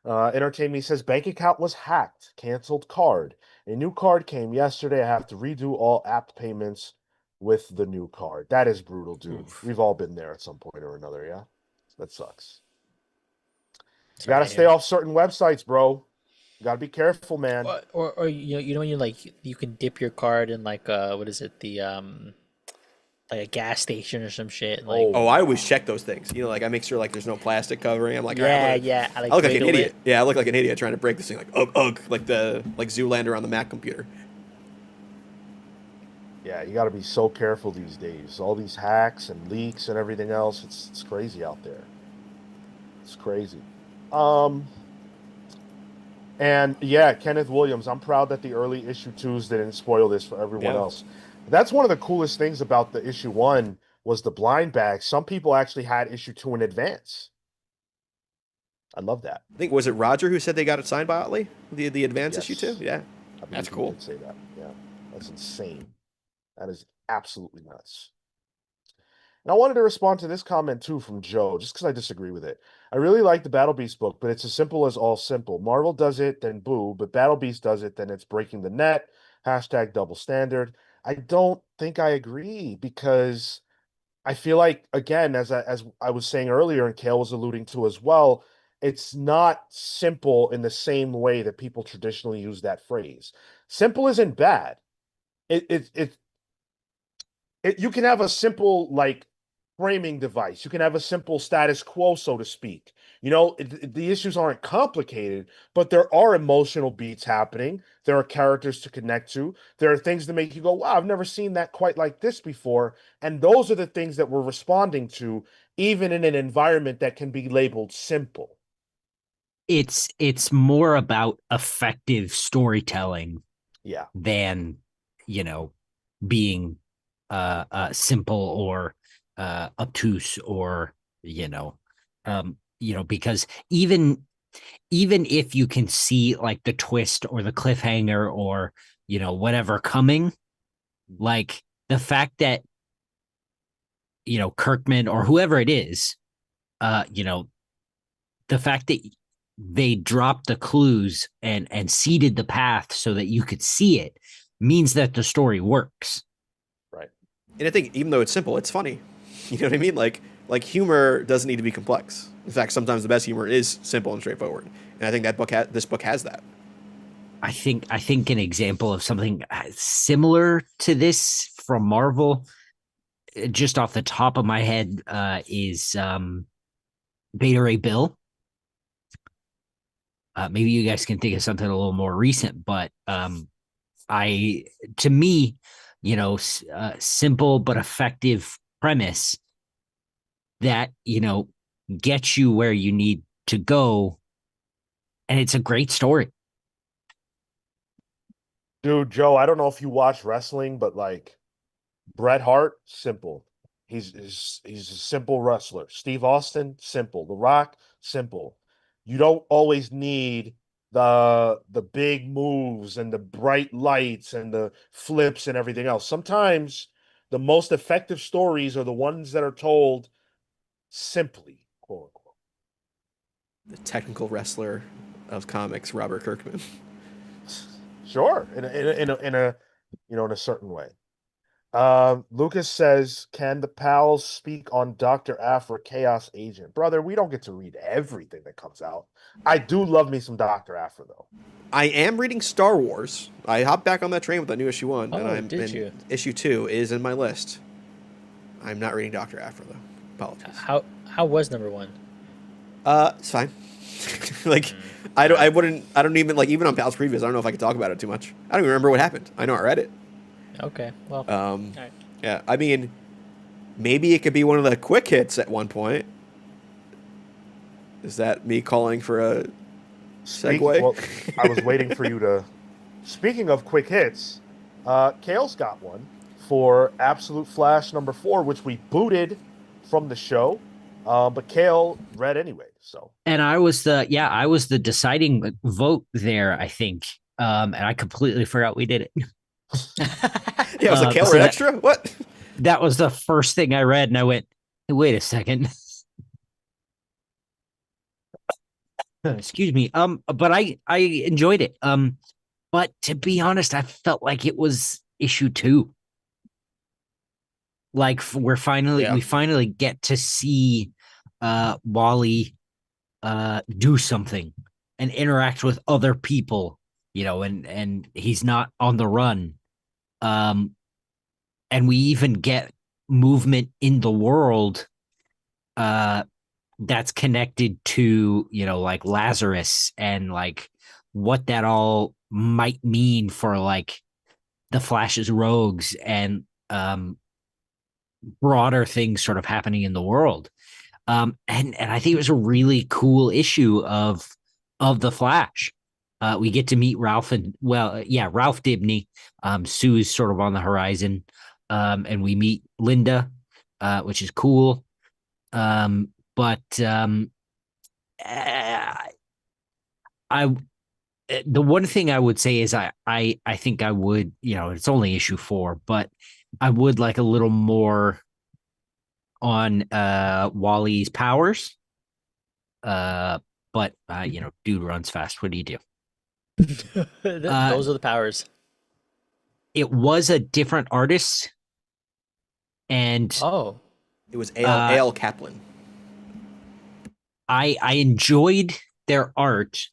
Entertain Me says bank account was hacked, canceled card. A new card came yesterday. I have to redo all app payments with the new card. That is brutal, dude. Oof. We've all been there at some point or another, yeah? That sucks. You Sorry gotta to stay hear. off certain websites, bro. You gotta be careful, man. Or you know when you like you can dip your card in like what is it, the like a gas station or some shit, and like Oh, Oh, I always yeah. check those things. You know, like I make sure like there's no plastic covering. I'm like, all right, yeah, I'm gonna, yeah, I I like look like an ladle idiot. it. Yeah, I look like an idiot trying to break this thing. Like, ugh, ugh, like the Zoolander on the Mac computer. Yeah, you gotta be so careful these days. All these hacks and leaks and everything else. It's crazy out there. It's crazy. Um, And yeah, Kenneth Williams, I'm proud that the early issue twos didn't spoil this for everyone Yeah, else. That's one of the coolest things about the issue one was the blind bag. Some people actually had issue two in advance. I love that. I think was it Roger who said they got it signed by Otley, the advance issue too. Yes, Yeah, I that's believe he cool. did say that. Yeah, that's insane. That is absolutely nuts. And I wanted to respond to this comment too from Joe, just because I disagree with it. I really like the Battlebeast book, but it's as simple as all simple. Marvel does it, then boo, but Battlebeast does it, then it's breaking the net. Hashtag double standard. I don't think I agree because I feel like, again, as I was saying earlier, and Cale was alluding to as well, it's not simple in the same way that people traditionally use that phrase. Simple isn't bad. It you can have a simple like framing device. You can have a simple status quo, so to speak. The issues aren't complicated, but there are emotional beats happening. There are characters to connect to. There are things that make you go, wow, I've never seen that quite like this before. And those are the things that we're responding to, even in an environment that can be labeled simple. It's more about effective storytelling Yeah. than being simple or obtuse or because even if you can see like the twist or the cliffhanger or whatever coming, like the fact that Kirkman or whoever it is, the fact that they dropped the clues and seeded the path so that you could see it means that the story works. Right. And I think even though it's simple, it's funny. You know what I mean? Like humor doesn't need to be complex. In fact, sometimes the best humor is simple and straightforward. And I think this book has that. I think an example of something similar to this from Marvel, just off the top of my head, is Beta Ray Bill. Maybe you guys can think of something a little more recent, but I, to me, simple but effective premise that gets you where you need to go, and it's a great story. Dude, Joe, I don't know if you watch wrestling, but like Bret Hart, simple. He's a simple wrestler. Steve Austin, simple. The Rock, simple. You don't always need the big moves and the bright lights and the flips and everything else. Sometimes the most effective stories are the ones that are told simply, quote unquote. The technical wrestler of comics, Robert Kirkman. Sure, in a in a certain way. Lucas says, "Can the pals speak on Dr. Aphra Chaos Agent?" Brother, we don't get to read everything that comes out. I do love me some Dr. Aphra though. I am reading Star Wars. I hopped back on that train with the new issue 1, and did you? Issue 2 is in my list. I'm not reading Dr. Aphra though. Apologies. How was number 1? It's fine. Like, I don't even, like, even on Pals Previews, I don't know if I can talk about it too much. I don't even remember what happened. I know I read it. Okay, well, All right. Yeah, I mean, maybe it could be one of the quick hits at one point. Is that me calling for a segue? Well, I was waiting for you to. Speaking of quick hits, Cale's got one for Absolute Flash number 4, which we booted from the show, but Cale read anyway. So, And I was the deciding vote there, I think. And I completely forgot we did it. Yeah, I was like, Cale so read that- extra? What? That was the first thing I read, and I went, wait a second. Excuse me. But I enjoyed it. But to be honest, I felt like it was issue 2. Like we finally get to see Wally do something and interact with other people, and he's not on the run. And we even get movement in the world that's connected to, like Lazarus and like what that all might mean for like the Flash's rogues and broader things sort of happening in the world. And I think it was a really cool issue of the Flash. We get to meet Ralph Ralph Dibny. Sue's sort of on the horizon, and we meet Linda, which is cool. But I the one thing I would say is I think I would, it's only issue 4, but I would like a little more on Wally's powers. But dude runs fast. What do you do? Those are the powers. It was a different artist, and Oh, It was A.L. Kaplan. I enjoyed their art,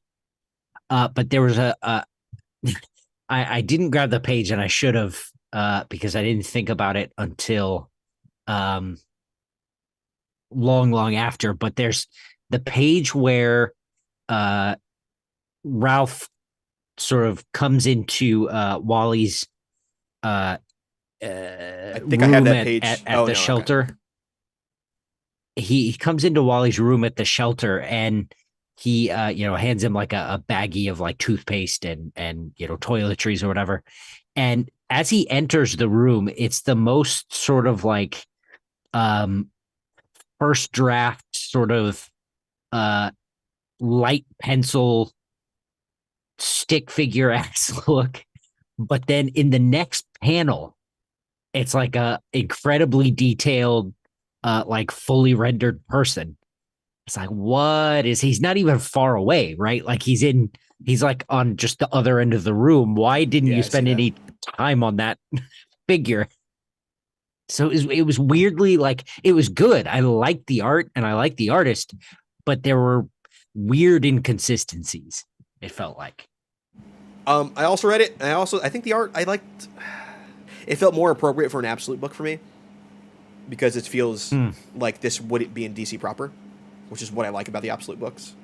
but there was I didn't grab the page, and I should have, because I didn't think about it until long after. But there's the page where Ralph sort of comes into Wally's I think I have that page at the shelter. Okay. He comes into Wally's room at the shelter, and he hands him like a baggie of like toothpaste and toiletries or whatever. And as he enters the room, it's the most sort of like first draft sort of light pencil stick figure ass look. But then in the next panel, it's like a incredibly detailed, like fully rendered person. It's like, what is, he's not even far away, right? Like he's like on just the other end of the room. Why didn't you spend any time on that figure? So it was weirdly, like, it was good. I liked the art and I liked the artist, but there were weird inconsistencies, it felt like. I also read it. I think the art I liked. It felt more appropriate for an Absolute book for me, because it feels like this wouldn't be in DC proper, which is what I like about the Absolute books.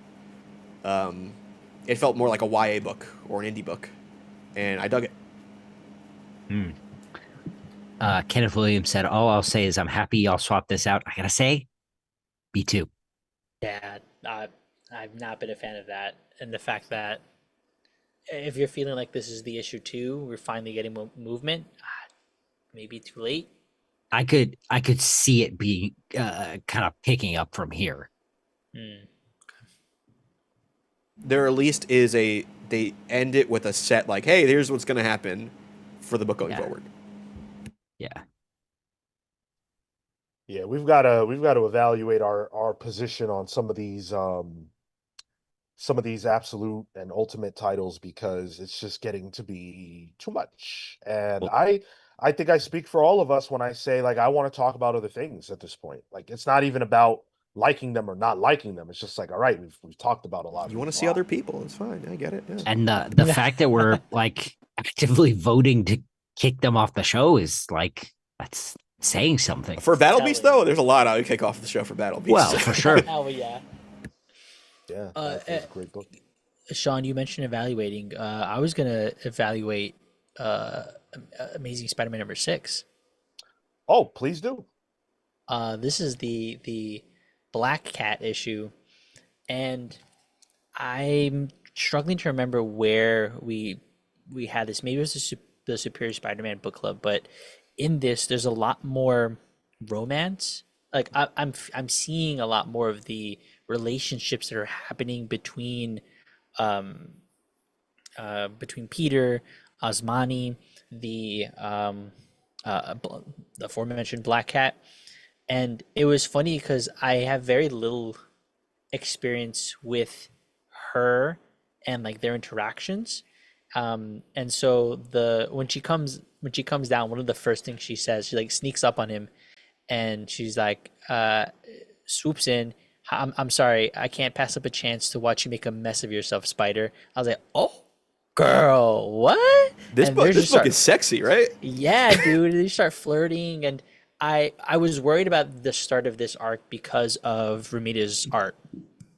It felt more like a YA book or an indie book, and I dug it. Kenneth Williams said, all I'll say is I'm happy y'all swapped this out. I gotta say, me too. Yeah, I've not been a fan of that. And the fact that if you're feeling like this is the issue 2, we're finally getting movement, maybe too late. I could see it being kind of picking up from here. there at least is they end it with a set like, hey, here's what's going to happen for the book going forward. Yeah. Yeah, we've got to evaluate our position on some of these absolute and ultimate titles, because it's just getting to be too much. And Well- I think I speak for all of us when I say, like, I want to talk about other things at this point. Like, it's not even about liking them or not liking them. It's just like, all right, we've talked about a lot. You want to see other people? It's fine. I get it. Yeah. And the fact that we're like actively voting to kick them off the show is like, that's saying something. For Battlebeast, though, there's a lot I would kick off the show for Battlebeast. Well, for sure. Hell yeah. Yeah, that's a great book. Sean, you mentioned evaluating. I was gonna evaluate Amazing Spider-Man #6. Oh, please do. This is the Black Cat issue, and I'm struggling to remember where we had this. Maybe it was the Superior Spider-Man book club, but in this, there's a lot more romance. Like I'm seeing a lot more of the relationships that are happening between Peter, Osmani, the aforementioned Black Cat. And it was funny because I have very little experience with her and like their interactions. And so when she comes down, one of the first things she says, she like sneaks up on him and she's like, swoops in. I'm sorry, I can't pass up a chance to watch you make a mess of yourself, Spider. I was like, oh, girl, what? This book is sexy, right? Yeah, dude. They start flirting, and I was worried about the start of this arc because of Ramita's art,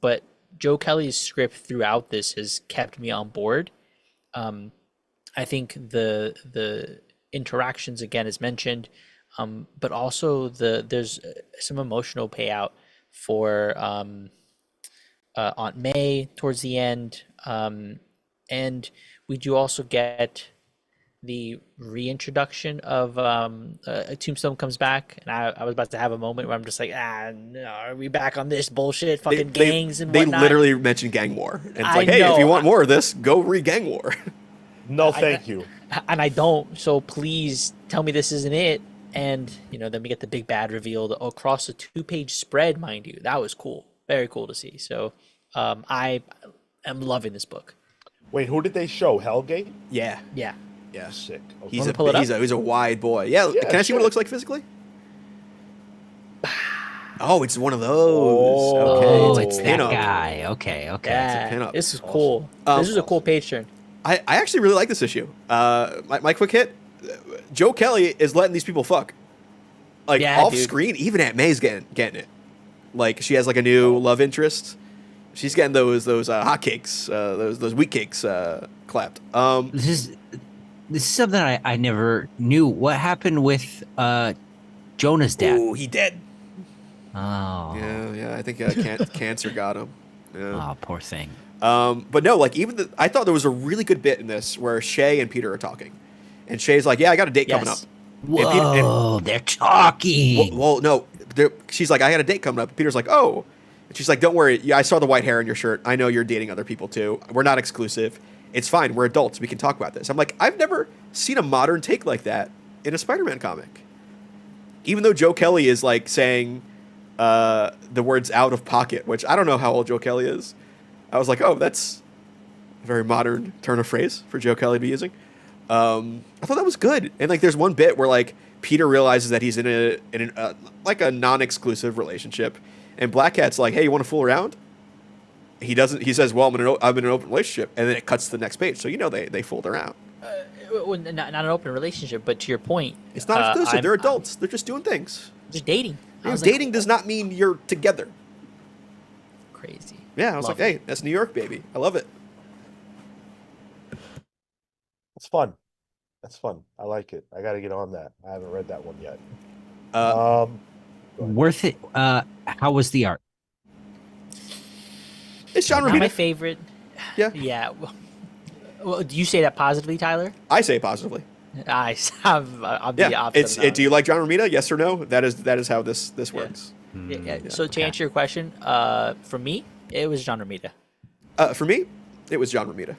but Joe Kelly's script throughout this has kept me on board. I think the interactions again is mentioned, but also there's some emotional payout for Aunt May towards the end, and we do also get the reintroduction of Tombstone comes back, and I was about to have a moment where I'm just like, no, are we back on this bullshit, fucking gangs and whatnot? They literally mentioned gang war, and it's like, I hey, know. if you want more of this, go gang war. No, thank you. And I don't, so please tell me this isn't it. And then we get the big bad reveal across a 2-page spread, mind you. That was cool, very cool to see. So I am loving this book. Wait, who did they show? Hellgate? Yeah. Sick. Okay. He's a wide boy. Yeah, can I see what it looks like physically? Oh, it's one of those. Okay, it's that pinup. guy. Okay. Yeah, pinup. this is cool. This is a cool page turn. I actually really like this issue. My quick hit, Joe Kelly is letting these people fuck. Like, off screen, even Aunt May's getting it. Like, she has like a new love interest. She's getting those hotcakes, those wheat cakes clapped. This is something I never knew. What happened with Jonah's dad? Oh, he dead. Oh. Yeah. I think cancer got him. Yeah. Oh, poor thing. But no, like I thought there was a really good bit in this where Shay and Peter are talking, and Shay's like, "Yeah, I got a date coming up." Whoa, they're talking. Well, no, she's like, "I got a date coming up." Peter's like, "Oh," and she's like, "Don't worry. Yeah, I saw the white hair on your shirt. I know you're dating other people too. We're not exclusive. It's fine. We're adults. We can talk about this." I'm like, I've never seen a modern take like that in a Spider-Man comic. Even though Joe Kelly is like saying the words "out of pocket," which I don't know how old Joe Kelly is. I was like, oh, that's a very modern turn of phrase for Joe Kelly to be using. I thought that was good. And like, there's one bit where like Peter realizes that he's in a like a non-exclusive relationship, and Black Cat's like, hey, you want to fool around? He doesn't. He says, well, I'm in an open relationship, and then it cuts to the next page. So they fooled around. Well, not an open relationship, but to your point, it's not exclusive. They're adults. They're just doing things. Just dating. Dating does not mean you're together. Crazy. Yeah, I was like, hey, that's New York, baby. I love it. It's fun. That's fun. I like it. I got to get on that. I haven't read that one yet. Worth it. How was the art? It's John Romita. Not my favorite. Yeah. Yeah. Well, do you say that positively, Tyler? I say positively. I'm the opposite. Do you like John Romita? Yes or no? That is how this works. Yeah. So to answer your question, for me, it was John Romita. For me, it was John Romita.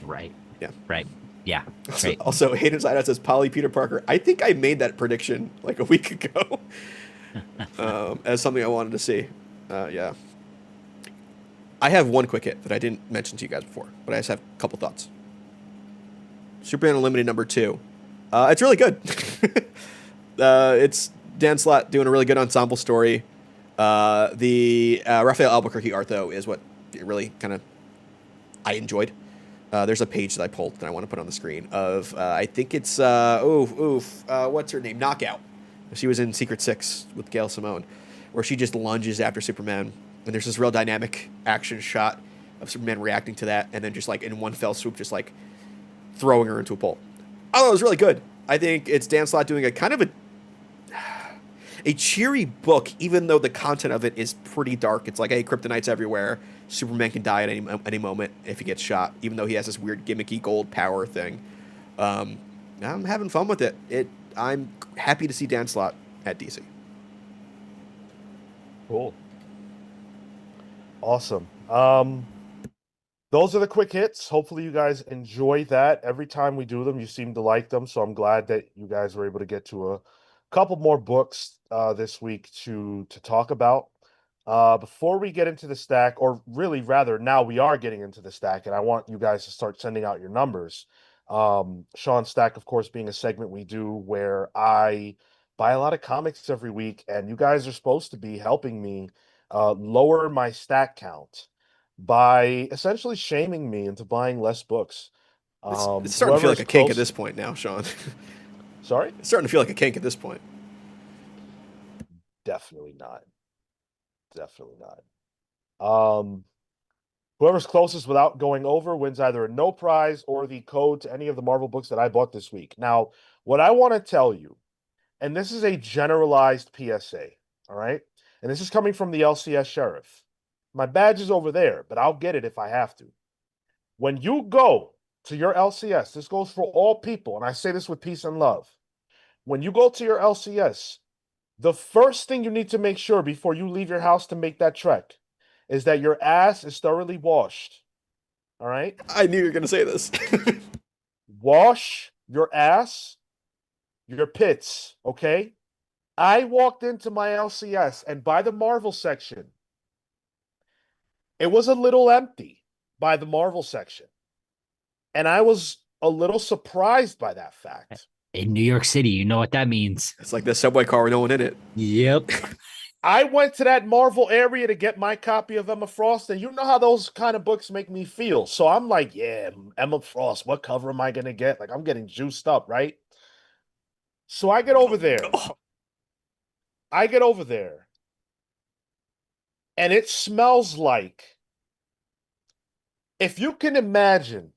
Right. Yeah. Right. Yeah. Also, Right. also Hayden Sideout says Polly Peter Parker. I think I made that prediction like a week ago as something I wanted to see. Yeah. I have one quick hit that I didn't mention to you guys before, but I just have a couple thoughts. Superman Unlimited #2. It's really good. It's Dan Slott doing a really good ensemble story. The Raphael Albuquerque art, though, is what really kind of I enjoyed. There's a page that I pulled that I want to put on the screen of, I think it's, what's her name? Knockout. She was in Secret Six with Gail Simone, where she just lunges after Superman. And there's this real dynamic action shot of Superman reacting to that, and then just like in one fell swoop, just like throwing her into a pole. Oh, it was really good. I think it's Dan Slott doing a kind of a cheery book, even though the content of it is pretty dark. It's like, hey, kryptonite's everywhere. Superman can die at any moment if he gets shot, even though he has this weird gimmicky gold power thing. I'm having fun with it. I'm happy to see Dan Slott at DC. Cool. Awesome. Those are the quick hits. Hopefully you guys enjoy that. Every time we do them, you seem to like them. So I'm glad that you guys were able to get to a couple more books this week to talk about. Before we get into the stack, or really rather now we are getting into the stack, and I want you guys to start sending out your numbers. Sean's Stack, of course, being a segment we do where I buy a lot of comics every week, and you guys are supposed to be helping me lower my stack count by essentially shaming me into buying less books. It's starting to feel like a kink at this point now, Sean. Sorry? It's starting to feel like a kink at this point. Definitely not. Definitely not. Whoever's closest without going over wins either a no prize or the code to any of the Marvel books that I bought this week. Now, what I want to tell you, and this is a generalized PSA, all right? And this is coming from the LCS Sheriff. My badge is over there, but I'll get it if I have to. When you go to your LCS, this goes for all people, and I say this with peace and love. When you go to your LCS, the first thing you need to make sure before you leave your house to make that trek is that your ass is thoroughly washed. All right? I knew you were going to say this. Wash your ass, your pits, okay? I walked into my LCS, and by the Marvel section, it was a little empty by the Marvel section. And I was a little surprised by that fact. In New York City, you know what that means. It's like the subway car with no one in it. Yep. I went to that Marvel area to get my copy of Emma Frost, and you know how those kind of books make me feel. So I'm like, yeah, Emma Frost, what cover am I going to get? Like, I'm getting juiced up, right? So I get over there. And it smells like, if you can imagine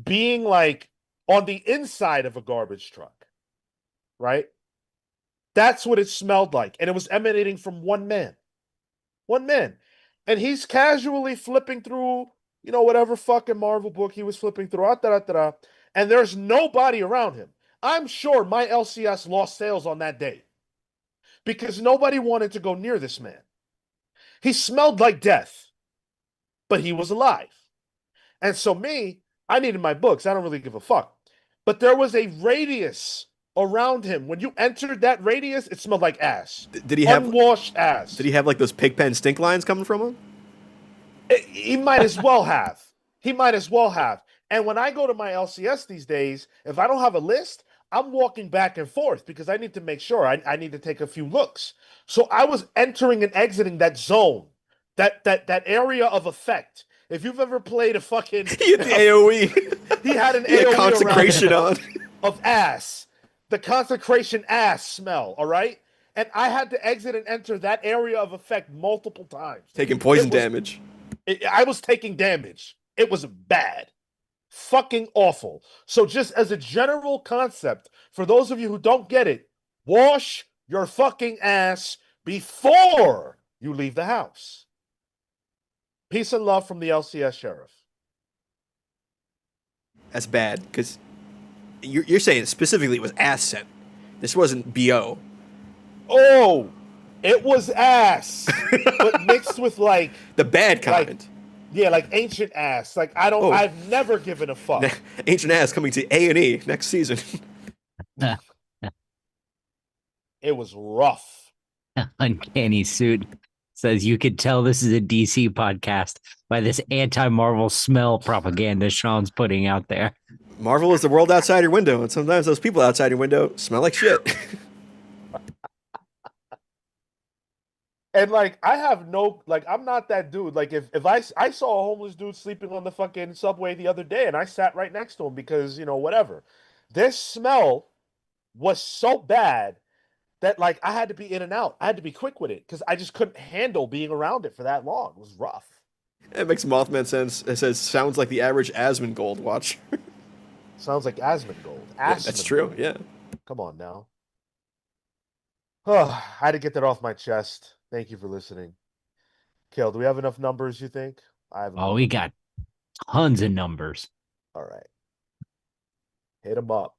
being like on the inside of a garbage truck, right? That's what it smelled like. And it was emanating from one man. And he's casually flipping through, whatever fucking Marvel book he was flipping through. And there's nobody around him. I'm sure my LCS lost sales on that day because nobody wanted to go near this man. He smelled like death, but he was alive. And so I needed my books. I don't really give a fuck. But there was a radius around him. When you entered that radius, it smelled like ass. Did he have unwashed ass? Did he have like those Pigpen stink lines coming from him? He might as well have. And when I go to my LCS these days, if I don't have a list, I'm walking back and forth because I need to make sure. I need to take a few looks. So I was entering and exiting that zone, that area of effect. If you've ever played a fucking... He had the AoE. He had an AoE consecration on. Of ass. The consecration ass smell, all right? And I had to exit and enter that area of effect multiple times. Taking poison damage. I was taking damage. It was bad. Fucking awful. So just as a general concept, for those of you who don't get it, wash your fucking ass before you leave the house. Peace and love from the LCS Sheriff. That's bad, because you're saying specifically it was ass scent. This wasn't BO. Oh, It was ass, but mixed with like The bad kind. like ancient ass. Like Oh. I've never given a fuck. Ancient Ass coming to A&E next season. It was rough. Uncanny Suit says you could tell this is a DC podcast by this anti-Marvel smell propaganda Sean's putting out there. Marvel is the world outside your window, and sometimes those people outside your window smell like shit. And like I have no like I'm not that dude. Like if I saw a homeless dude sleeping on the fucking subway the other day and I sat right next to him because, whatever. This smell was so bad that like I had to be in and out. I had to be quick with it because I just couldn't handle being around it for that long. It was rough. It makes Mothman sense. It says, sounds like the average Asmongold watcher. Sounds like Asmongold. Yeah, that's true, yeah. Come on now. Oh, I had to get that off my chest. Thank you for listening. Cale, do we have enough numbers, you think? Oh, we got tons of numbers. All right. Hit them up.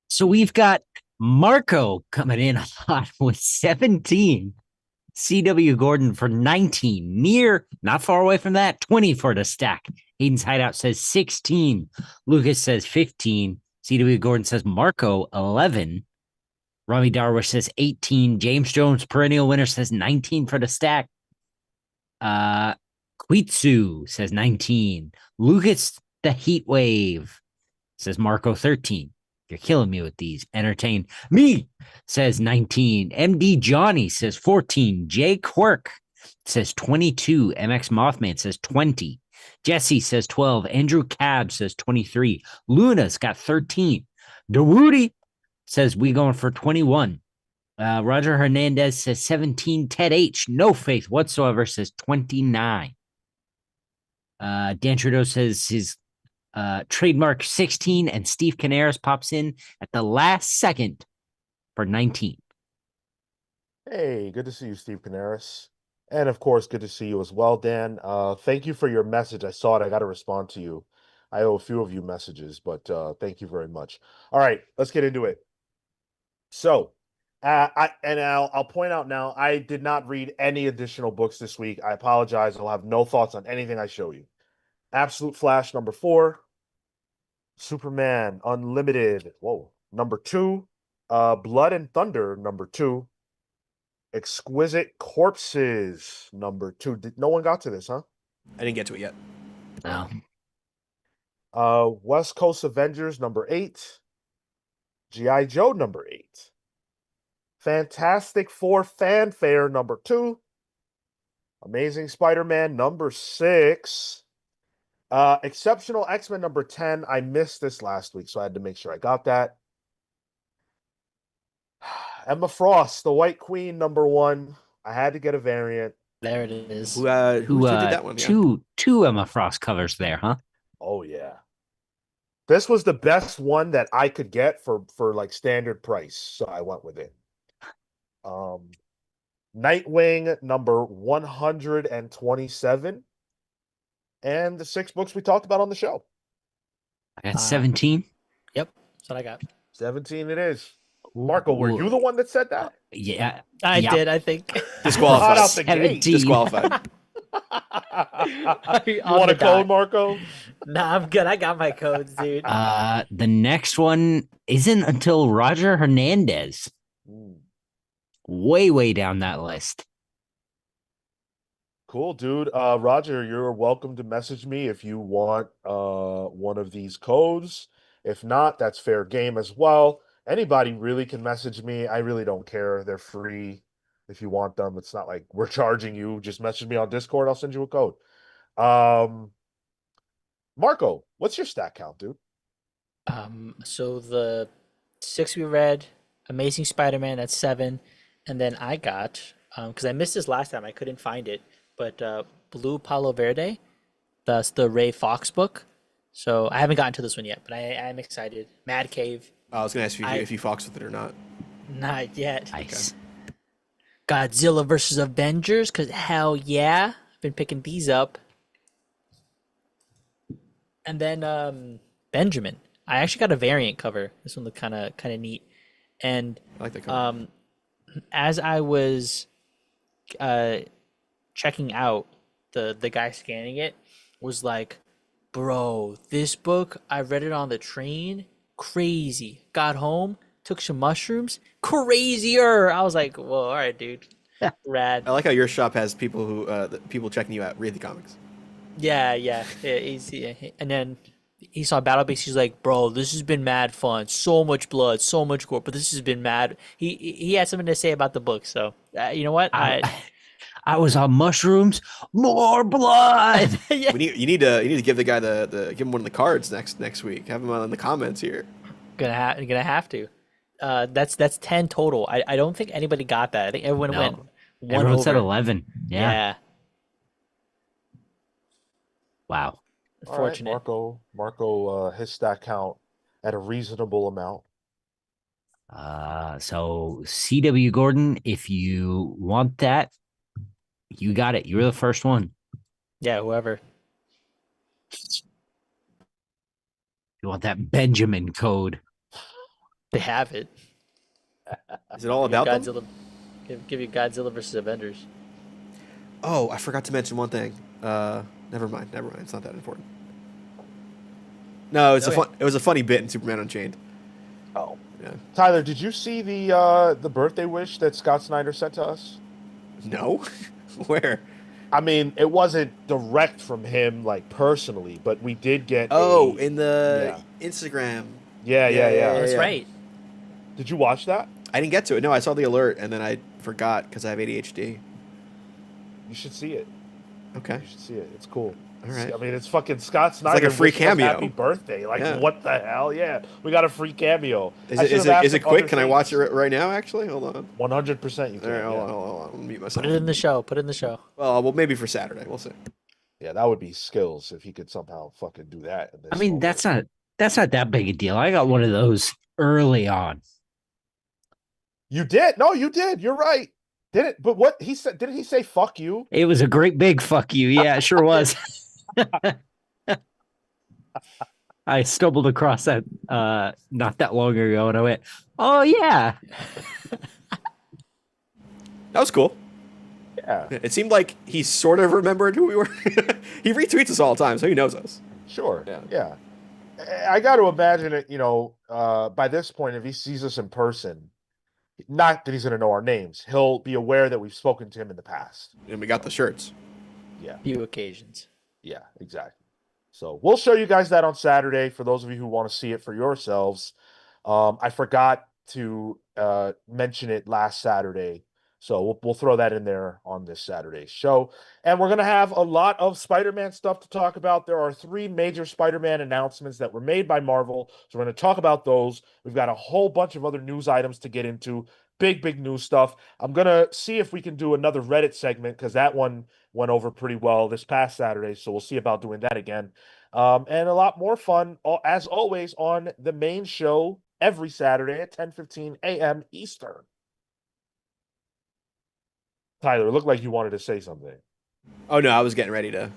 So we've got Marco coming in hot with 17. C.W. Gordon for 19. Near, not far away from that, 20 for the stack. Hayden's Hideout says 16. Lucas says 15. C.W. Gordon says Marco 11. Rami Darwish says 18. James Jones, perennial winner, says 19 for the stack. Quitsu says 19. Lucas the Heat Wave says Marco 13. You're killing me with these. Entertain me says 19. MD Johnny says 14. Jay Quirk says 22. MX Mothman says 20. Jesse says 12. Andrew Cab says 23. Luna's got 13. DeWoody says we going for 21. Roger Hernandez says 17. Ted H, no faith whatsoever, says 29. Dan Trudeau says his trademark 16, and Steve Canaris pops in at the last second for 19. Hey, good to see you, Steve Canaris. And of course, good to see you as well, Dan. Thank you for your message. I saw it. I got to respond to you. I owe a few of you messages, but thank you very much. All right, let's get into it. So, I'll point out now, I did not read any additional books this week. I apologize. I'll have no thoughts on anything I show you. Absolute Flash number 4. Superman Unlimited. Whoa. Number 2. Blood and Thunder number 2. Exquisite Corpses number 2. No one got to this, huh? I didn't get to it yet. No. West Coast Avengers number 8. G.I. Joe number 8. Fantastic Four Fanfare number 2. Amazing Spider-Man number 6. Exceptional X-Men number 10. I missed this last week, so I had to make sure I got that. Emma Frost, the White Queen number 1. I had to get a variant. There it is. Who did that one? Two Emma Frost covers there, huh? Oh yeah. This was the best one that I could get for like standard price, so I went with it. Nightwing number 127. And the 6 books we talked about on the show. I got 17. Yep, that's what I got. 17 it is. Marco, were you the one that said that? Yeah. I did, I think. Disqualified. Hot out the gate. Disqualified. You want a code, Marco? Nah, I'm good. I got my codes, dude. The next one isn't until Roger Hernandez. Way down that list. Cool, dude. Roger, you're welcome to message me if you want one of these codes. If not, that's fair game as well. Anybody really can message me. I really don't care. They're free if you want them. It's not like we're charging you. Just message me on Discord. I'll send you a code. Marco, what's your stat count, dude? So the 6 we read, Amazing Spider-Man, that's 7. And then I got, because I missed this last time, I couldn't find it, but Blue Palo Verde, that's the Ray Fox book. So I haven't gotten to this one yet, but I am excited. Mad Cave. I was going to ask you if you foxed with it or not. Not yet. Nice. Okay. Godzilla versus Avengers, because hell yeah. I've been picking these up. And then Benjamin. I actually got a variant cover. This one looked kind of neat. And I like that cover. as I was checking out, the guy scanning it was like, "Bro, this book, I read it on the train. Crazy. Got home, took some mushrooms. Crazier." I was like, "Whoa, all right, dude. Rad." I like how your shop has people who people checking you out read the comics. Yeah. And then he saw Battlebeast. He's like, "Bro, this has been mad fun. So much blood, so much gore, but this has been mad." He had something to say about the book. So you know what? I, I was on mushrooms. More blood. Yeah, You need to give the guy give him one of the cards next week. Have him in the comments here. gonna have to. That's 10 total. I don't think anybody got that. I think everyone No. went one Everyone over. said 11. Yeah. Yeah. Wow. All right, Fortunate. Marco hits that count at a reasonable amount. So CW Gordon, if you want that, you got it. You're the first one. Yeah, whoever. You want that Benjamin code. They have it. Is it all Give about them? Godzilla. Give you Godzilla versus Avengers. Oh, I forgot to mention one thing. Never mind. It's not that important. No, it was a funny bit in Superman Unchained. Oh, Yeah. Tyler, did you see the birthday wish that Scott Snyder sent to us? No, where? I mean, it wasn't direct from him, like personally, but we did get. Oh, in the Instagram. Yeah. Oh, that's yeah. right. Did you watch that? I didn't get to it. No, I saw the alert and then I forgot because I have ADHD. You should see it. Okay. You should see it. It's cool. All right. I mean, it's fucking Scott Snyder. like a free wishing us cameo. Happy birthday! Like, Yeah. what the hell? Yeah, we got a free cameo. Is it quick? Can I watch it right now? Actually, hold on. 100%. You All can. right, Yeah. hold on. I'll mute myself. Put it in the show. Put it in the show. Well, maybe for Saturday. We'll see. Yeah, that would be skills if he could somehow fucking do that. In this I mean, moment. that's not that big a deal. I got one of those early on. You did. No, you did. You're right. Did it? But what he said? Didn't he say "fuck you"? It was a great big fuck you. Yeah, it sure was. I stumbled across that not that long ago and I went, "Oh yeah." That was cool. Yeah, It seemed like he sort of remembered who we were. He retweets us all the time, so he knows us. sure. Yeah. Yeah. I got to imagine it. By this point, if he sees us in person, not that he's going to know our names, he'll be aware that we've spoken to him in the past. And we got the shirts. Yeah. Few occasions. Yeah, exactly. So we'll show you guys that on Saturday for those of you who want to see it for yourselves. I forgot to mention it last Saturday, so we'll throw that in there on this Saturday's show. And we're going to have a lot of Spider-Man stuff to talk about. There are 3 major Spider-Man announcements that were made by Marvel, so we're going to talk about those. We've got a whole bunch of other news items to get into. Big news stuff. I'm going to see if we can do another Reddit segment because that one went over pretty well this past Saturday, so we'll see about doing that again. And a lot more fun, as always, on the main show every Saturday at 10:15 a.m. Eastern. Tyler, it looked like you wanted to say something. Oh no, I was getting ready to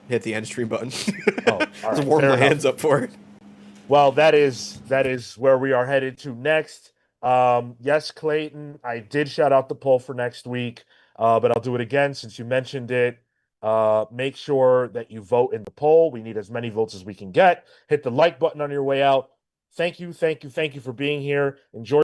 hit the end stream button. Oh, all I was right, warming fair my enough. hands up for it. Well, that is where we are headed to next. Yes, Clayton, I did shout out the poll for next week, but I'll do it again since you mentioned it. Make sure that you vote in the poll. We need as many votes as we can get. Hit the like button on your way out. Thank you for being here. Enjoy